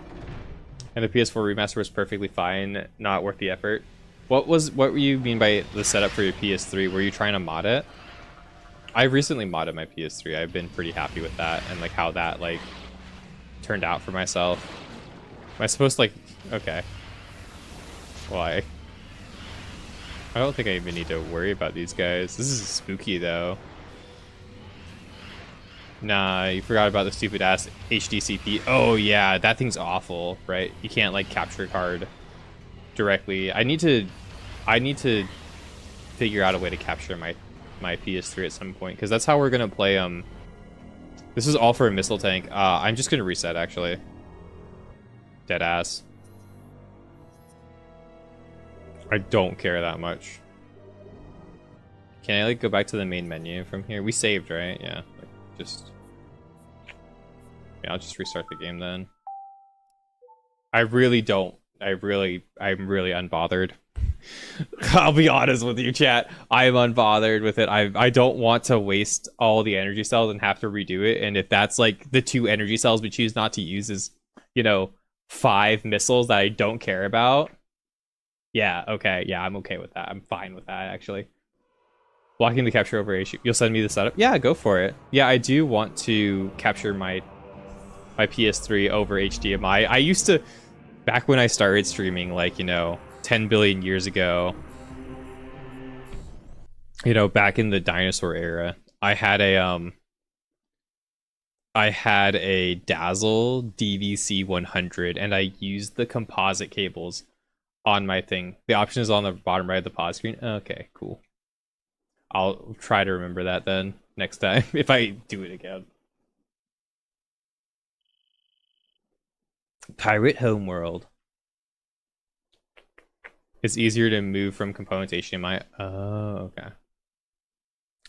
And the PS4 remaster was perfectly fine. Not worth the effort. What were you mean by the setup for your PS3? Were you trying to mod it? I recently modded my PS3. I've been pretty happy with that and like how that like turned out for myself. Am I supposed to like... Okay. Why? I don't think I even need to worry about these guys. This is spooky though. Nah, you forgot about the stupid ass HDCP. Oh yeah, that thing's awful, right? You can't like capture a card directly. I need to figure out a way to capture my PS3 at some point, because that's how we're gonna play. This is all for a missile tank. I'm just gonna reset actually. Dead ass. I don't care that much. Can I like go back to the main menu from here? We saved, right? Yeah. Like, just. Yeah, I'll just restart the game then. I really don't. I'm really unbothered. I'll be honest with you, chat. I'm unbothered with it. I don't want to waste all the energy cells and have to redo it. And if that's like the 2 energy cells we choose not to use is, you know, 5 missiles that I don't care about. Yeah, okay. Yeah, I'm okay with that. I'm fine with that, actually. Blocking the capture over H. You'll send me the setup? Yeah, go for it. Yeah, I do want to capture my PS3 over HDMI. I used to... Back when I started streaming, like, you know, 10 billion years ago, you know, back in the dinosaur era, I had a Dazzle DVC 100, and I used the composite cables on my thing. The option is on the bottom right of the pause screen. Okay, cool. I'll try to remember that then next time if I do it again. Pirate Homeworld. It's easier to move from component to HDMI. Oh, okay.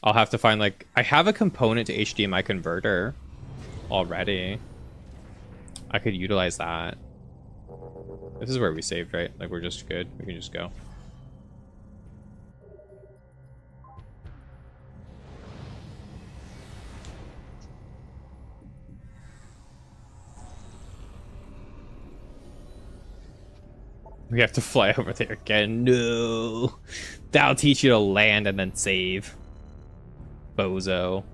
I'll have to find like... I have a component to HDMI converter already. I could utilize that. This is where we saved, right? Like we're just good. We can just go. We have to fly over there again. No. That'll teach you to land and then save. Bozo.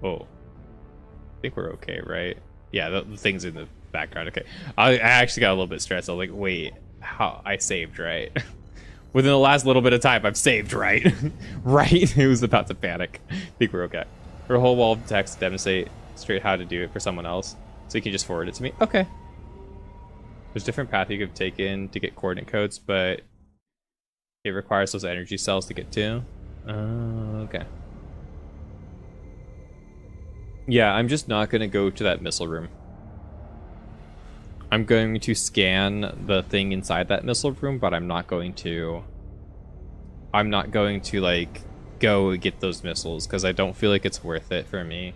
Oh. I think we're okay, right? Yeah, the thing's in the background. Okay. I actually got a little bit stressed. I was like, wait, how I saved, right? Within the last little bit of time, I've saved, right? Right? It was about to panic. I think we're okay. For a whole wall of text to demonstrate straight how to do it for someone else. So you can just forward it to me. Okay. There's different paths you could have taken to get coordinate codes, but it requires those energy cells to get to. Okay. Yeah, I'm just not going to go to that missile room. I'm going to scan the thing inside that missile room, but I'm not going to like go get those missiles because I don't feel like it's worth it for me.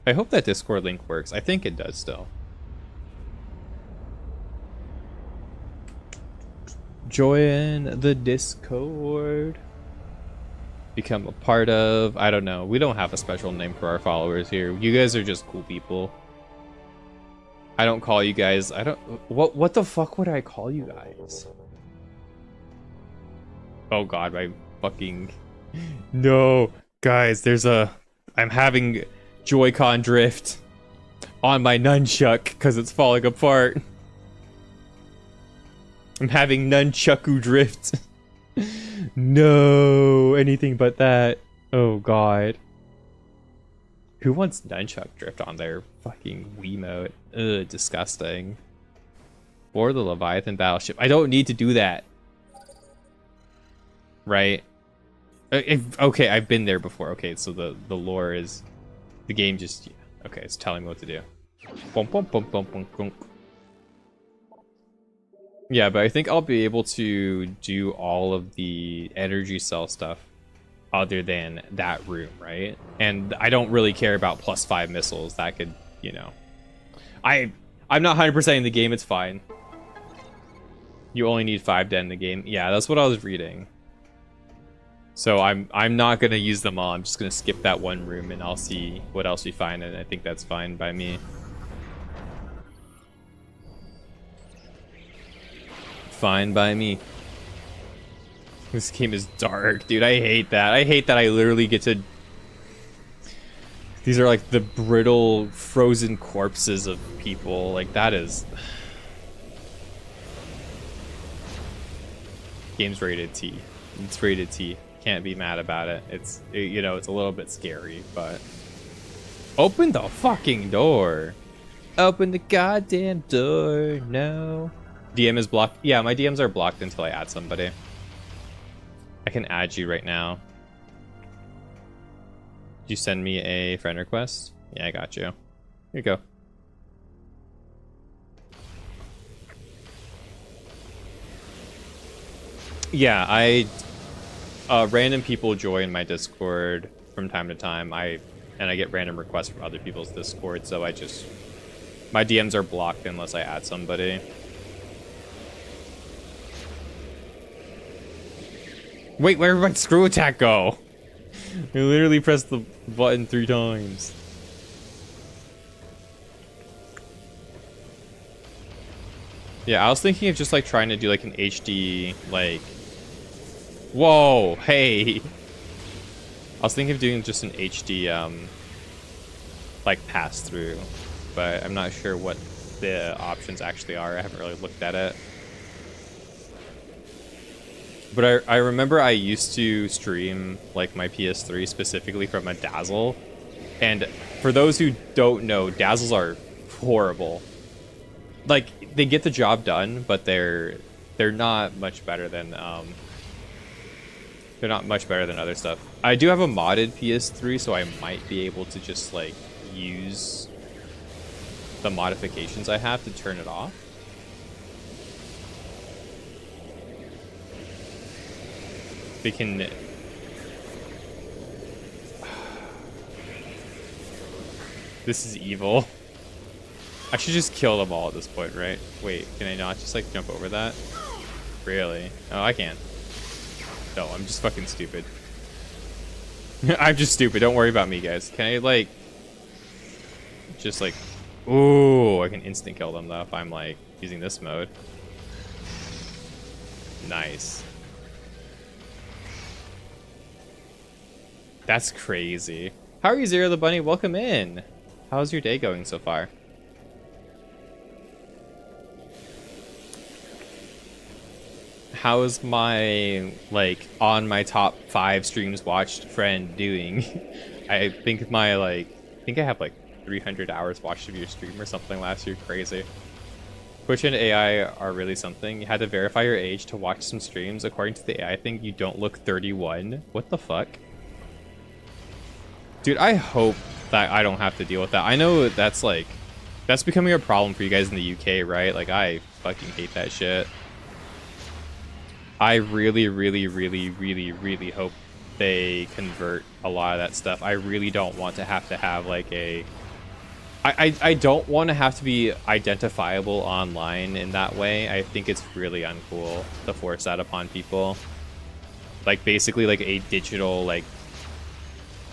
I hope that Discord link works. I think it does still. Join the Discord. Become a part of... I don't know. We don't have a special name for our followers here. You guys are just cool people. I don't call you guys... I don't... What the fuck would I call you guys? Oh god, my fucking... No. Guys, there's a... I'm having Joy-Con drift on my nunchuck because it's falling apart. I'm having nunchucku drift. No, anything but that. Oh god. Who wants nunchuck drift on their fucking Wiimote? Ugh, disgusting. Or the Leviathan battleship. I don't need to do that. Right? Okay, I've been there before. Okay, so the lore is... The game just... Okay, it's telling me what to do. Bump, bump, bump, bump, bump, bump. Yeah, but I think I'll be able to do all of the energy cell stuff other than that room, right? And I don't really care about +5 missiles. That could, you know... I'm not 100% in the game, it's fine. You only need 5 to end the game. Yeah, that's what I was reading. So I'm not gonna use them all. I'm just gonna skip that one room and I'll see what else we find, and I think that's fine by me. Fine by me. This game is dark, dude. I hate that. I hate that I literally get to... These are like the brittle, frozen corpses of people. Like, that is... Game's rated T. It's rated T. Can't be mad about it. It's, you know, it's a little bit scary, but... Open the fucking door! Open the goddamn door! No. DM is blocked. Yeah, my DMs are blocked until I add somebody. I can add you right now. Did you send me a friend request? Yeah, I got you. Here you go. Yeah, random people join my Discord from time to time. And I get random requests from other people's Discord, so my DMs are blocked unless I add somebody. Wait, where did my screw attack go? I literally pressed the button 3 times. Yeah, I was thinking of just like trying to do like an HD, like... Whoa, hey! I was thinking of doing just an HD, like pass-through, but I'm not sure what the options actually are. I haven't really looked at it. But I remember I used to stream like my PS3 specifically from a Dazzle, and for those who don't know, Dazzles are horrible. Like, they get the job done, but they're not much better than other stuff. I do have a modded PS3, so I might be able to just like use the modifications I have to turn it off. They can... This is evil. I should just kill them all at this point, right? Wait, can I not just like jump over that? Really? Oh, I can't. No, I'm just fucking stupid. I'm just stupid. Don't worry about me, guys. Can I like... Just like Ooh, I can instant kill them though if I'm like using this mode. Nice. That's crazy. How are you, Zero the Bunny? Welcome in. How's your day going so far? How's my, like, on my top 5 streams watched friend doing? I think my, like, I think I have, like, 300 hours watched of your stream or something last year. Crazy. Twitch and AI are really something. You had to verify your age to watch some streams. According to the AI thing, you don't look 31. What the fuck? Dude, I hope that I don't have to deal with that. I know that's, like, that's becoming a problem for you guys in the UK, right? Like, I fucking hate that shit. I really, really, really, really, really hope they convert a lot of that stuff. I really don't want to have like a... I don't want to have to be identifiable online in that way. I think it's really uncool to force that upon people. Like, basically, like, a digital, like,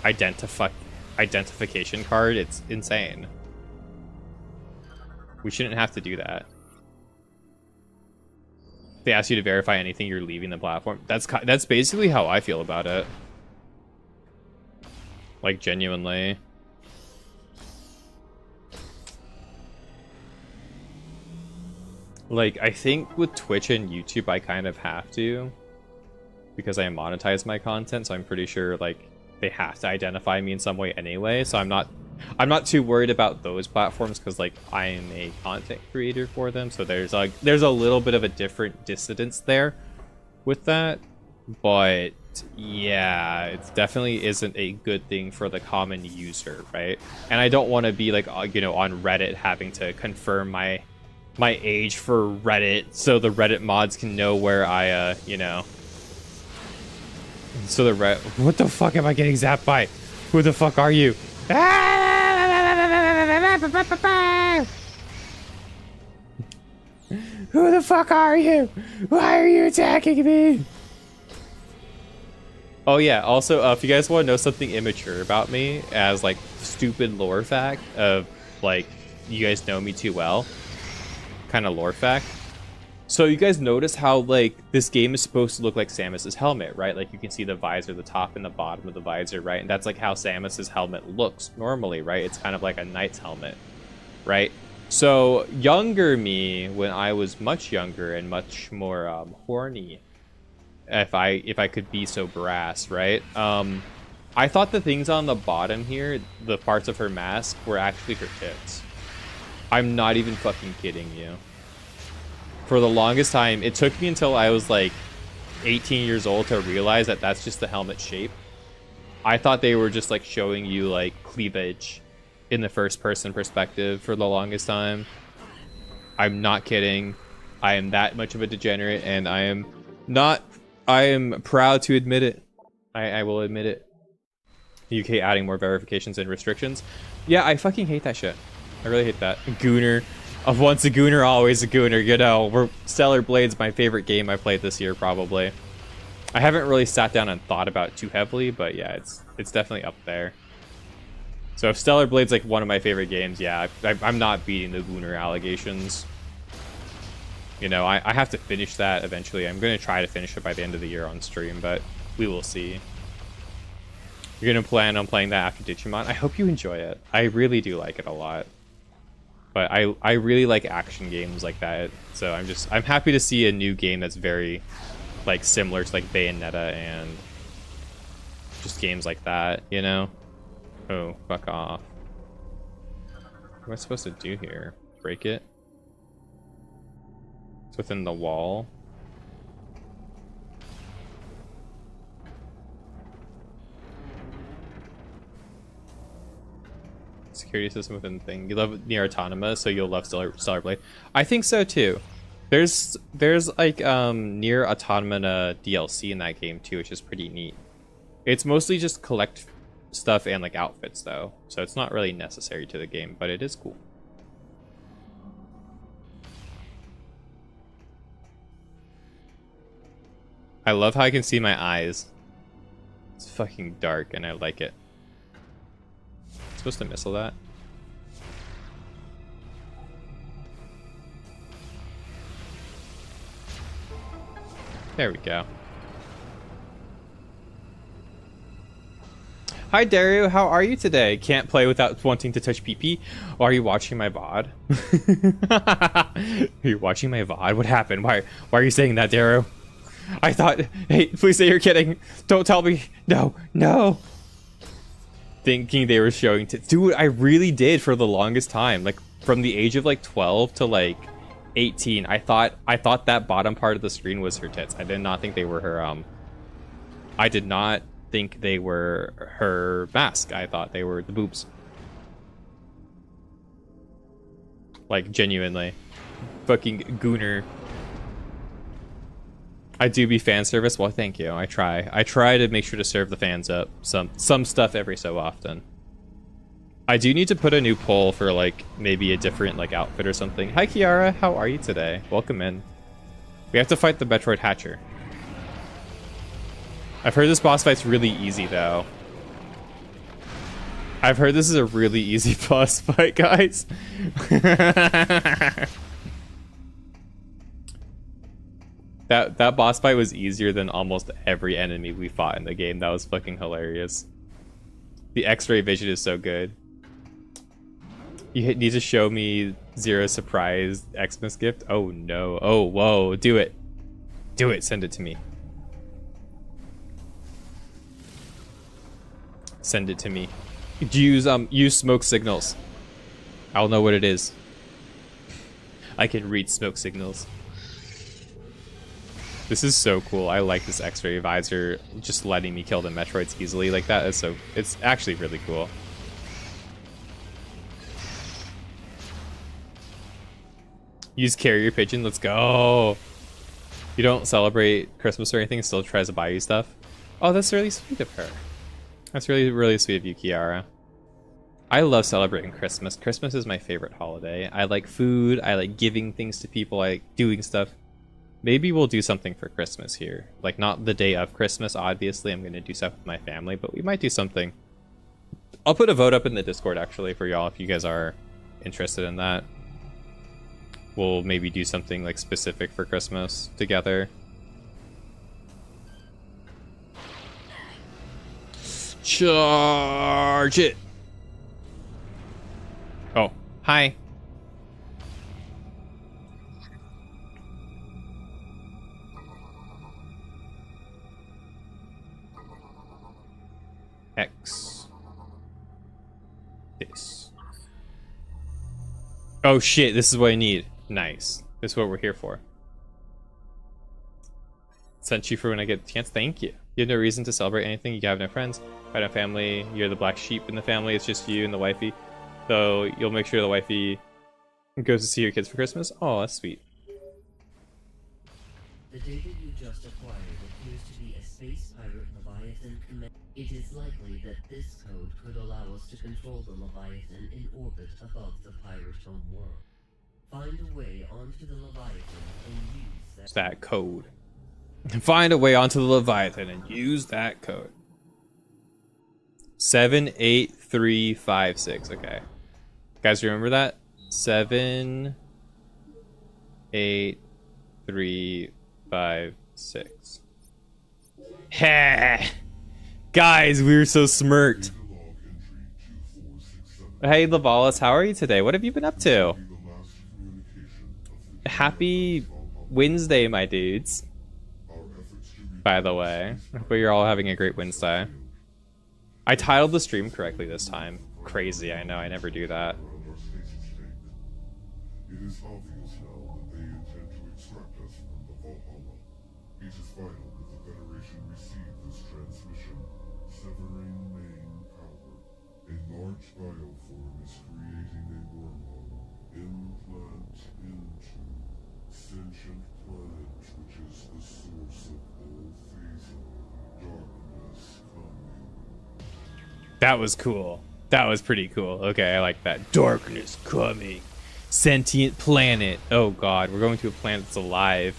identification card. It's insane. We shouldn't have to do that. If they ask you to verify anything, you're leaving the platform. That's basically how I feel about it. Like, genuinely. Like, I think with Twitch and YouTube, I kind of have to, because I monetize my content, so I'm pretty sure, like, they have to identify me in some way anyway, so I'm not too worried about those platforms, because, like, I'm a content creator for them, so there's a little bit of a different dissidence there with that, but yeah, it definitely isn't a good thing for the common user, right? And I don't want to be, like, you know, on Reddit having to confirm my age for Reddit, so the Reddit mods can know where I, you know. So what the fuck am I getting zapped by? Who the fuck are you? Who the fuck are you? Why are you attacking me? Oh yeah, also, if you guys want to know something immature about me, as, like, stupid lore fact of, like, you guys know me too well, kind of lore fact. So you guys notice how, like, this game is supposed to look like Samus's helmet, right? Like, you can see the visor, the top and the bottom of the visor, right? And that's, like, how Samus's helmet looks normally, right? It's kind of like a knight's helmet, right? So younger me, when I was much younger and much more horny, if I could be so brass, right? I thought the things on the bottom here, the parts of her mask, were actually her tits. I'm not even fucking kidding you. For the longest time, it took me until I was like 18 years old to realize that that's just the helmet shape. I thought they were just like showing you like cleavage in the first person perspective for the longest time. I'm not kidding. I am that much of a degenerate, and I am proud to admit it. I will admit it. UK adding more verifications and restrictions. Yeah, I fucking hate that shit. I really hate that. Gooner. Of once a gooner, always a gooner. You know, Stellar Blade's my favorite game I played this year, probably. I haven't really sat down and thought about it too heavily, but yeah, it's definitely up there. So if Stellar Blade's like one of my favorite games, yeah, I'm not beating the gooner allegations. You know, I have to finish that eventually. I'm going to try to finish it by the end of the year on stream, but we will see. You're going to plan on playing that after Digimon? I hope you enjoy it. I really do like it a lot. But I really like action games like that, so I'm happy to see a new game that's very, like, similar to, like, Bayonetta and just games like that, you know? Oh, fuck off. What am I supposed to do here? Break it? It's within the wall. Security system within the thing. You love Nier Automata, so you'll love Stellar Blade. I think so too. There's like Nier Automata DLC in that game too, which is pretty neat. It's mostly just collect stuff and like outfits though, so it's not really necessary to the game, but it is cool. I love how I can see my eyes. It's fucking dark and I like it. Supposed to missile that. There we go. Hi Dario, how are you today? Can't play without wanting to touch PP. Oh, are you watching my VOD? Are you watching my VOD? What happened? Why are you saying that, Dario? I thought, hey, please say you're kidding. Don't tell me. No, no. Thinking they were showing tits. Dude, I really did for the longest time. Like from the age of like 12 to like 18, I thought that bottom part of the screen was her tits. I did not think they were her I did not think they were her mask. I thought they were the boobs. Like genuinely. Fucking gooner. I do be fan service. Well, thank you. I try to make sure to serve the fans up some stuff every so often. I do need to put a new poll for like maybe a different like outfit or something. Hi Kiara, how are you today? Welcome in. We have to fight the Metroid Hatcher. I've heard this boss fight's really easy though. I've heard this is a really easy boss fight, guys. That boss fight was easier than almost every enemy we fought in the game. That was fucking hilarious. The X-ray vision is so good. You need to show me Zero surprise Xmas gift. Oh no. Oh whoa. Do it. Do it. Send it to me. Send it to me. Use smoke signals. I'll know what it is. I can read smoke signals. This is so cool. I like this X-ray visor just letting me kill the Metroids easily like that. It's actually really cool. Use carrier pigeon. Let's go. You don't celebrate Christmas or anything, still tries to buy you stuff. Oh, that's really sweet of her. That's really, really sweet of you, Kiara. I love celebrating Christmas. Christmas is my favorite holiday. I like food. I like giving things to people. I like doing stuff. Maybe we'll do something for Christmas here. Like, not the day of Christmas, obviously. I'm going to do stuff with my family, but we might do something. I'll put a vote up in the Discord, actually, for y'all if you guys are interested in that. We'll maybe do something, like, specific for Christmas together. Charge it! Oh, hi. X. This. Oh shit, this is what I need. Nice. This is what we're here for. Sent you for when I get a chance. Thank you. You have no reason to celebrate anything. You have no friends. I have no family. You're the black sheep in the family. It's just you and the wifey. So you'll make sure the wifey goes to see your kids for Christmas. Oh, that's sweet. The data you just acquired appears to be a space pirate Leviathan command. It is likely that this code could allow us to control the Leviathan in orbit above the pirate home world. Find a way onto the Leviathan and use that code. Find a way onto the Leviathan and use that code. 78356. Okay. Guys, remember that? 78356. Heh. Guys, we were so smirked. Hey, Lavalis, how are you today? What have you been up to? Happy Wednesday, my dudes. By the way, I hope you're all having a great Wednesday. I titled the stream correctly this time. Crazy, I know, I never do that. It is obvious now that they intend to extract us from the Valhalla. It is vital that the Federation receive this transmission, severing main power. A large bioform is creating a wormhole, implant into sentient planet, which is the source of all PHAZE, darkness coming. That was cool. That was pretty cool. Okay, I like that. Darkness coming. Sentient planet. Oh god, we're going to a planet that's alive.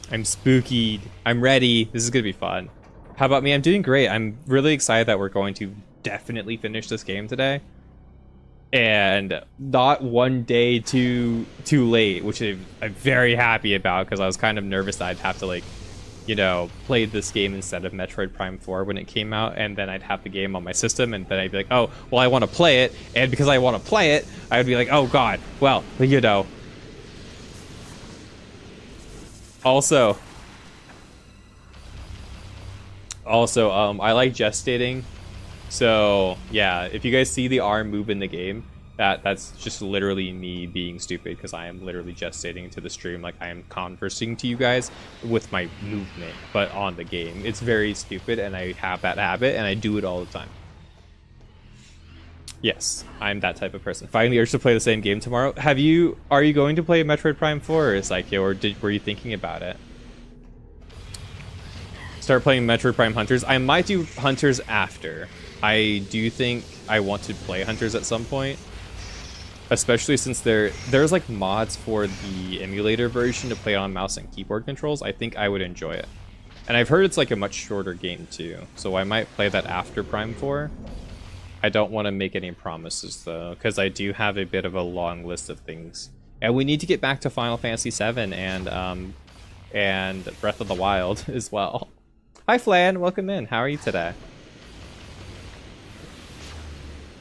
I'm spookied. I'm ready. This is gonna be fun. How about me? I'm doing great. I'm really excited that we're going to definitely finish this game today. and not one day too late, which I'm very happy about because I was kind of nervous that I'd have to, like, you know, play this game instead of Metroid Prime 4 when it came out, and then I'd have the game on my system, and then I'd be like, oh, well, I want to play it, and because I want to play it, I would be like, oh god, well, you know. Also, I like gestating, so yeah, if you guys see the arm move in the game, that's just literally me being stupid because I am literally gestating to the stream, like I am conversing to you guys with my movement, but on the game. It's very stupid, and I have that habit, and I do it all the time. Yes, I'm that type of person. Finally, urge to play the same game tomorrow. Are you going to play Metroid Prime 4 or Psycho, or were you thinking about it? Start playing Metroid Prime Hunters. I might do Hunters after. I do think I want to play Hunters at some point. Especially since there's like mods for the emulator version to play on mouse and keyboard controls. I think I would enjoy it. And I've heard it's like a much shorter game too. So I might play that after Prime 4. I don't want to make any promises though, because I do have a bit of a long list of things. And we need to get back to Final Fantasy VII and Breath of the Wild as well. Hi Flan, welcome in. How are you today?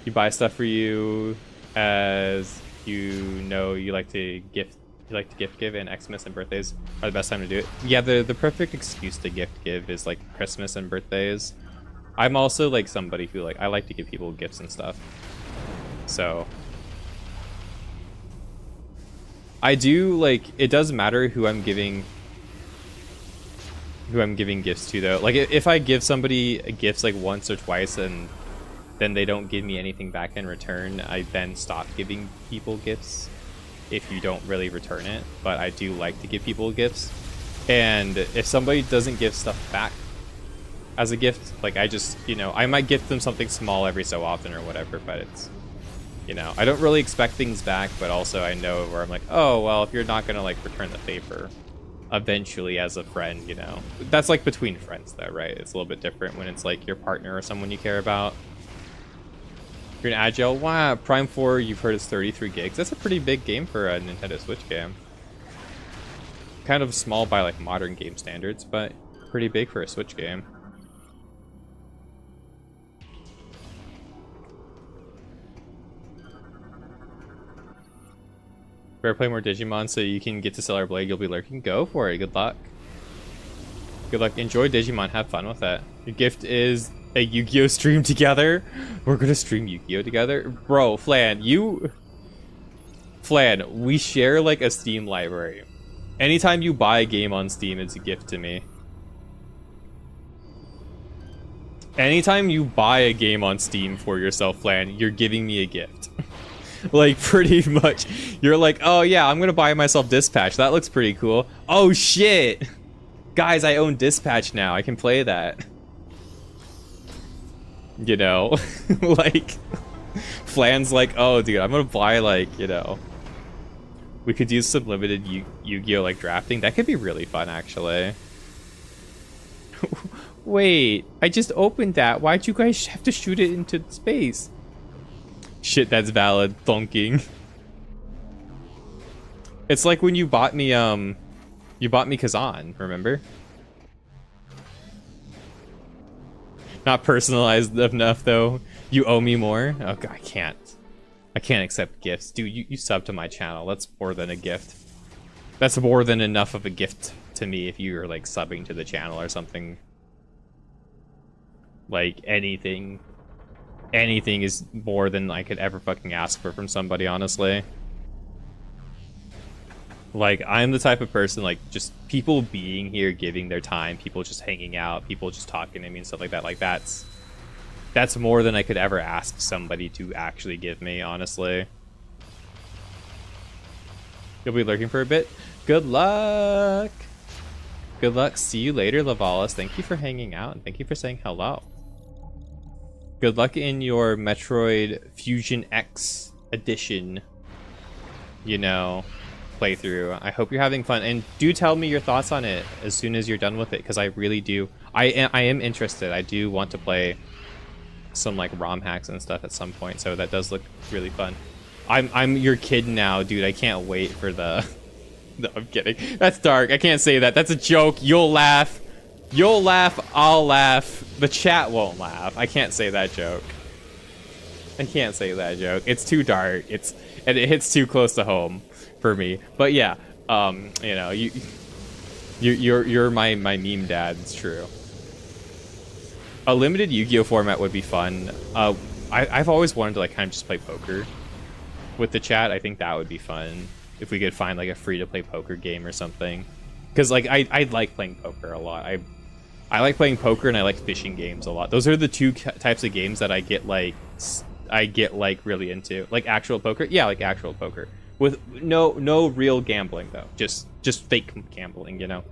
You buy stuff for you as you know you like to gift give, and Xmas and birthdays are the best time to do it. Yeah, the perfect excuse to gift give is like Christmas and birthdays. I'm also like somebody who I like to give people gifts and stuff. So I do it does matter who I'm giving gifts to though. Like if I give somebody gifts like once or twice and then they don't give me anything back in return, I then stop giving people gifts if you don't really return it. But I do like to give people gifts. And if somebody doesn't give stuff back as a gift, I just, I might gift them something small every so often or whatever, but it's, I don't really expect things back, but also I know where I'm like, oh, well, if you're not gonna return the favor eventually as a friend, that's between friends though, right? It's a little bit different when it's your partner or someone you care about. You're an Agile. Wow, Prime 4, you've heard it's 33 gigs. That's a pretty big game for a Nintendo Switch game. Kind of small by modern game standards, but pretty big for a Switch game. Better play more Digimon so you can get to Stellar Blade. You'll be lurking. Go for it. Good luck. Good luck. Enjoy Digimon. Have fun with it. Your gift is a Yu-Gi-Oh stream together. We're gonna stream Yu-Gi-Oh together, bro. Flan, we share a Steam library. Anytime you buy a game on Steam, it's a gift to me. Anytime you buy a game on Steam for yourself, Flan, you're giving me a gift. Pretty much. You're oh yeah, I'm gonna buy myself Dispatch. That looks pretty cool. Oh shit, guys, I own Dispatch now. I can play that. Flan's oh dude, I'm gonna buy we could use some limited Yu-Gi-Oh drafting. That could be really fun actually. Wait, I just opened that. Why'd you guys have to shoot it into space? Shit, that's valid. Thonking. It's like when you bought me Kazan, remember? Not personalized enough though. You owe me more. Oh god, I can't accept gifts. Dude, you sub to my channel. That's more than a gift. That's more than enough of a gift to me if you're subbing to the channel or something. Anything is more than I could ever fucking ask for from somebody, honestly. I'm the type of person, just people being here, giving their time, people just hanging out, people just talking to me and stuff like that. That's more than I could ever ask somebody to actually give me, honestly. You'll be lurking for a bit. Good luck. Good luck. See you later, Lavalis. Thank you for hanging out, and thank you for saying hello. Good luck in your Metroid Fusion X edition, playthrough. I hope you're having fun, and do tell me your thoughts on it as soon as you're done with it, because I really do. I am interested. I do want to play some like ROM hacks and stuff at some point, so that does look really fun. I'm your kid now, dude. I can't wait for the no, I'm kidding. That's dark. I can't say that. That's a joke. You'll laugh. You'll laugh. I'll laugh. The chat won't laugh. I can't say that joke. I can't say that joke. It's too dark. And it hits too close to home for me. But yeah, you know, you're my meme dad. It's true. A limited Yu-Gi-Oh format would be fun. I've always wanted to like kind of just play poker with the chat. I think that would be fun if we could find like a free-to-play poker game or something. Because like I like playing poker a lot. I like playing poker and I like fishing games a lot. Those are the two types of games that I get like really into. Like actual poker, yeah, like actual poker with no real gambling though. Just fake gambling, you know.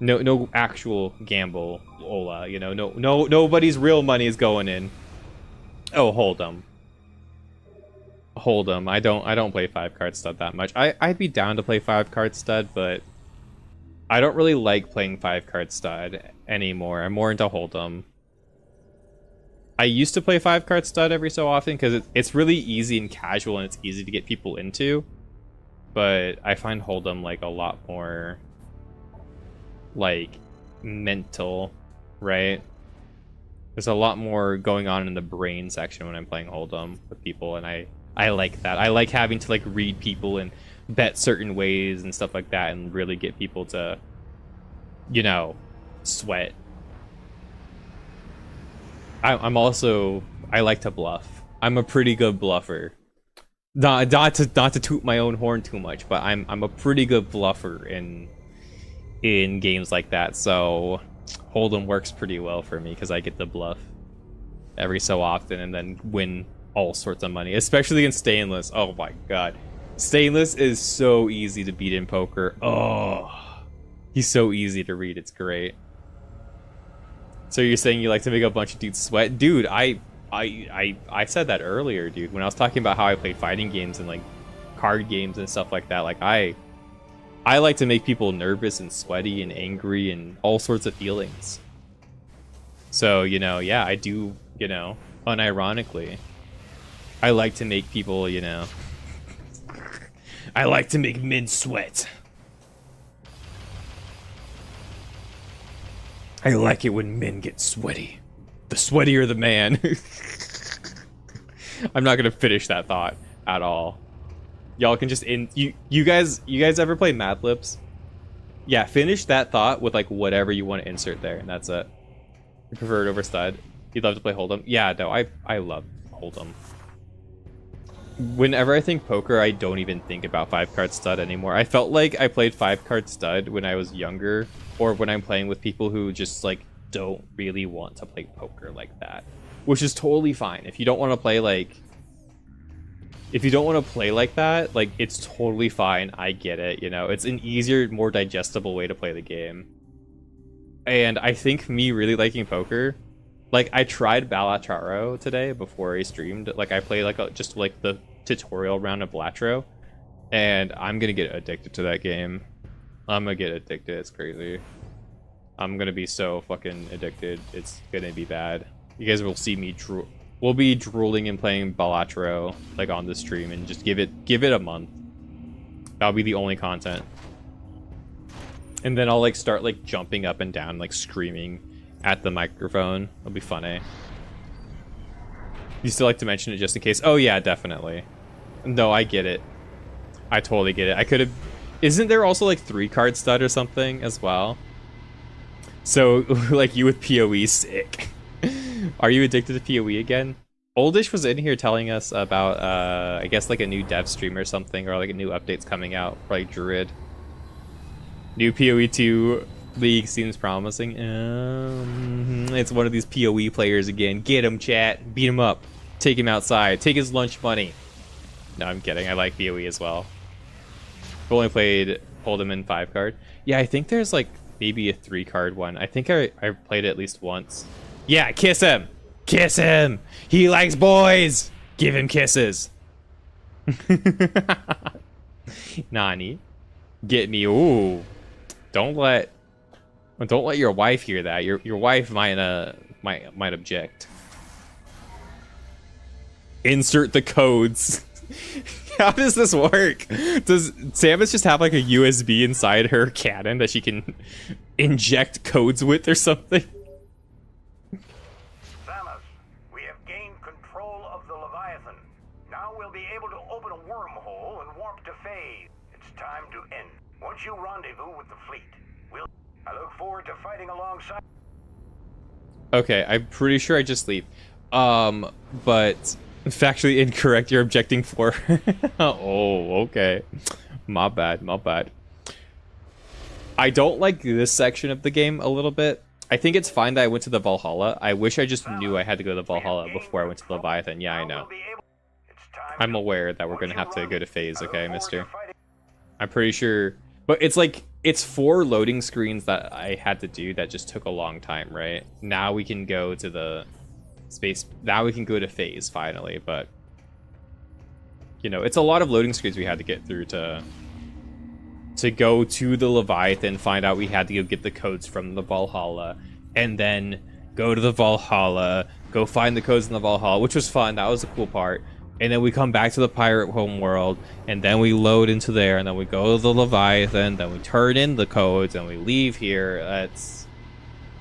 No actual gamble, Ola, you know. Nobody's real money is going in. Oh, Hold'em. I don't play 5-card stud that much. I'd be down to play 5-card stud, but I don't really like playing 5-card stud anymore. I'm more into Hold'em. I used to play 5-card stud every so often because it's really easy and casual and it's easy to get people into. But I find Hold'em like a lot more like mental, right? There's a lot more going on in the brain section when I'm playing Hold'em with people, and I like that. I like having to like read people and bet certain ways and stuff like that and really get people to, you know, sweat. I like to bluff. I'm a pretty good bluffer. Not to toot my own horn too much, but I'm a pretty good bluffer in games like that. So Hold'em works pretty well for me because I get to bluff every so often and then win all sorts of money, especially in Stainless. Oh my god, Stainless is so easy to beat in poker. Oh, he's so easy to read. It's great. So you're saying you like to make a bunch of dudes sweat? Dude, I said that earlier, dude, when I was talking about how I played fighting games and like card games and stuff like that. Like I like to make people nervous and sweaty and angry and all sorts of feelings. So, you know, yeah, I do, you know, unironically, I like to make people, you know, I like to make men sweat. I like it when men get sweaty. The sweatier the man. I'm not gonna finish that thought at all. Y'all can just you guys ever play Mad Libs? Yeah, finish that thought with like whatever you want to insert there, and that's it. You prefer it over stud? You'd love to play Hold'em? Yeah, no, I love Hold'em. Whenever I think poker, I don't even think about 5-card stud anymore. I felt like I played 5-card stud when I was younger, or when I'm playing with people who just like don't really want to play poker like that, which is totally fine. If you don't want to play like, if you don't want to play like that, like it's totally fine. I get it. You know, it's an easier, more digestible way to play the game. And I think me really liking poker, like I tried Balatro today before I streamed. Like I played like just like the tutorial round of Balatro, and I'm gonna get addicted to that game. I'm gonna get addicted. It's crazy. I'm gonna be so fucking addicted. It's gonna be bad. You guys will see me we'll be drooling and playing Balatro like on the stream, and just give it a month. That'll be the only content. And then I'll like start like jumping up and down, like screaming at the microphone. It'll be funny. You still like to mention it just in case? Oh yeah, definitely. No, I get it. I totally get it. I could have... Isn't there also like 3-card stud or something as well? So like you with PoE, sick. Are you addicted to PoE again? Oldish was in here telling us about I guess like a new dev stream or something, or like a new updates coming out for like Druid. New PoE 2 league seems promising. It's one of these PoE players again. Get him, chat. Beat him up. Take him outside. Take his lunch money. No, I'm kidding. I like PoE as well. I've only played Hold'em in 5-card. Yeah, I think there's like maybe a 3-card one. I think I played it at least once. Yeah, kiss him. Kiss him. He likes boys. Give him kisses. Nani. Get me. Ooh. Don't let your wife hear that. Your wife might object. insert the codes. How does this work? Does Samus just have like a USB inside her cannon that she can inject codes with or something? Samus, we have gained control of the Leviathan. Now we'll be able to open a wormhole and warp to PHAZE. It's time to end. Once you rendezvous with the fleet, I look forward to fighting alongside. Okay, I'm pretty sure I just leave. But factually incorrect. You're objecting for. Oh, okay. My bad. My bad. I don't like this section of the game a little bit. I think it's fine that I went to the Valhalla. I wish I just knew I had to go to the Valhalla before I went to the Leviathan. Yeah, I know. I'm aware that we're gonna have to go to PHAZE, okay, mister? I'm pretty sure. But it's like, it's 4 loading screens that I had to do that just took a long time, right? Now we can go to the space. Now we can go to PHAZE finally, but you know, it's a lot of loading screens we had to get through to go to the Leviathan, find out we had to go get the codes from the Valhalla, and then go to the Valhalla, go find the codes in the Valhalla, which was fun. That was a cool part. And then we come back to the pirate homeworld, and then we load into there, and then we go to the Leviathan, then we turn in the codes, and we leave here.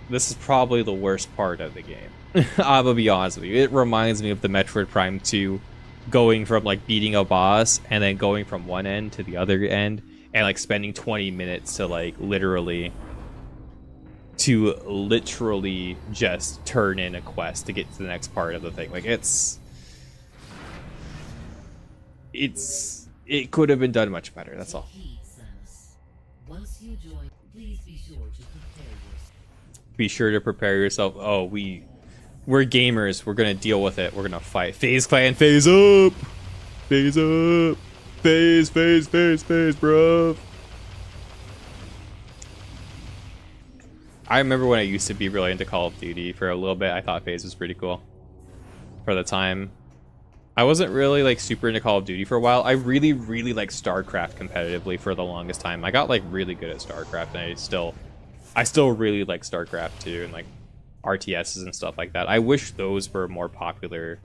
This is probably the worst part of the game. I'm gonna be honest with you. It reminds me of the Metroid Prime 2, going from like beating a boss, and then going from one end to the other end, and like spending 20 minutes to like literally just turn in a quest to get to the next part of the thing. Like it could have been done much better. That's all. Once you join, please be sure to prepare yourself. Be sure to prepare yourself. Oh, we're gamers. We're gonna deal with it. We're gonna fight. PHAZE clan, phase up, phase up, phase, bro. I remember when I used to be really into Call of Duty for a little bit. I thought PHAZE was pretty cool for the time. I wasn't really like super into Call of Duty for a while. I really like StarCraft competitively for the longest time. I got like really good at StarCraft, and I still really like StarCraft too, and like RTSs and stuff like that. I wish those were more popular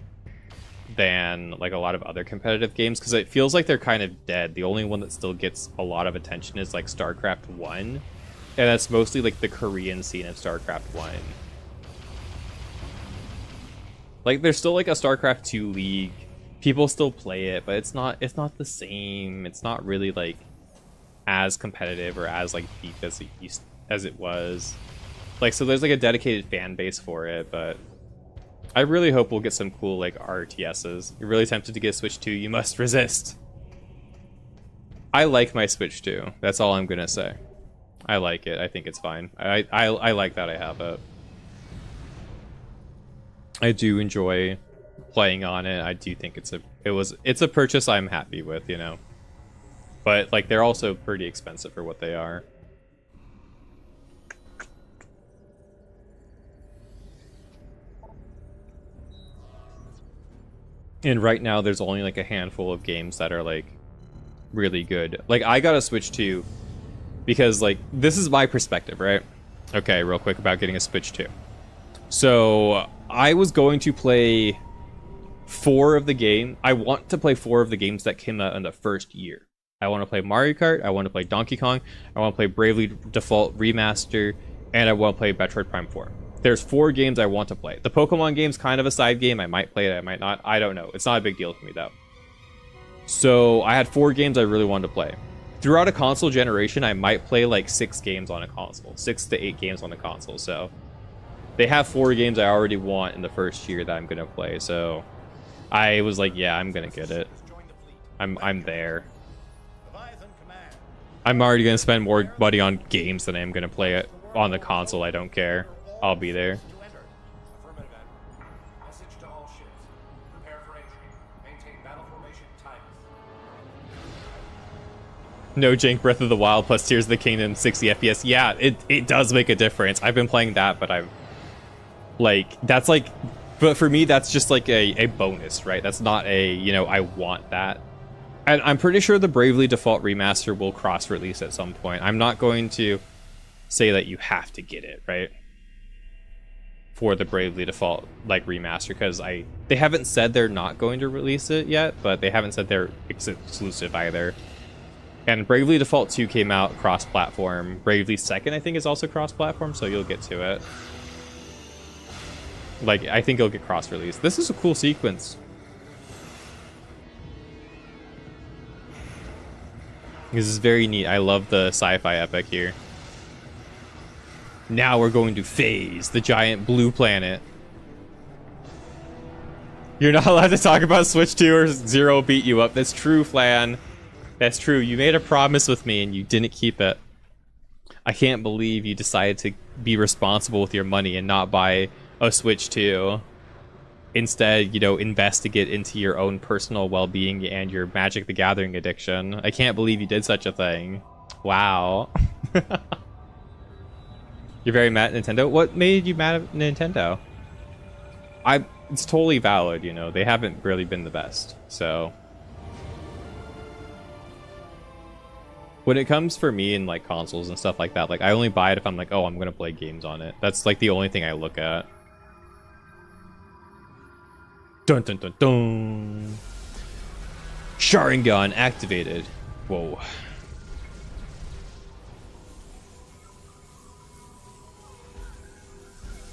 than like a lot of other competitive games, because it feels like they're kind of dead. The only one that still gets a lot of attention is like StarCraft 1, and that's mostly like the Korean scene of StarCraft 1. Like there's still like a StarCraft 2 league. People still play it, but it's not the same. It's not really like as competitive or as like deep as it was. Like, so there's like a dedicated fan base for it, but I really hope we'll get some cool like RTSs. You're really tempted to get Switch 2, you must resist. I like my Switch 2. That's all I'm gonna say. I like it. I think it's fine. I like that I have it. I do enjoy playing on it. I do think it's a purchase I'm happy with, you know. But like they're also pretty expensive for what they are. And right now there's only like a handful of games that are like really good. Like I got a Switch 2 because like this is my perspective, right? Okay, real quick about getting a Switch 2. So I was going to play 4 of the game. I want to play 4 of the games that came out in the first year. I want to play Mario Kart, I want to play Donkey Kong, I want to play Bravely Default Remaster, and I want to play Metroid Prime 4. There's 4 games I want to play. The Pokemon game's kind of a side game. I might play it, I might not. I don't know. It's not a big deal for me though. So I had 4 games I really wanted to play. Throughout a console generation, I might play like 6 games on a console. 6 to 8 games on a console, so they have 4 games I already want in the first year that I'm gonna play, so I was like, yeah, I'm gonna get it. I'm there. I'm already gonna spend more money on games than I am gonna play it on the console. I don't care. I'll be there. No jank Breath of the Wild plus Tears of the Kingdom 60 FPS. Yeah, it does make a difference. I've been playing that, but I've like that's like, but for me that's just like a bonus, right? That's not a, you know, I want that. And I'm pretty sure the Bravely Default Remaster will cross-release at some point. I'm not going to say that you have to get it, right? for the Bravely Default like remaster, because they haven't said they're not going to release it yet, but they haven't said they're exclusive either. And Bravely Default 2 came out cross-platform. Bravely 2nd, I think, is also cross-platform, so you'll get to it. Like, I think it'll get cross-released. This is a cool sequence. This is very neat. I love the sci-fi epic here. Now we're going to PHAZE, the giant blue planet. You're not allowed to talk about Switch 2 or Zero beat you up. That's true, Flan. That's true. You made a promise with me and you didn't keep it. I can't believe you decided to be responsible with your money and not buy a Switch 2. Instead, you know, investigate into your own personal well-being and your Magic the Gathering addiction. I can't believe you did such a thing. Wow. You're very mad at Nintendo? What made you mad at Nintendo? It's totally valid, you know. They haven't really been the best, so... When it comes for me in like consoles and stuff like that, like I only buy it if I'm like, oh, I'm gonna play games on it. That's like the only thing I look at. Dun dun dun dun. Sharingan activated. Whoa.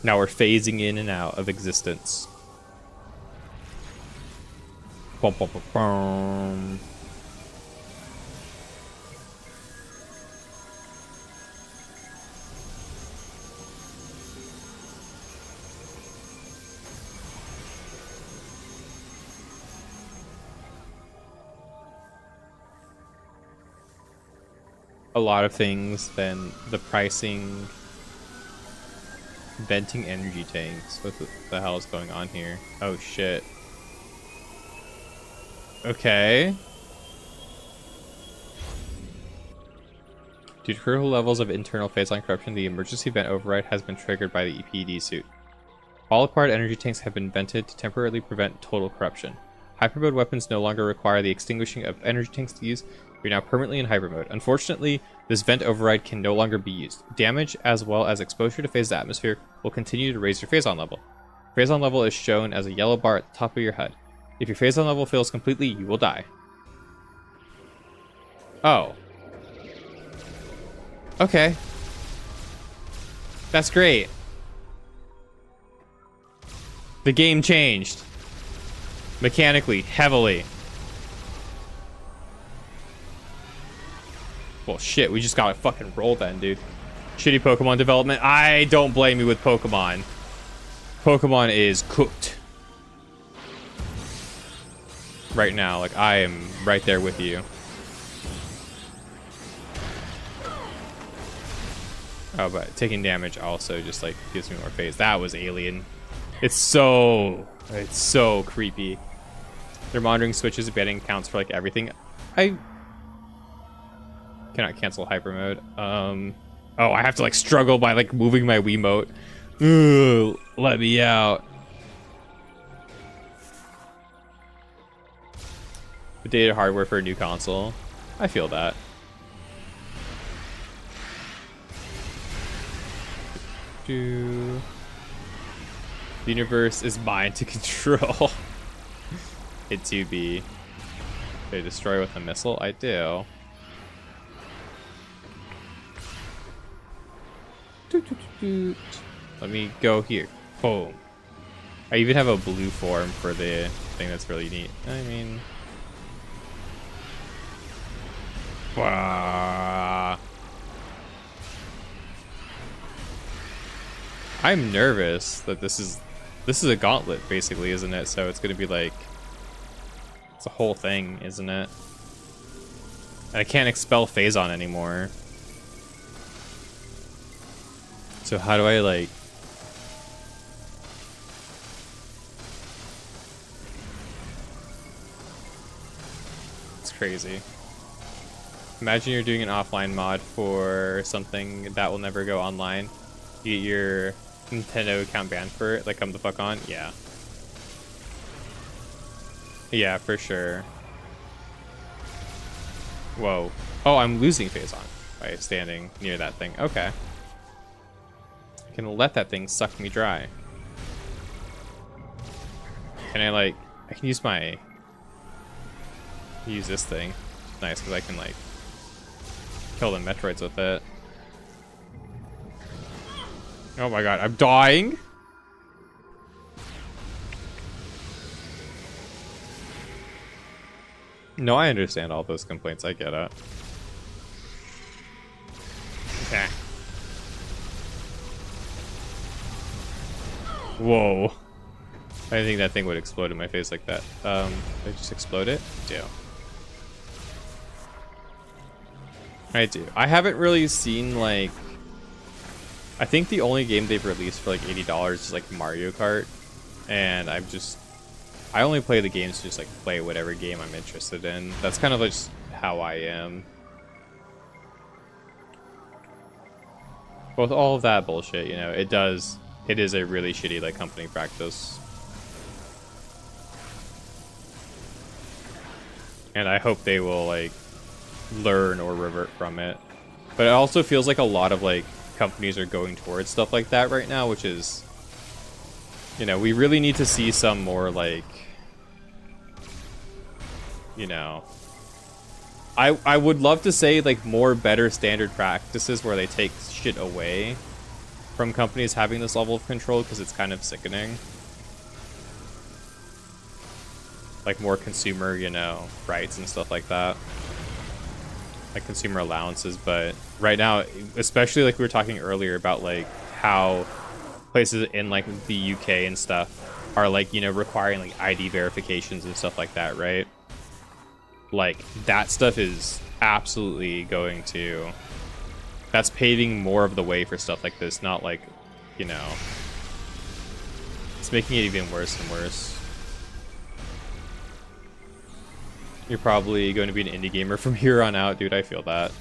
Now we're phasing in and out of existence. Bum, bum, bum, bum. A lot of things, then the pricing, venting energy tanks. What the hell is going on here? Oh shit. Okay. Due to critical levels of internal phase line corruption, the emergency vent override has been triggered by the EPD suit. All acquired energy tanks have been vented to temporarily prevent total corruption. Hyper mode weapons no longer require the extinguishing of energy tanks to use. You're now permanently in hyper mode. Unfortunately, this vent override can no longer be used. Damage as well as exposure to phase atmosphere will continue to raise your phase on level. Phase on level is shown as a yellow bar at the top of your HUD. If your phase on level fails completely, you will die. Oh. Okay. That's great. The game changed. Mechanically, heavily. Well, shit, we just got a fucking roll then, dude. Shitty Pokemon development. I don't blame you with Pokemon. Pokemon is cooked. Right now, like, I am right there with you. Oh, but taking damage also just, like, gives me more phase. That was alien. It's so creepy. They're monitoring switches, banning counts for, like, everything. I cannot cancel hyper mode. Oh, I have to like struggle by like moving my Wiimote. Ooh, let me out. Updated hardware for a new console. I feel that. The universe is mine to control. It to be. They destroy with a missile? I do. Let me go here. Boom. I even have a blue form for the thing that's really neat. I mean... I'm nervous that this is a gauntlet, basically, isn't it? So it's gonna be like... It's a whole thing, isn't it? And I can't expel Phazon anymore. So how do I, like... It's crazy. Imagine you're doing an offline mod for something that will never go online. You get your Nintendo account banned for it, like, come the fuck on? Yeah. Yeah, for sure. Whoa. Oh, I'm losing Phazon by standing near that thing. Okay. I can let that thing suck me dry. Can I like, I can use my, use this thing. Nice, because I can like kill the Metroids with it. Oh my god, I'm dying. No, I understand all those complaints. I get it. Okay. Whoa. I didn't think that thing would explode in my face like that. Did I just explode it? Yeah. I do. I haven't really seen, like... I think the only game they've released for, like, $80 is, like, Mario Kart. And I'm just... I only play the games to just, like, play whatever game I'm interested in. That's kind of, like, just how I am. With all of that bullshit, you know, it is a really shitty, like, company practice. And I hope they will, like, learn or revert from it. But it also feels like a lot of, like, companies are going towards stuff like that right now, which is, you know, we really need to see some more, like, you know, I would love to say, like, more better standard practices where they take shit away from companies having this level of control, because it's kind of sickening. Like, more consumer, you know, rights and stuff like that. Like, consumer allowances, but right now, especially like we were talking earlier about, like, how places in, like, the UK and stuff are, like, you know, requiring, like, ID verifications and stuff like that, right? Like, that stuff is absolutely going to... That's paving more of the way for stuff like this, not, like, you know... It's making it even worse and worse. You're probably going to be an indie gamer from here on out, dude. I feel that.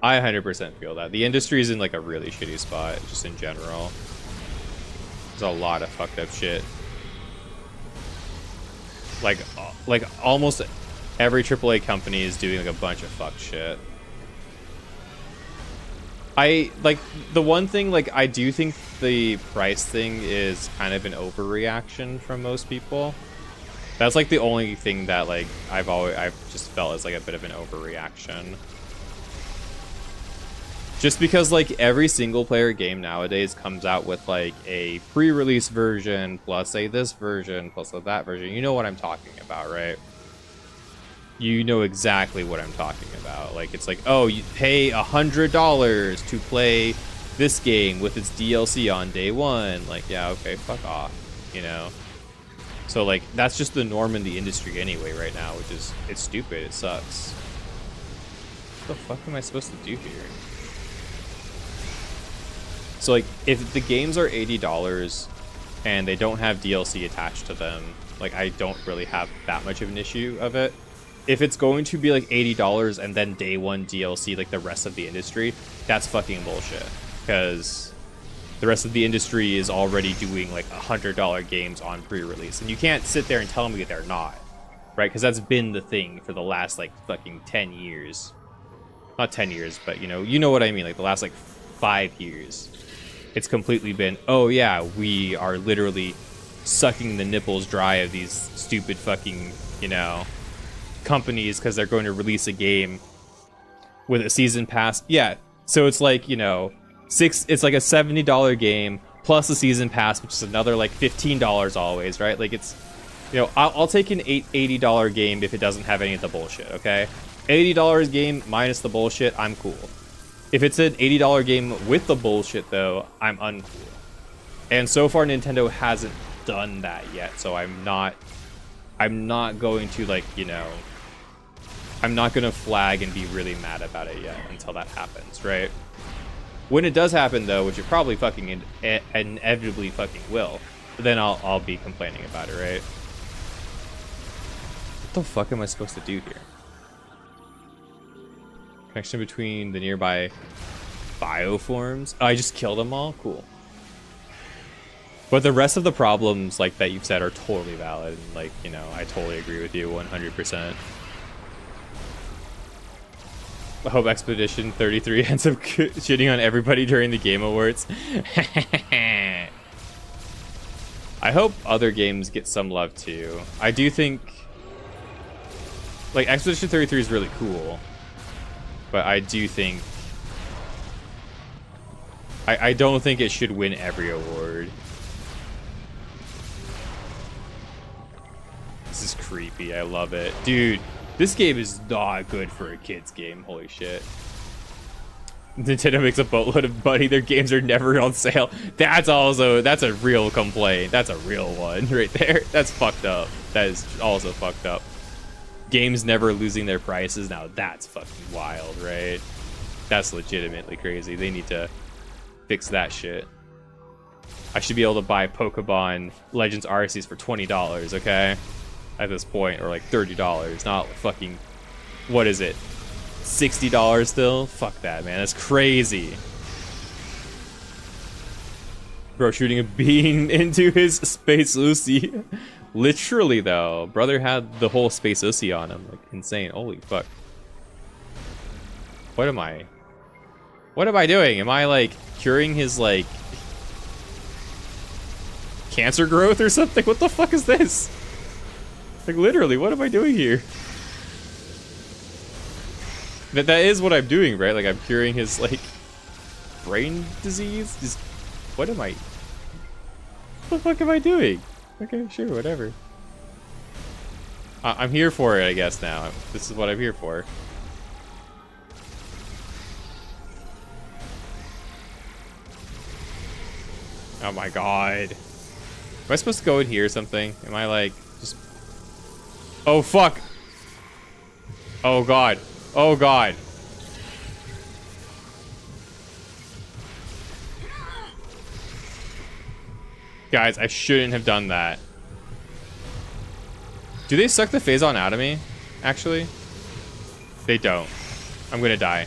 I 100% feel that. The industry is in, like, a really shitty spot, just in general. There's a lot of fucked up shit. Like almost every AAA company is doing, like, a bunch of fucked shit. Like, the one thing, like, I do think the price thing is kind of an overreaction from most people. That's, like, the only thing that, like, I've just felt as, like, a bit of an overreaction. Just because, like, every single player game nowadays comes out with, like, a pre-release version, plus a this version, plus a that version. You know what I'm talking about, right? You know exactly what I'm talking about. Like, it's like, oh, you pay $100 to play this game with its DLC on day one. Like, yeah, okay, fuck off, you know? So, like, that's just the norm in the industry anyway right now, which is, it's stupid, it sucks. What the fuck am I supposed to do here? So, like, if the games are $80 and they don't have DLC attached to them, like, I don't really have that much of an issue of it. If it's going to be, like, $80 and then day one DLC, like the rest of the industry, that's fucking bullshit. Because the rest of the industry is already doing, like, $100 games on pre-release. And you can't sit there and tell me they're not, right? Because that's been the thing for the last, like, fucking 10 years. Not 10 years, but, you know what I mean? Like, the last, like, 5 years. It's completely been, oh yeah, we are literally sucking the nipples dry of these stupid fucking, you know, companies because they're going to release a game with a season pass. Yeah, so it's like, you know, it's like a $70 game plus a season pass, which is another like $15 always, right? Like, it's, you know, I'll take an $80 game if it doesn't have any of the bullshit, okay? $80 game minus the bullshit, I'm cool. If it's an $80 game with the bullshit, though, I'm uncool. And so far, Nintendo hasn't done that yet, so I'm not going to, like, you know, I'm not going to flag and be really mad about it yet until that happens, right? When it does happen, though, which it probably fucking inevitably fucking will, then I'll be complaining about it, right? What the fuck am I supposed to do here? Connection between the nearby bioforms. Oh, I just killed them all? Cool. But the rest of the problems, like, that you've said are totally valid. And, like, you know, I totally agree with you 100%. I hope Expedition 33 ends up shitting on everybody during the Game Awards. I hope other games get some love too. I do think like Expedition 33 is really cool, but I do think I don't think it should win every award. This is creepy. I love it. Dude, this game is not good for a kid's game. Holy shit. Nintendo makes a boatload of money. Their games are never on sale. That's a real complaint. That's a real one right there. That's fucked up. That is also fucked up. Games never losing their prices. Now that's fucking wild, right? That's legitimately crazy. They need to fix that shit. I should be able to buy Pokemon Legends Arceus for $20, okay? At this point, or like $30, not fucking, what is it? $60 still? Fuck that, man. That's crazy. Bro shooting a bean into his Space Lucy. Literally, though. Brother had the whole Space Lucy on him. Like, insane. Holy fuck. What am I doing? Am I, like, curing his, like, cancer growth or something? What the fuck is this? Like, literally, what am I doing here? That is what I'm doing, right? Like, I'm curing his, like, brain disease? Just, what am I... What the fuck am I doing? Okay, sure, whatever. I'm here for it, I guess, now. This is what I'm here for. Oh my god. Am I supposed to go in here or something? Am I, like, just... Oh, fuck! Oh god. Oh god. Guys, I shouldn't have done that. Do they suck the Phazon out of me? Actually? They don't. I'm gonna die.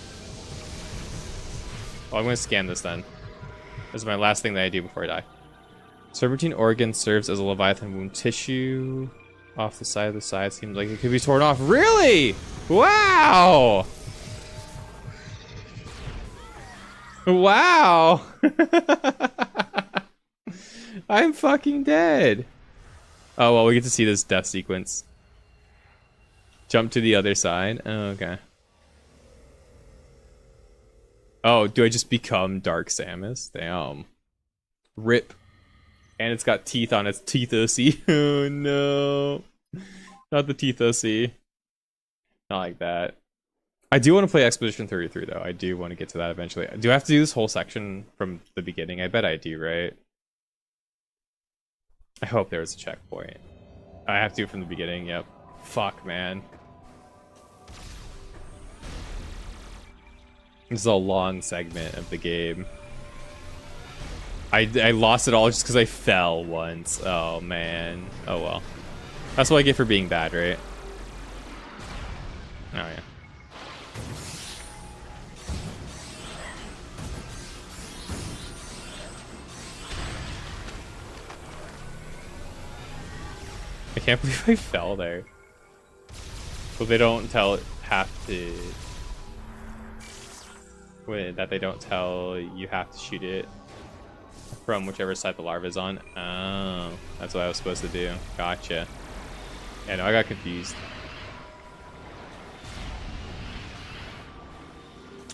Well, I'm gonna scan this then. This is my last thing that I do before I die. Serpentine organ serves as a Leviathan wound tissue. Off the side of the side seems like it could be torn off. Really? Wow! Wow! I'm fucking dead. Oh, well, we get to see this death sequence. Jump to the other side. Oh, okay. Oh, do I just become Dark Samus? Damn. Rip. And it's got teeth on its teeth OC. Oh no. Not the teeth OC. Not like that. I do want to play Expedition 33 though. I do want to get to that eventually. Do I have to do this whole section from the beginning? I bet I do, right? I hope there was a checkpoint. I have to do it from the beginning, yep. Fuck, man. This is a long segment of the game. I lost it all just because I fell once. Oh, man. Oh, well. That's what I get for being bad, right? Oh, yeah. I can't believe I fell there. But they don't have to... Wait, that they don't tell you have to shoot it from whichever side the larva is on. Oh, that's what I was supposed to do. Gotcha. Yeah, no, I got confused.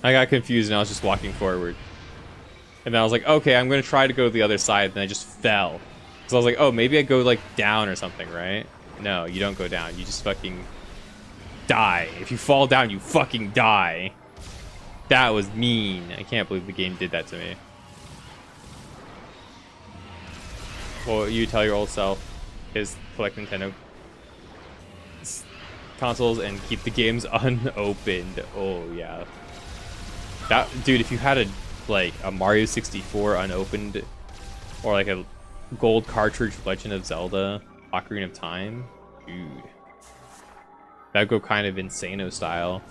I got confused and I was just walking forward. And then I was like, okay, I'm going to try to go to the other side. And I just fell. So I was like, oh, maybe I go like down or something, right? No, you don't go down. You just fucking die. If you fall down, you fucking die. That was mean. I can't believe the game did that to me. Well, you tell your old self is collect Nintendo consoles and keep the games unopened. Oh yeah, that dude. If you had a Mario 64 unopened, or like a gold cartridge Legend of Zelda Ocarina of Time, dude, that'd go kind of Insano style.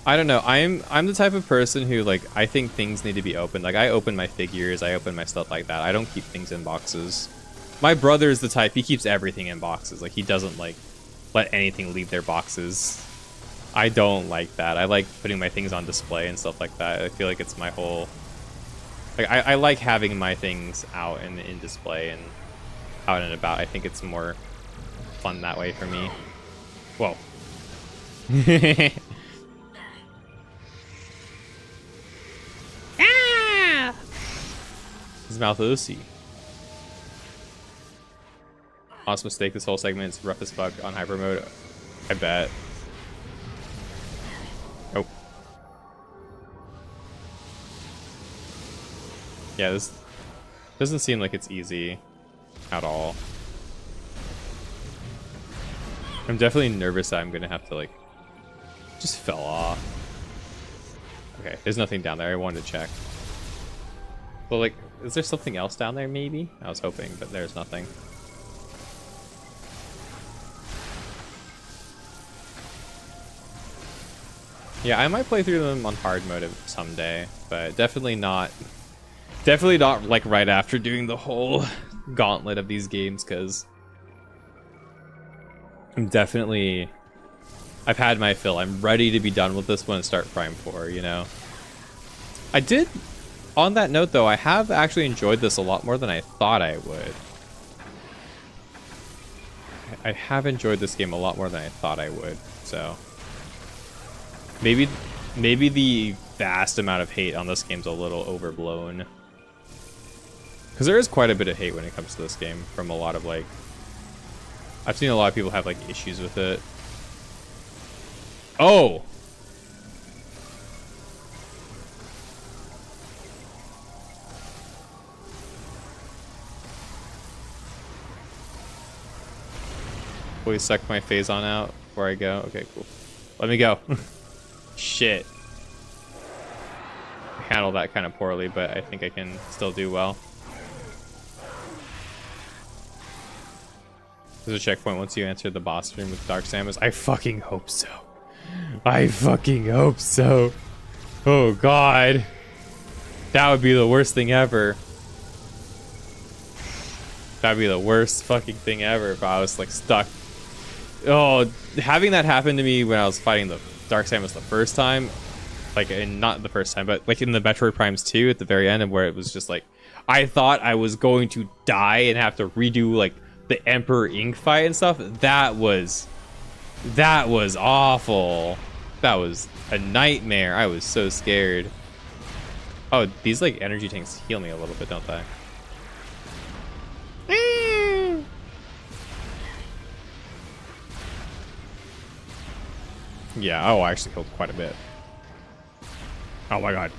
I don't know. I'm the type of person who, like, I think things need to be open. Like, I open my figures, I open my stuff like that. I don't keep things in boxes. My brother is the type, he keeps everything in boxes. Like, he doesn't, like, let anything leave their boxes. I don't like that. I like putting my things on display and stuff like that. I feel like it's my whole... Like, I like having my things out and in display and out and about. I think it's more fun that way for me. Whoa. Ah! His mouth OC. Honest mistake, this whole segment is rough as fuck on hyper mode. I bet. Oh. Yeah, this doesn't seem like it's easy at all. I'm definitely nervous that I'm gonna have to like just fell off. Okay, there's nothing down there. I wanted to check. Well, like, is there something else down there maybe? I was hoping, but there's nothing. Yeah, I might play through them on hard mode someday, but definitely not like right after doing the whole gauntlet of these games, because I've had my fill. I'm ready to be done with this one and start Prime 4, you know? I did, on that note though, I have actually enjoyed this a lot more than I thought I would. I have enjoyed this game a lot more than I thought I would, so... Maybe the vast amount of hate on this game's a little overblown. Because there is quite a bit of hate when it comes to this game from a lot of, like... I've seen a lot of people have, like, issues with it. Oh! Please suck my phase on out before I go. Okay, cool. Let me go. Shit. I handled that kind of poorly, but I think I can still do well. There's a checkpoint once you enter the boss room with Dark Samus. I fucking hope so. I fucking hope so. Oh god. That would be the worst thing ever. That'd be the worst fucking thing ever if I was like stuck. Oh, having that happen to me when I was fighting the Dark Samus the first time, like, and not the first time, but like in the Metroid Primes 2 at the very end, and where it was just like, I thought I was going to die and have to redo like the Emperor Ink fight and stuff. That was awful. That was a nightmare. I was so scared. Oh, these like energy tanks heal me a little bit, don't they? Yeah, oh, I actually killed quite a bit. Oh my god.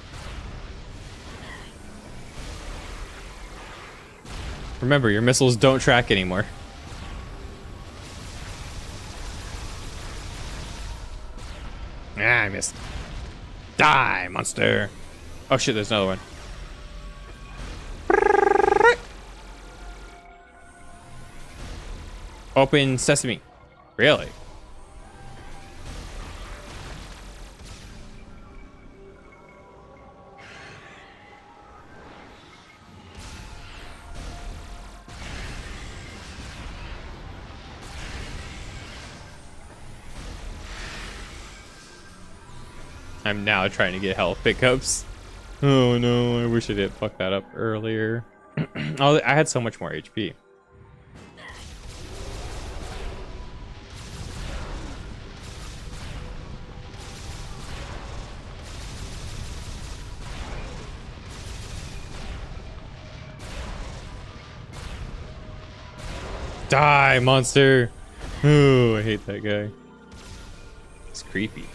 Remember, your missiles don't track anymore. Ah, I missed. Die, monster. Oh shit, there's another one. Open sesame. Really? I'm now trying to get health pickups. Oh no, I wish I didn't fuck that up earlier. Oh, I had so much more HP. Die, monster! Oh, I hate that guy. It's creepy.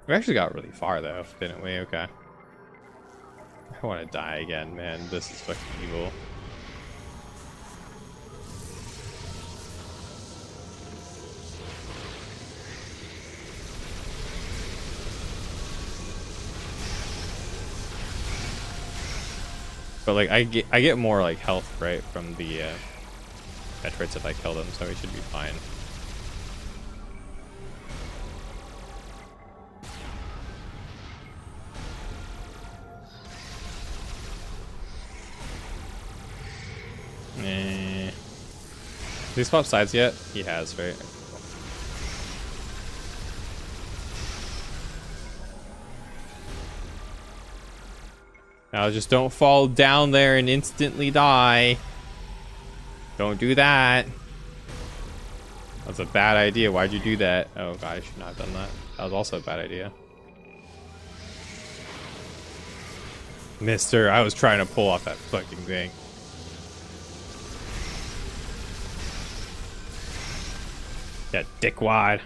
We actually got really far though, didn't we? Okay. I want to die again, man. This is fucking evil. But like I get more like health, right, from the Metroids if I kill them, so we should be fine. he swap sides yet? He has, right? Now just don't fall down there and instantly die. Don't do that. That's a bad idea. Why'd you do that? Oh god, I should not have done that. That was also a bad idea. Mister, I was trying to pull off that fucking thing. Yeah, dickwad.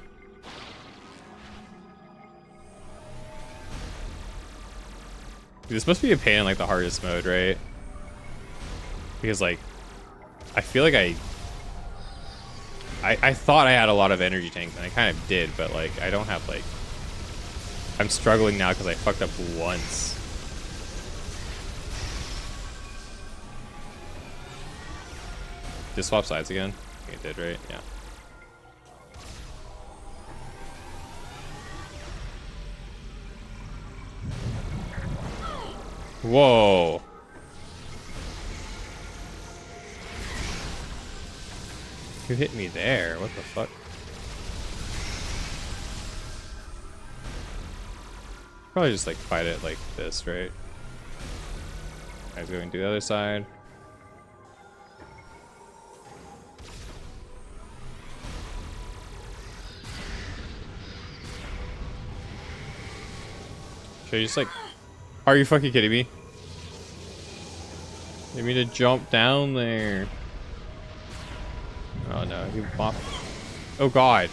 This must be a pain in like the hardest mode, right? Because like, I feel like I thought I had a lot of energy tanks, and I kind of did, but like I don't have like. I'm struggling now because I fucked up once. Just swap sides again. I think it did, right? Yeah. Whoa. Who hit me there? What the fuck? Probably just like fight it like this, right? Guys going to the other side. Should I just like... Are you fucking kidding me? You need me to jump down there. Oh no, he popped. Oh god.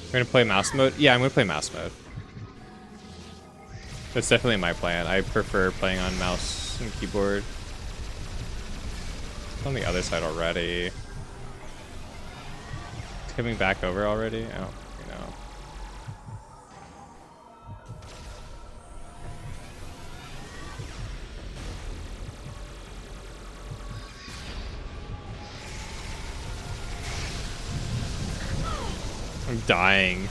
We're gonna play mouse mode? Yeah, I'm gonna play mouse mode. That's definitely my plan. I prefer playing on mouse and keyboard. It's on the other side already. It's coming back over already? Oh, you know. I'm dying.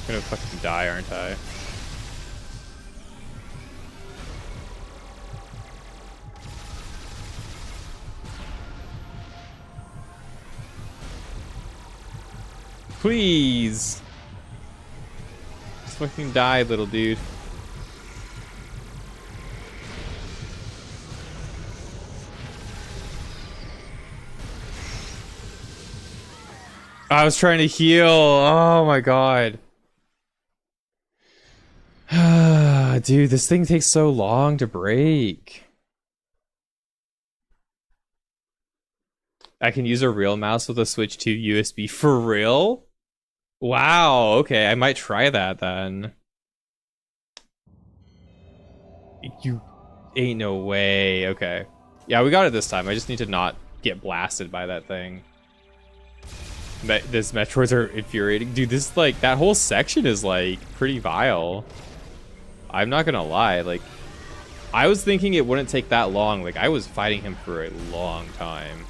I'm gonna fucking die, aren't I? Please! Just fucking die, little dude. I was trying to heal. Oh my god. Dude, this thing takes so long to break. I can use a real mouse with a Switch 2 USB. For real? Wow, okay, I might try that then. You ain't no way. Okay. Yeah, we got it this time. I just need to not get blasted by that thing. This Metroids are infuriating. Dude, this, like, that whole section is, like, pretty vile. I'm not gonna lie. Like, I was thinking it wouldn't take that long. Like, I was fighting him for a long time.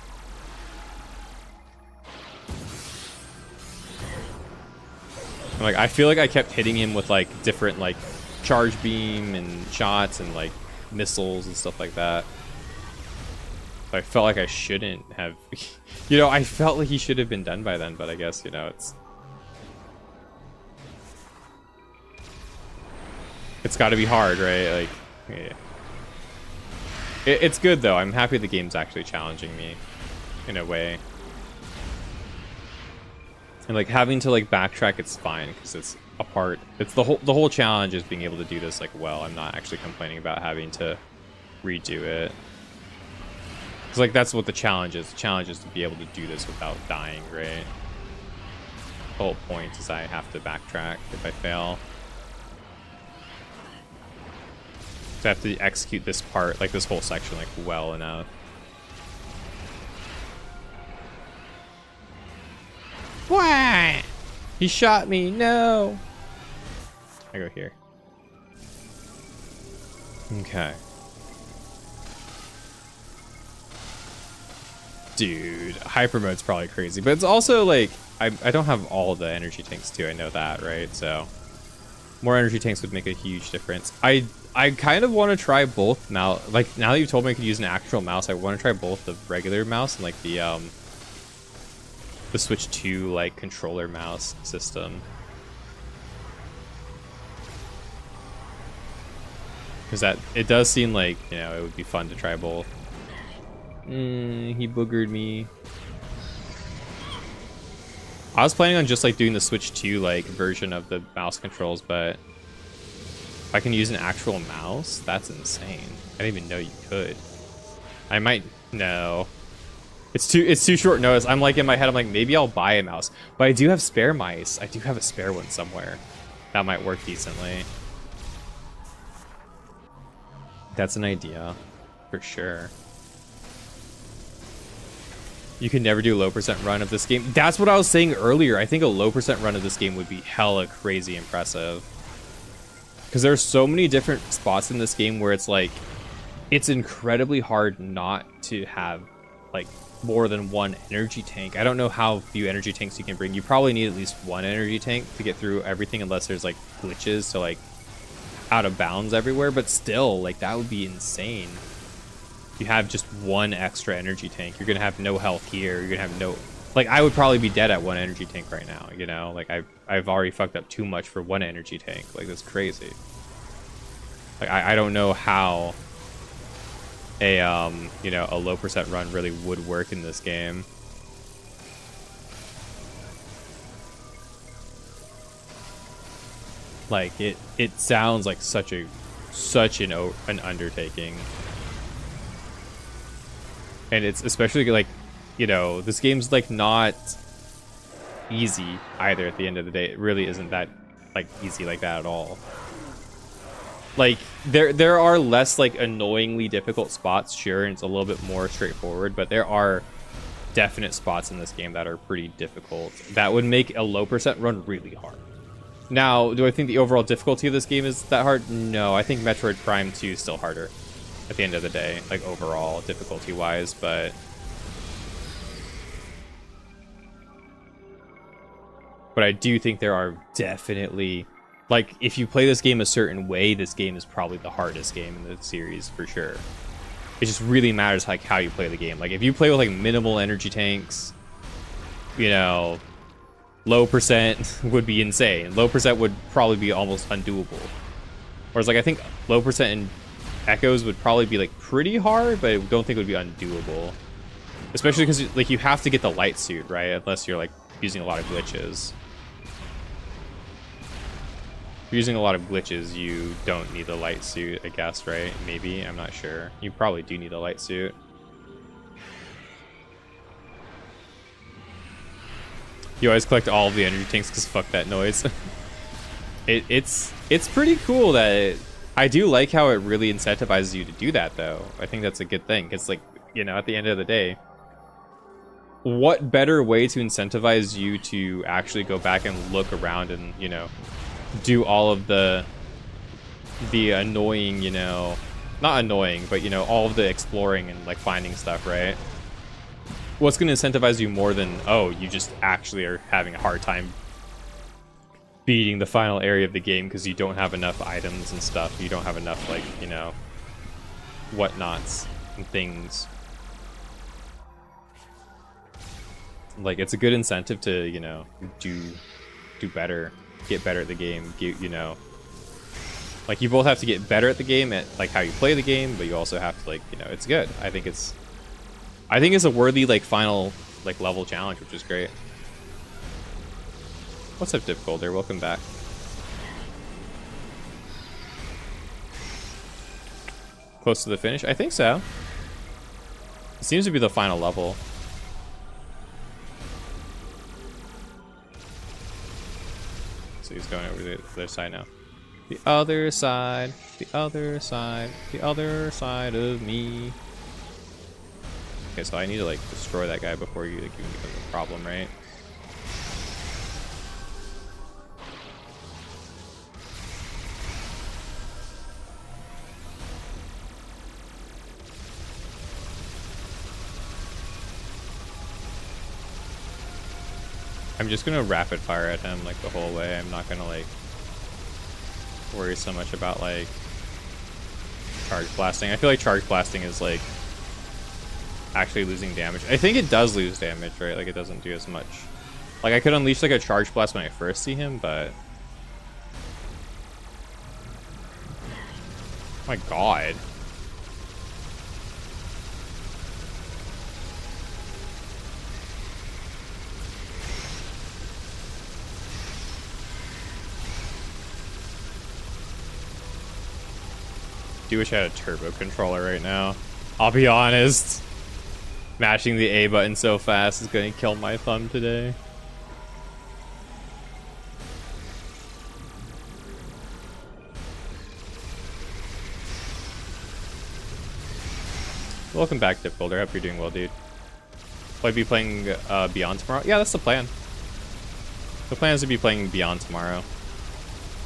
Like, I feel like I kept hitting him with, like, different, like, charge beam and shots and, like, missiles and stuff like that. I felt like I shouldn't have... You know, I felt like he should have been done by then, but I guess, you know, it's got to be hard, right? Like, yeah. It's good, though. I'm happy the game's actually challenging me in a way. And, like, having to, like, backtrack, it's fine, because it's a part... It's the whole challenge is being able to do this, like, well. I'm not actually complaining about having to redo it. Because, like, that's what the challenge is. The challenge is to be able to do this without dying, right? The whole point is I have to backtrack if I fail. So I have to execute this part, like, this whole section, like, well enough. Why? He shot me, no! I go here. Okay. Dude, hyper mode's probably crazy, but it's also like I don't have all the energy tanks too. I know that, right? So More energy tanks would make a huge difference. I kind of want to try both mouse. Like, now that you've told me I could use an actual mouse, I want to try both the regular mouse and like the Switch 2 like controller mouse system. Because that it does seem like, you know, it would be fun to try both. He boogered me. I was planning on just like doing the Switch 2 like version of the mouse controls, but if I can use an actual mouse, that's insane. I didn't even know you could. I might no. It's too short notice. I'm like in my head, I'm like, maybe I'll buy a mouse. But I do have spare mice. I do have a spare one somewhere. That might work decently. That's an idea, for sure. You can never do a low percent run of this game. That's what I was saying earlier. I think a low percent run of this game would be hella crazy impressive. Because there's so many different spots in this game where it's like, it's incredibly hard not to have like more than one energy tank. I don't know how few energy tanks you can bring. You probably need at least one energy tank to get through everything unless there's like glitches to like out of bounds everywhere, but still, like, that would be insane. You have just one extra energy tank, you're gonna have no health here, you're gonna have no, like, I would probably be dead at one energy tank right now, you know, like I've already fucked up too much for one energy tank. Like, that's crazy. Like, I don't know how a you know, a low percent run really would work in this game. Like, it sounds like such an undertaking. And it's especially like, you know, this game's like not easy either at the end of the day. It really isn't that like easy like that at all. Like, there are less like annoyingly difficult spots, sure, and it's a little bit more straightforward, but there are definite spots in this game that are pretty difficult. That would make a low percent run really hard. Now, do I think the overall difficulty of this game is that hard? No, I think Metroid Prime 2 is still harder at the end of the day, like overall difficulty-wise, but I do think there are definitely, like, if you play this game a certain way, this game is probably the hardest game in the series for sure. It just really matters like how you play the game. Like, if you play with like minimal energy tanks, you know, low percent would be insane. Low percent would probably be almost undoable. Whereas, like, I think low percent and echoes would probably be like pretty hard, but I don't think it would be undoable. Especially because like you have to get the light suit, right? Unless you're like using a lot of glitches. If you're using a lot of glitches, you don't need the light suit, I guess, right? Maybe, I'm not sure. You probably do need a light suit. You always collect all of the energy tanks because fuck that noise. It's pretty cool that I do like how it really incentivizes you to do that, though. I think that's a good thing. It's like, you know, at the end of the day, what better way to incentivize you to actually go back and look around and, you know, do all of the annoying, you know, not annoying, but, you know, all of the exploring and like finding stuff, right? What's going to incentivize you more than, oh, you just actually are having a hard time beating the final area of the game because you don't have enough items and stuff. You don't have enough, like, you know, whatnots and things. Like, it's a good incentive to, you know, do better, get better at the game, you know. Like, you both have to get better at the game, at like how you play the game, but you also have to, like, you know, it's good. I think it's a worthy, like, final, like, level challenge, which is great. What's up, Dip Golder? Welcome back. Close to the finish? I think so. It seems to be the final level. So he's going over to the other side now. The other side, the other side, the other side of me. Okay, so I need to like destroy that guy before you like even become a problem, right? I'm just gonna rapid fire at him like the whole way. I'm not gonna like worry so much about like charge blasting. I feel like charge blasting is like actually losing damage. I think it does lose damage, right? Like it doesn't do as much. Like I could unleash like a charge blast when I first see him, but my god. Do wish I had a turbo controller right now. I'll be honest. Mashing the A button so fast is gonna kill my thumb today. Welcome back, Dip Builder. Hope you're doing well, dude. Will I be playing Beyond tomorrow? Yeah, that's the plan. The plan is to be playing Beyond tomorrow.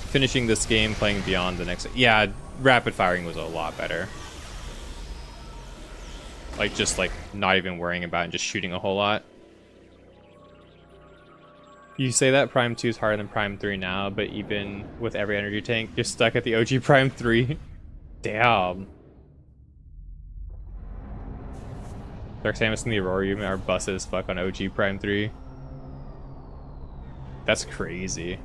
Finishing this game, playing Beyond the next... Yeah, rapid firing was a lot better. Like, just, like, not even worrying about it and just shooting a whole lot. You say that Prime 2 is harder than Prime 3 now, but even with every energy tank, you're stuck at the OG Prime 3. Damn. Dark Samus and the Aurorium are busted as fuck on OG Prime 3. That's crazy.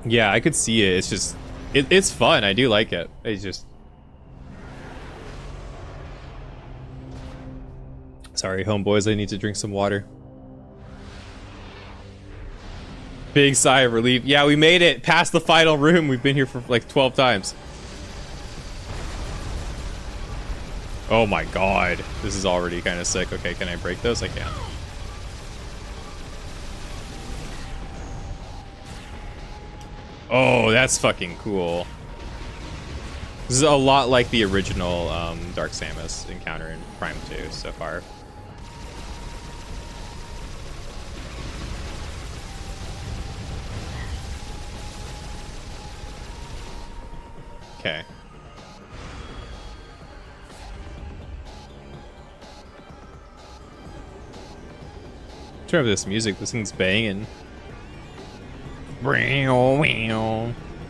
Yeah, I could see it. It's just... It's fun. I do like it. It's just... Sorry, homeboys. I need to drink some water. Big sigh of relief. Yeah, we made it past the final room. We've been here for like 12 times. Oh my god. This is already kind of sick. Okay, can I break those? I can. Oh, that's fucking cool. This is a lot like the original Dark Samus encounter in Prime 2 so far. Okay. Turn up this music. This thing's banging.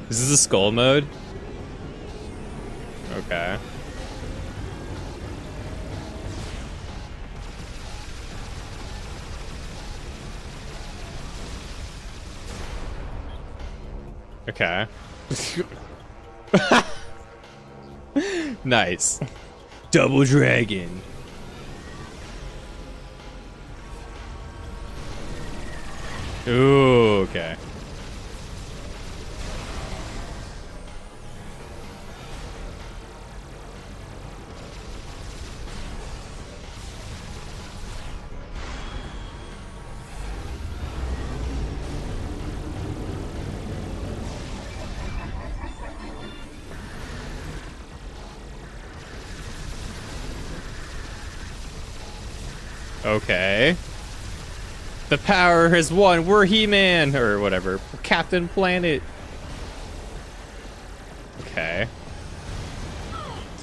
Is this a skull mode? Okay. Okay. Nice. Double dragon. Ooh, okay. Okay. The power has won. We're He-Man or whatever. Captain Planet. Okay.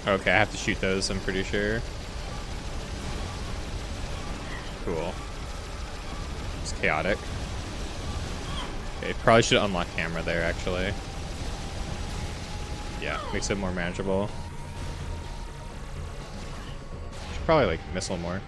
Okay, I have to shoot those, I'm pretty sure. Cool. It's chaotic. Okay, probably should unlock camera there, actually. Yeah, makes it more manageable. Should probably, like, missile more.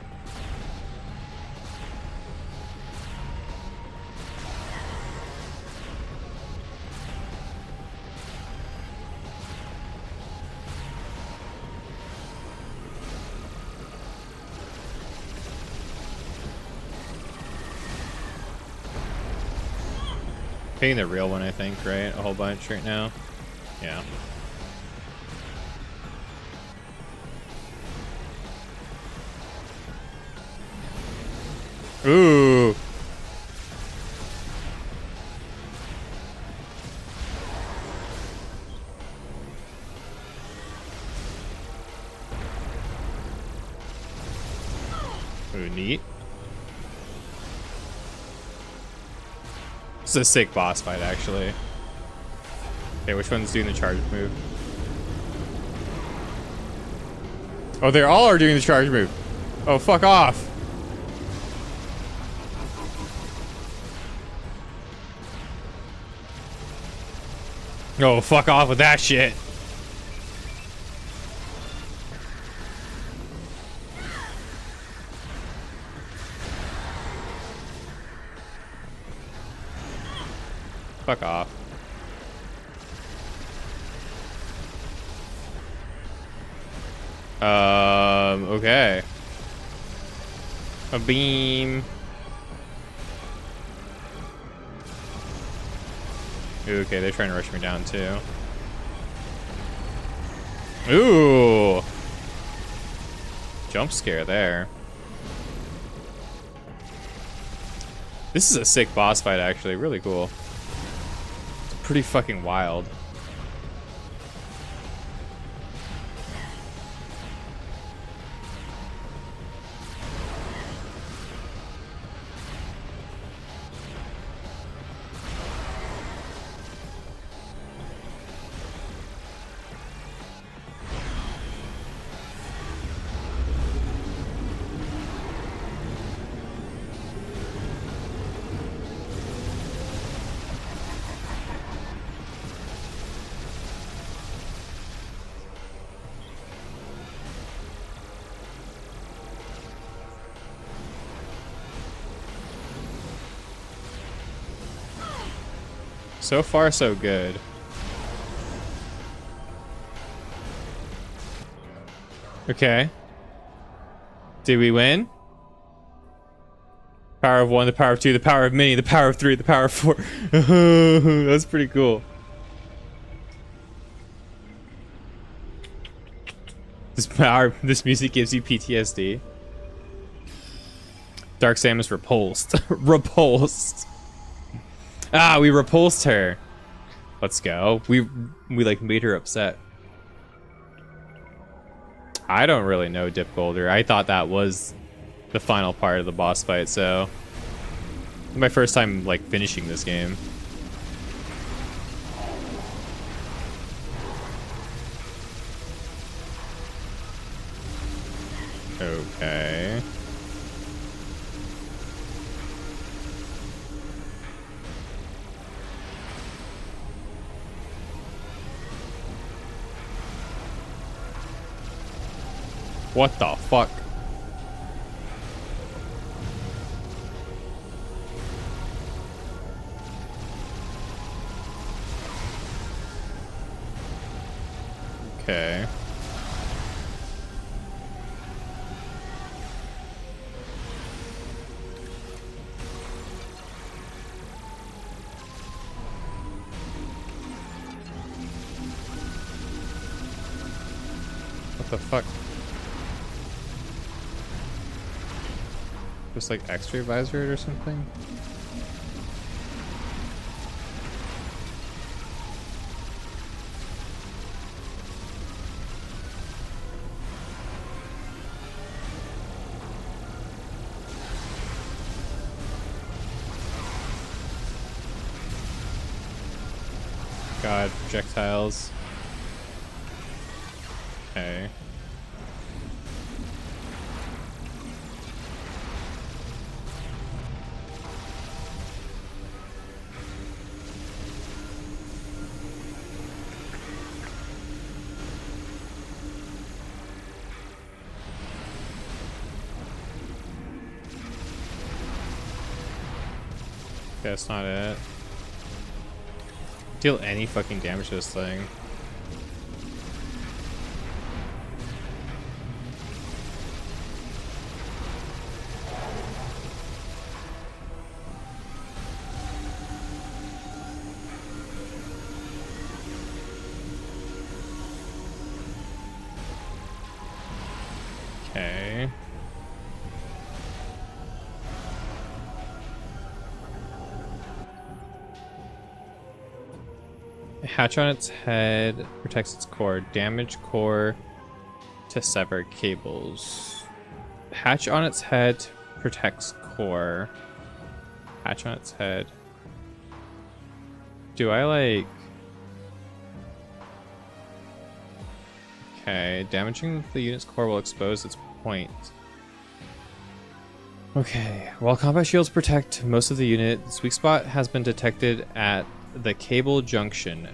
Hitting the real one, I think, right? A whole bunch right now. Yeah. Ooh. Ooh, neat. This is a sick boss fight, actually. Okay, which one's doing the charge move? Oh, they all are doing the charge move. Oh, fuck off. Oh, fuck off with that shit. Fuck off. Okay. A beam. Okay, they're trying to rush me down too. Ooh. Jump scare there. This is a sick boss fight, actually. Really cool. It's pretty fucking wild. So far, so good. Okay. Did we win? Power of 1, the power of 2, the power of many, the power of 3, the power of 4. That's pretty cool. This music gives you PTSD. Dark Samus repulsed. Repulsed. Ah, we repulsed her. Let's go. We like made her upset. I don't really know Dip Golder. I thought that was the final part of the boss fight, so my first time like finishing this game. Okay. What the fuck? Okay. What the fuck? Just like X-ray visor or something? God, projectiles. Okay. That's not it. Deal any fucking damage to this thing. Okay. Hatch on its head protects its core. Damage core to sever cables. Hatch on its head protects core. Hatch on its head. Do I like... Okay, damaging the unit's core will expose its point. Okay, while combat shields protect most of the unit, the weak spot has been detected at the cable junction.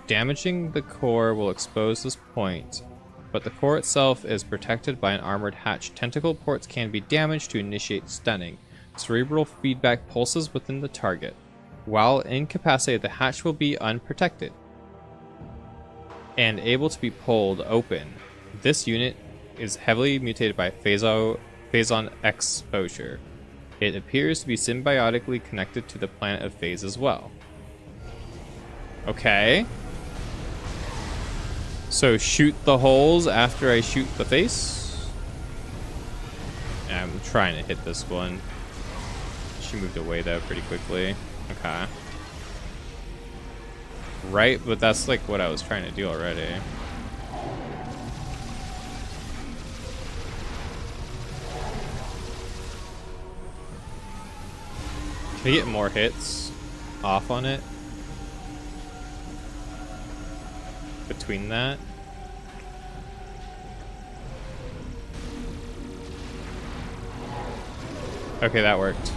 Damaging the core will expose this point, but the core itself is protected by an armored hatch. Tentacle ports can be damaged to initiate stunning. Cerebral feedback pulses within the target. While incapacitated, the hatch will be unprotected and able to be pulled open. This unit is heavily mutated by phazon exposure. It appears to be symbiotically connected to the planet of PHAZE as well. Okay. So shoot the holes after I shoot the face? I'm trying to hit this one. She moved away though pretty quickly. Okay. Right, but that's like what I was trying to do already. Can I get more hits off on it? Between that? Okay, that worked.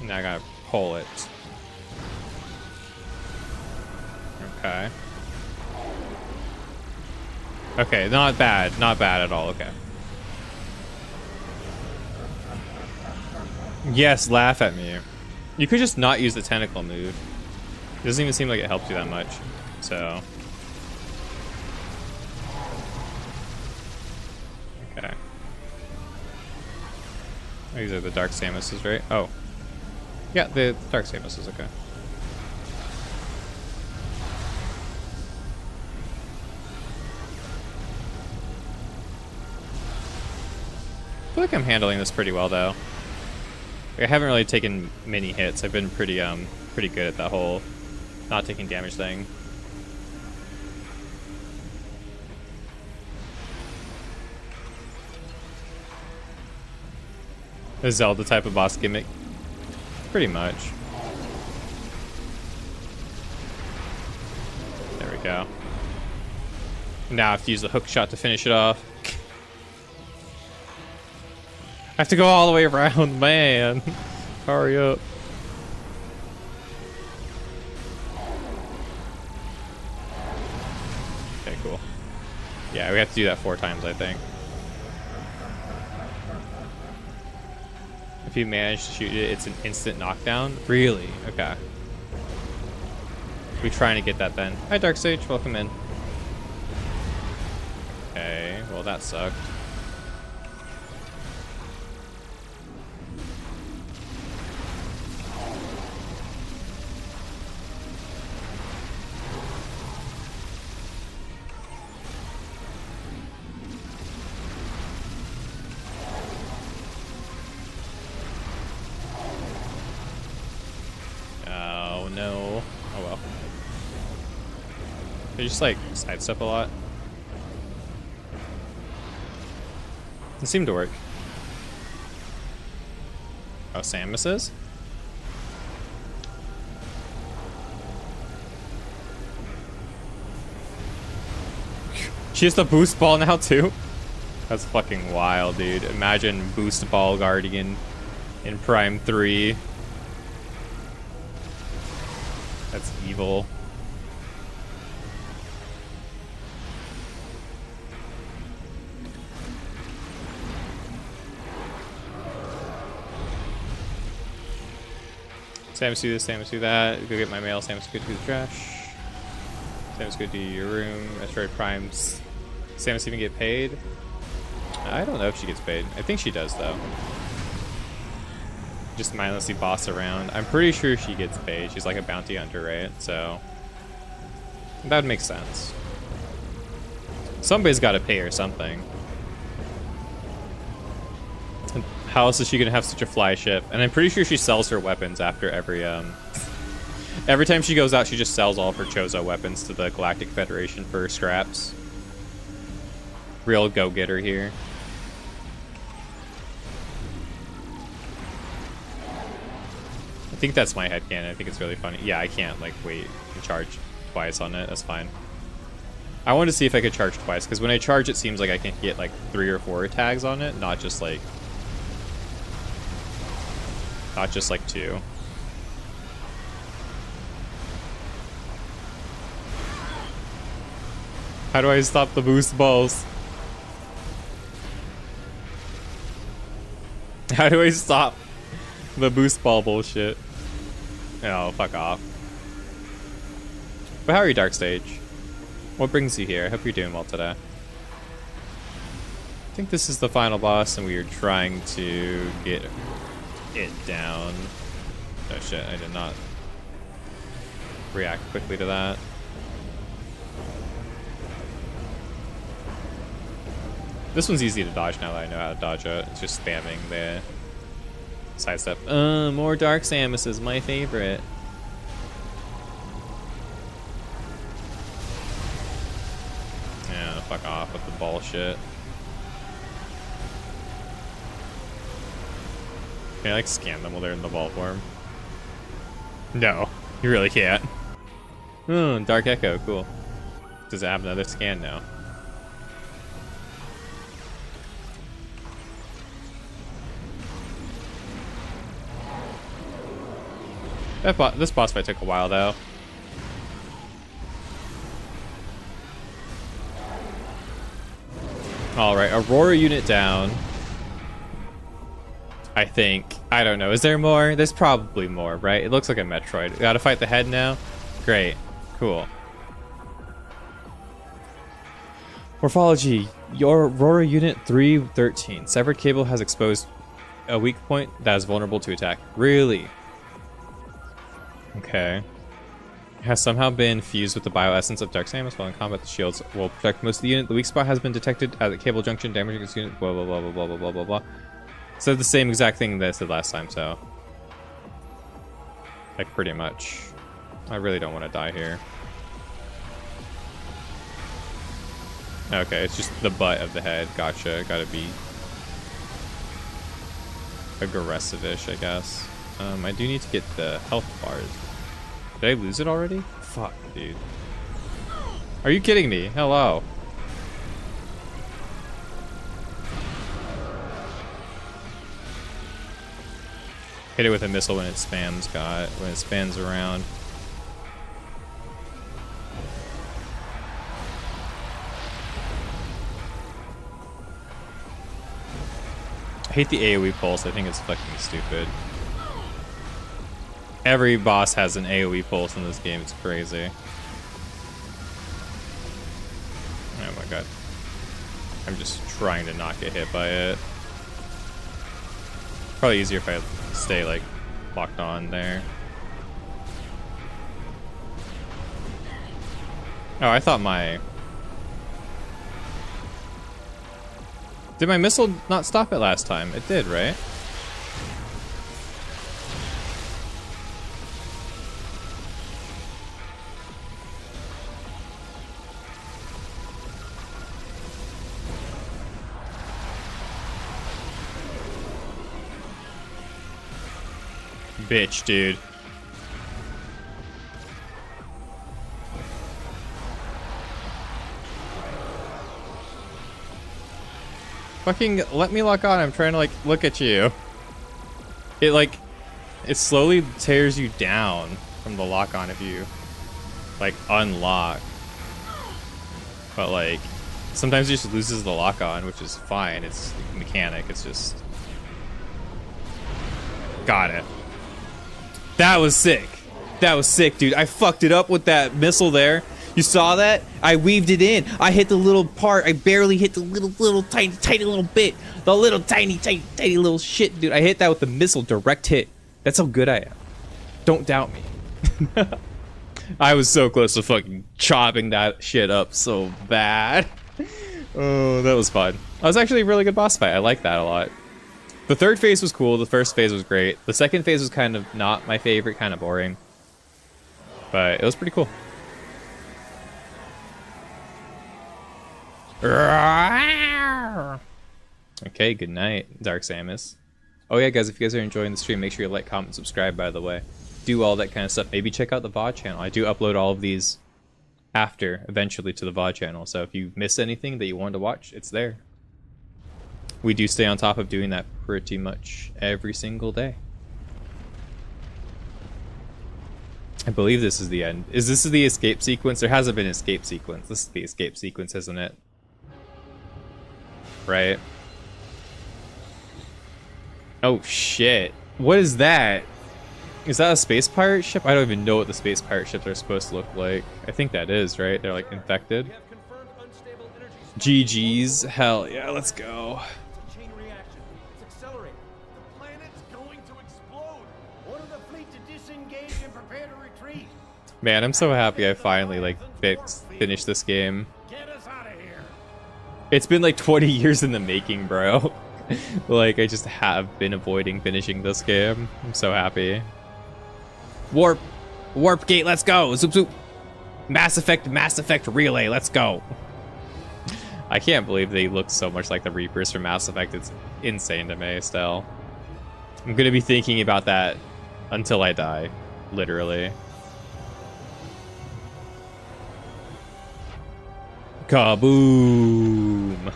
Now I gotta pull it. Okay. Okay, not bad. Not bad at all. Okay. Yes, laugh at me. You could just not use the tentacle move. It doesn't even seem like it helped you that much. So. Okay. These are the Dark Samuses, right? Oh. Yeah, the Dark Samus is okay. I feel like I'm handling this pretty well, though. Like, I haven't really taken many hits. I've been pretty good at that whole not taking damage thing. The Zelda type of boss gimmick. Pretty much. There we go. Now I have to use the hook shot to finish it off. I have to go all the way around, man. Hurry up. Okay, cool. Yeah, we have to do that 4 times, I think. If you manage to shoot it, it's an instant knockdown. Really? Okay. We're trying to get that then. Hi, Dark Sage. Welcome in. Okay. Well, that sucked. No. Oh well. They just like sidestep a lot. It seemed to work. Oh, Samus is? She has the boost ball now too? That's fucking wild, dude. Imagine boost ball Guardian in Prime 3. That's evil. Samus do this, Samus do that. Go get my mail, Samus go do the trash. Samus go do your room. Metroid Primes. Samus even get paid? I don't know if she gets paid. I think she does though. Just mindlessly boss around. I'm pretty sure she gets paid. She's like a bounty hunter, right? So that would make sense. Somebody's got to pay her something. How else is she gonna have such a fly ship? And I'm pretty sure she sells her weapons after every time she goes out, she just sells all of her Chozo weapons to the Galactic Federation for scraps. Real go-getter here. I think that's my headcanon. I think it's really funny. Yeah, I can't like wait and charge twice on it. That's fine. I wanted to see if I could charge twice, because when I charge it seems like I can get like 3 or 4 tags on it, not just like 2. How do I stop the boost balls? How do I stop the boost ball bullshit? Oh, fuck off. But how are you, Dark Stage? What brings you here? I hope you're doing well today. I think this is the final boss, and we are trying to get it down. Oh shit, I did not react quickly to that. This one's easy to dodge now that I know how to dodge it. It's just spamming the sidestep. More Dark Samus is my favorite. Yeah, fuck off with the bullshit. Can I like scan them while they're in the ball form? No, you really can't. Oh, Dark Echo, cool. Does it have another scan now? This boss fight took a while though. Alright, Aurora unit down. I think. I don't know. Is there more? There's probably more, right? It looks like a Metroid. We gotta fight the head now? Great. Cool. Morphology. Your Aurora Unit 313. Severed cable has exposed a weak point that is vulnerable to attack. Really? Okay. It has somehow been fused with the bioessence of Dark Samus. While in combat, the shields will protect most of the unit. The weak spot has been detected at the cable junction, damaging its unit. Blah, blah, blah, blah, blah, blah, blah, blah. Said the same exact thing that I said last time, so. Like, pretty much. I really don't want to die here. Okay, it's just the butt of the head. Gotcha. Gotta be aggressive-ish, I guess. I do need to get the health bars. Did I lose it already? Fuck, dude. Are you kidding me? Hello. Hit it with a missile when it spams, when it spans around. I hate the AoE pulse. I think it's fucking stupid. Every boss has an AoE pulse in this game. It's crazy. Oh my god. I'm just trying to not get hit by it. Probably easier if I stay like locked on there. Oh, I thought my... Did my missile not stop it last time? It did, right? Bitch, dude. Fucking let me lock on. I'm trying to like look at you. It slowly tears you down from the lock on if you like unlock. But like sometimes it just loses the lock on, which is fine. It's mechanic. It's just got it. That was sick. That was sick, dude. I fucked it up with that missile there. You saw that? I weaved it in. I hit the little part. I barely hit the little tiny little bit. The little tiny little shit, dude. I hit that with the missile. Direct hit. That's how good I am. Don't doubt me. I was so close to fucking chopping that shit up so bad. Oh, that was fun. That was actually a really good boss fight. I like that a lot. The third phase was cool. The first phase was great. The second phase was kind of not my favorite, kind of boring. But it was pretty cool. Okay, good night, Dark Samus. Oh yeah, guys, if you guys are enjoying the stream, make sure you like, comment, subscribe, by the way. Do all that kind of stuff. Maybe check out the VOD channel. I do upload all of these eventually to the VOD channel. So if you miss anything that you wanted to watch, it's there. We do stay on top of doing that pretty much every single day. I believe this is the end. Is this the escape sequence? There hasn't been an escape sequence. This is the escape sequence, isn't it? Right? Oh shit. What is that? Is that a space pirate ship? I don't even know what the space pirate ships are supposed to look like. I think that is, right? They're like infected. GG's. Hell yeah, let's go. It's a chain reaction. It's accelerating. The planet's going to explode. Order the fleet to disengage and prepare to retreat. Man, I'm so happy I finally like finished this game. Get us out of here. It's been like 20 years in the making, bro. Like, I just have been avoiding finishing this game. I'm so happy. Warp gate, let's go. Zoop zoop. Mass Effect relay, let's go. I can't believe they look so much like the Reapers from Mass Effect. It's insane to me still. I'm gonna be thinking about that until I die, literally. Kaboom!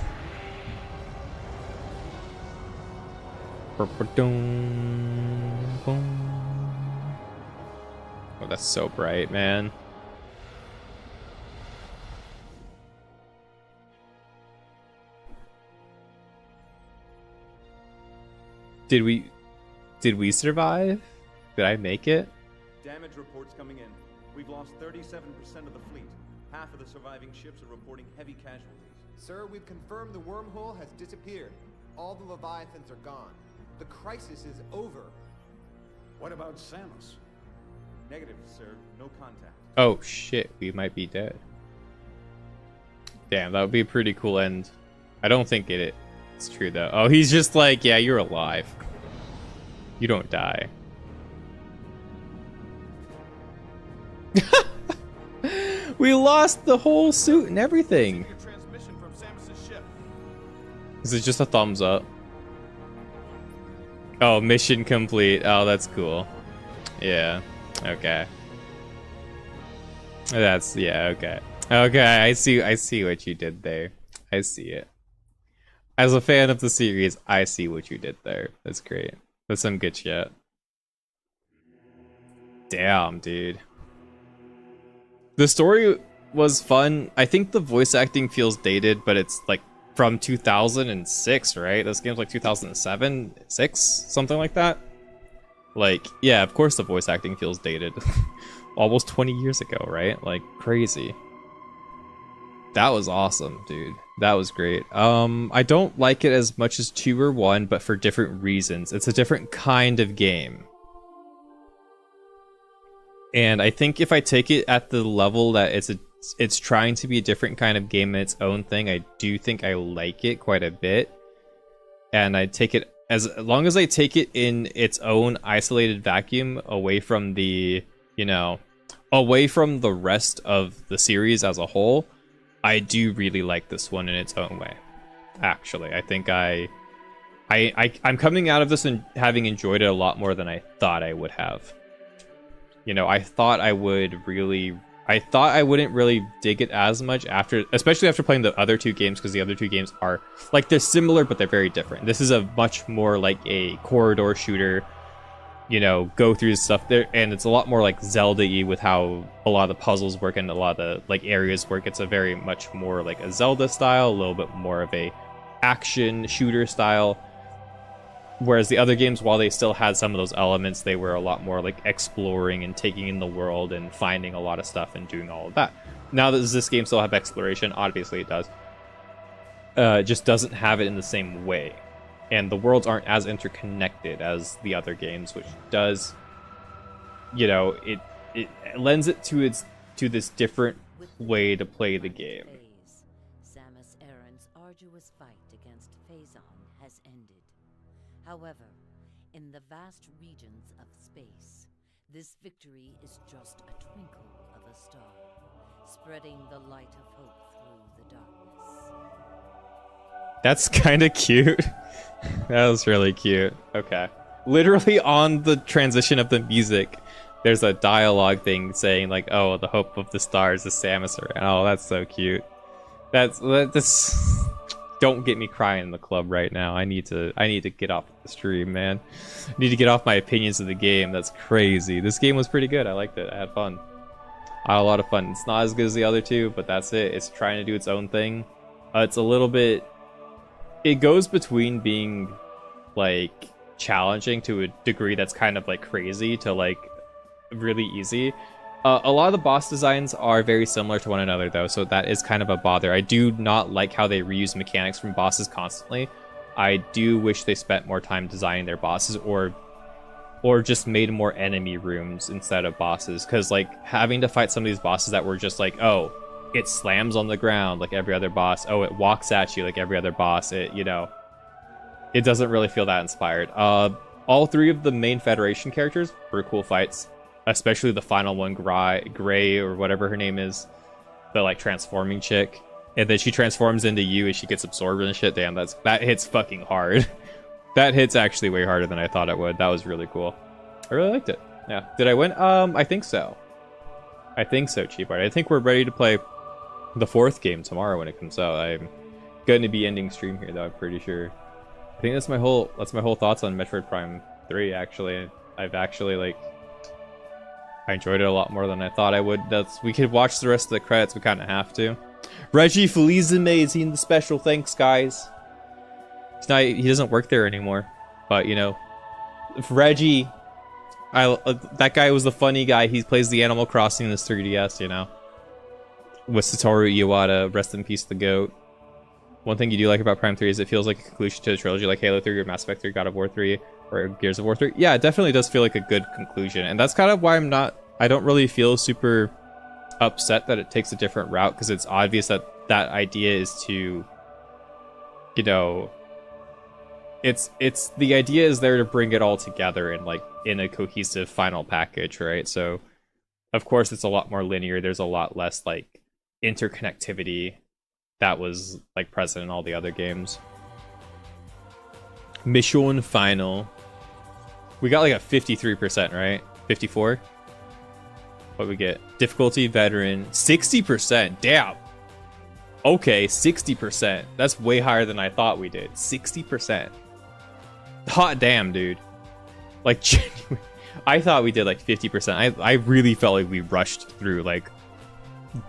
Oh, that's so bright, man. Did we survive? Did I make it? Damage reports coming in. We've lost 37% of the fleet. Half of the surviving ships are reporting heavy casualties. Sir, we've confirmed the wormhole has disappeared. All the Leviathans are gone. The crisis is over. What about Samus? Negative, sir. No contact. Oh shit, we might be dead. Damn, that would be a pretty cool end. I don't think it's true though. Oh, he's just like, yeah, you're alive. You don't die. We lost the whole suit and everything. Transmission from Samus's ship. This is just a thumbs up. Oh, mission complete. Oh, that's cool. Yeah. Okay. That's, yeah, okay. Okay, I see what you did there. I see it. As a fan of the series, I see what you did there. That's great. That's some good shit. Damn, dude. The story was fun. I think the voice acting feels dated, but it's like from 2006, right? This game's like 2007, 6, something like that. Like, yeah, of course the voice acting feels dated. Almost 20 years ago, right? Like, crazy. That was awesome, dude. That was great. I don't like it as much as 2 or 1, but for different reasons. It's a different kind of game. And I think if I take it at the level that it's trying to be a different kind of game in its own thing, I do think I like it quite a bit. And I take it as long as I take it in its own isolated vacuum away from the, you know, away from the rest of the series as a whole, I do really like this one in its own way. Actually, I think I'm coming out of this and having enjoyed it a lot more than I thought I would have. You know, I thought I wouldn't really dig it as much especially after playing the other 2 games, because the other 2 games are like, they're similar but they're very different. This is a much more like a corridor shooter, you know, go through stuff there, and it's a lot more like Zelda-y with how a lot of the puzzles work and a lot of the like areas work. It's a very much more like a Zelda style, a little bit more of a action shooter style. Whereas the other games, while they still had some of those elements, they were a lot more like exploring and taking in the world and finding a lot of stuff and doing all of that. Now, does this game still have exploration? Obviously it does. It just doesn't have it in the same way. And the worlds aren't as interconnected as the other games, which does, you know, it lends it to this different way to play the game. Samus Aran's arduous fight against PHAZE has ended. However, in the vast regions of space, this victory is just a twinkle of a star, spreading the light of hope through the darkness. That's kind of cute. That was really cute. Okay. Literally on the transition of the music, there's a dialogue thing saying like, oh, the hope of the stars is Samus Aran. Oh, that's so cute. That's don't get me crying in the club right now. I need to get off the stream, man. I need to get off my opinions of the game. That's crazy. This game was pretty good. I liked it. I had fun. I had a lot of fun. It's not as good as the other two, but that's it. It's trying to do its own thing. It's a little bit... It goes between being, like, challenging to a degree that's kind of, like, crazy to, like, really easy. A lot of the boss designs are very similar to one another, though, so that is kind of a bother. I do not like how they reuse mechanics from bosses constantly. I do wish they spent more time designing their bosses, or just made more enemy rooms instead of bosses, because, like, having to fight some of these bosses that were just like, oh, it slams on the ground like every other boss, oh, it walks at you like every other boss, it, you know, it doesn't really feel that inspired. All three of the main Federation characters were cool fights. Especially the final one, Gray, or whatever her name is. The, like, transforming chick. And then she transforms into you and she gets absorbed and shit. Damn, that hits fucking hard. That hits actually way harder than I thought it would. That was really cool. I really liked it. Yeah. Did I win? I think so. I think so, Cheap Art. I think we're ready to play the 4th game tomorrow when it comes out. I'm going to be ending stream here, though, I'm pretty sure. I think that's my whole thoughts on Metroid Prime 3, actually. I've actually, like... I enjoyed it a lot more than I thought I would. We could watch the rest of the credits. We kind of have to. Reggie Felizeme is in the special. Thanks, guys. He doesn't work there anymore. But, you know, if Reggie... that guy was the funny guy. He plays the Animal Crossing in this 3DS, you know. With Satoru Iwata. Rest in peace, the GOAT. One thing you do like about Prime 3 is it feels like a conclusion to the trilogy, like Halo 3 or Mass Effect 3, God of War 3, or Gears of War 3. Yeah, it definitely does feel like a good conclusion. And that's kind of why I don't really feel super upset that it takes a different route, because it's obvious that that idea is to, you know, the idea is there to bring it all together in, like, in a cohesive final package, right? So, of course, it's a lot more linear. There's a lot less, like, interconnectivity that was, like, present in all the other games. Mission final. We got like a 53%, right? 54? What we get? Difficulty, veteran. 60%. Damn. Okay, 60%. That's way higher than I thought we did. 60%. Hot damn, dude. Like, genuinely. I thought we did like 50%. I really felt like we rushed through, like,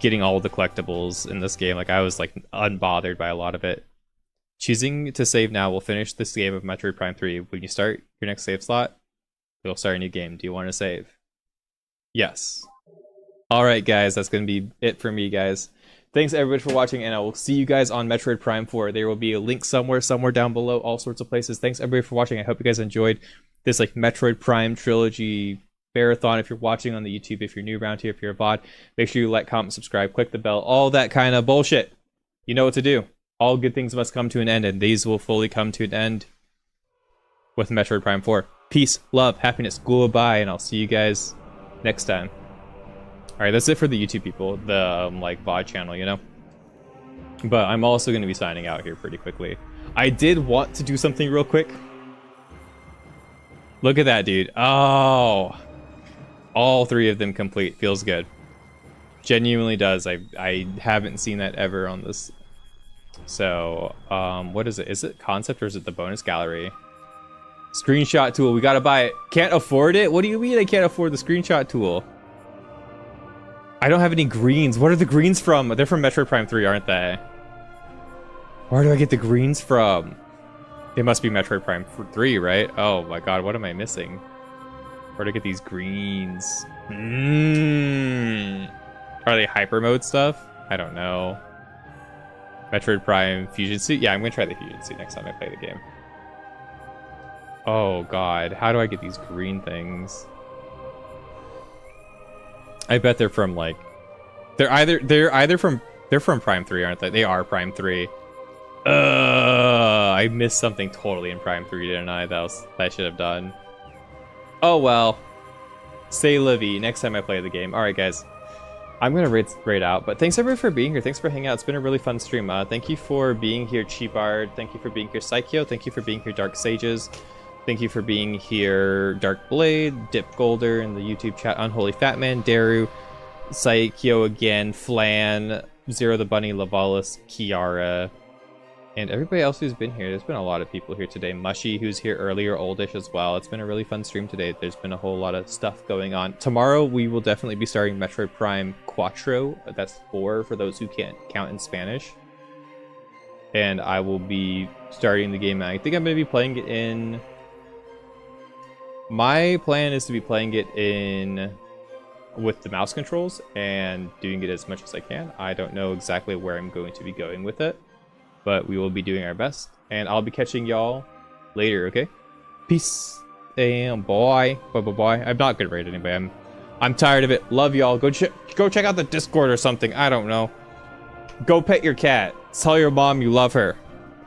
getting all the collectibles in this game. Like, I was, like, unbothered by a lot of it. Choosing to save now will finish this game of Metroid Prime 3. When you start your next save slot, you'll start a new game. Do you want to save? Yes. Alright, guys. That's going to be it for me, guys. Thanks, everybody, for watching, and I will see you guys on Metroid Prime 4. There will be a link somewhere down below, all sorts of places. Thanks, everybody, for watching. I hope you guys enjoyed this, like, Metroid Prime trilogy marathon. If you're watching on the YouTube, if you're new around here, if you're a VOD, make sure you like, comment, subscribe, click the bell, all that kind of bullshit. You know what to do. All good things must come to an end, and these will fully come to an end with Metroid Prime 4. Peace, love, happiness, goodbye, and I'll see you guys next time. Alright, that's it for the YouTube people, the like, VOD channel, you know? But I'm also going to be signing out here pretty quickly. I did want to do something real quick. Look at that, dude. Oh! All 3 of them complete. Feels good. Genuinely does. I haven't seen that ever on this. So, what is it? Is it concept or is it the bonus gallery? Screenshot tool. We gotta buy it. Can't afford it? What do you mean I can't afford the screenshot tool? I don't have any greens. What are the greens from? They're from Metroid Prime 3, aren't they? Where do I get the greens from? They must be Metroid Prime 3, right? Oh my god, what am I missing? Where do I get these greens? Are they hyper mode stuff? I don't know. Metroid Prime Fusion Suit? Yeah, I'm gonna try the Fusion Suit next time I play the game. Oh god, how do I get these green things? I bet they're from, like, they're from Prime 3, aren't they? They are Prime 3. I missed something totally in Prime 3, didn't I? That I should have done. Oh well. Say Livy next time I play the game. Alright, guys. I'm gonna raid out, but thanks everyone for being here. Thanks for hanging out. It's been a really fun stream. Thank you for being here, Cheapard. Thank you for being here, Psycho. Thank you for being here, Dark Sages. Thank you for being here, Dark Blade, Dip Golder in the YouTube chat, Unholy Fatman, Daru, Psycho again, Flan, Zero the Bunny, Lavalis, Kiara, And everybody else who's been here. There's been a lot of people here today. Mushy, who's here earlier, Oldish as well. It's been a really fun stream today. There's been a whole lot of stuff going on. Tomorrow, we will definitely be starting Metroid Prime Quattro. That's 4 for those who can't count in Spanish. And I will be starting the game. I think I'm going to be playing it in... My plan is to be playing it in... with the mouse controls and doing it as much as I can. I don't know exactly where I'm going to be going with it, but we will be doing our best, and I'll be catching y'all later, okay? Peace and bye. Bye. I'm not gonna rate anybody. I'm tired of it. Love y'all. Go check out the Discord or something. I don't know. Go pet your cat. Tell your mom you love her.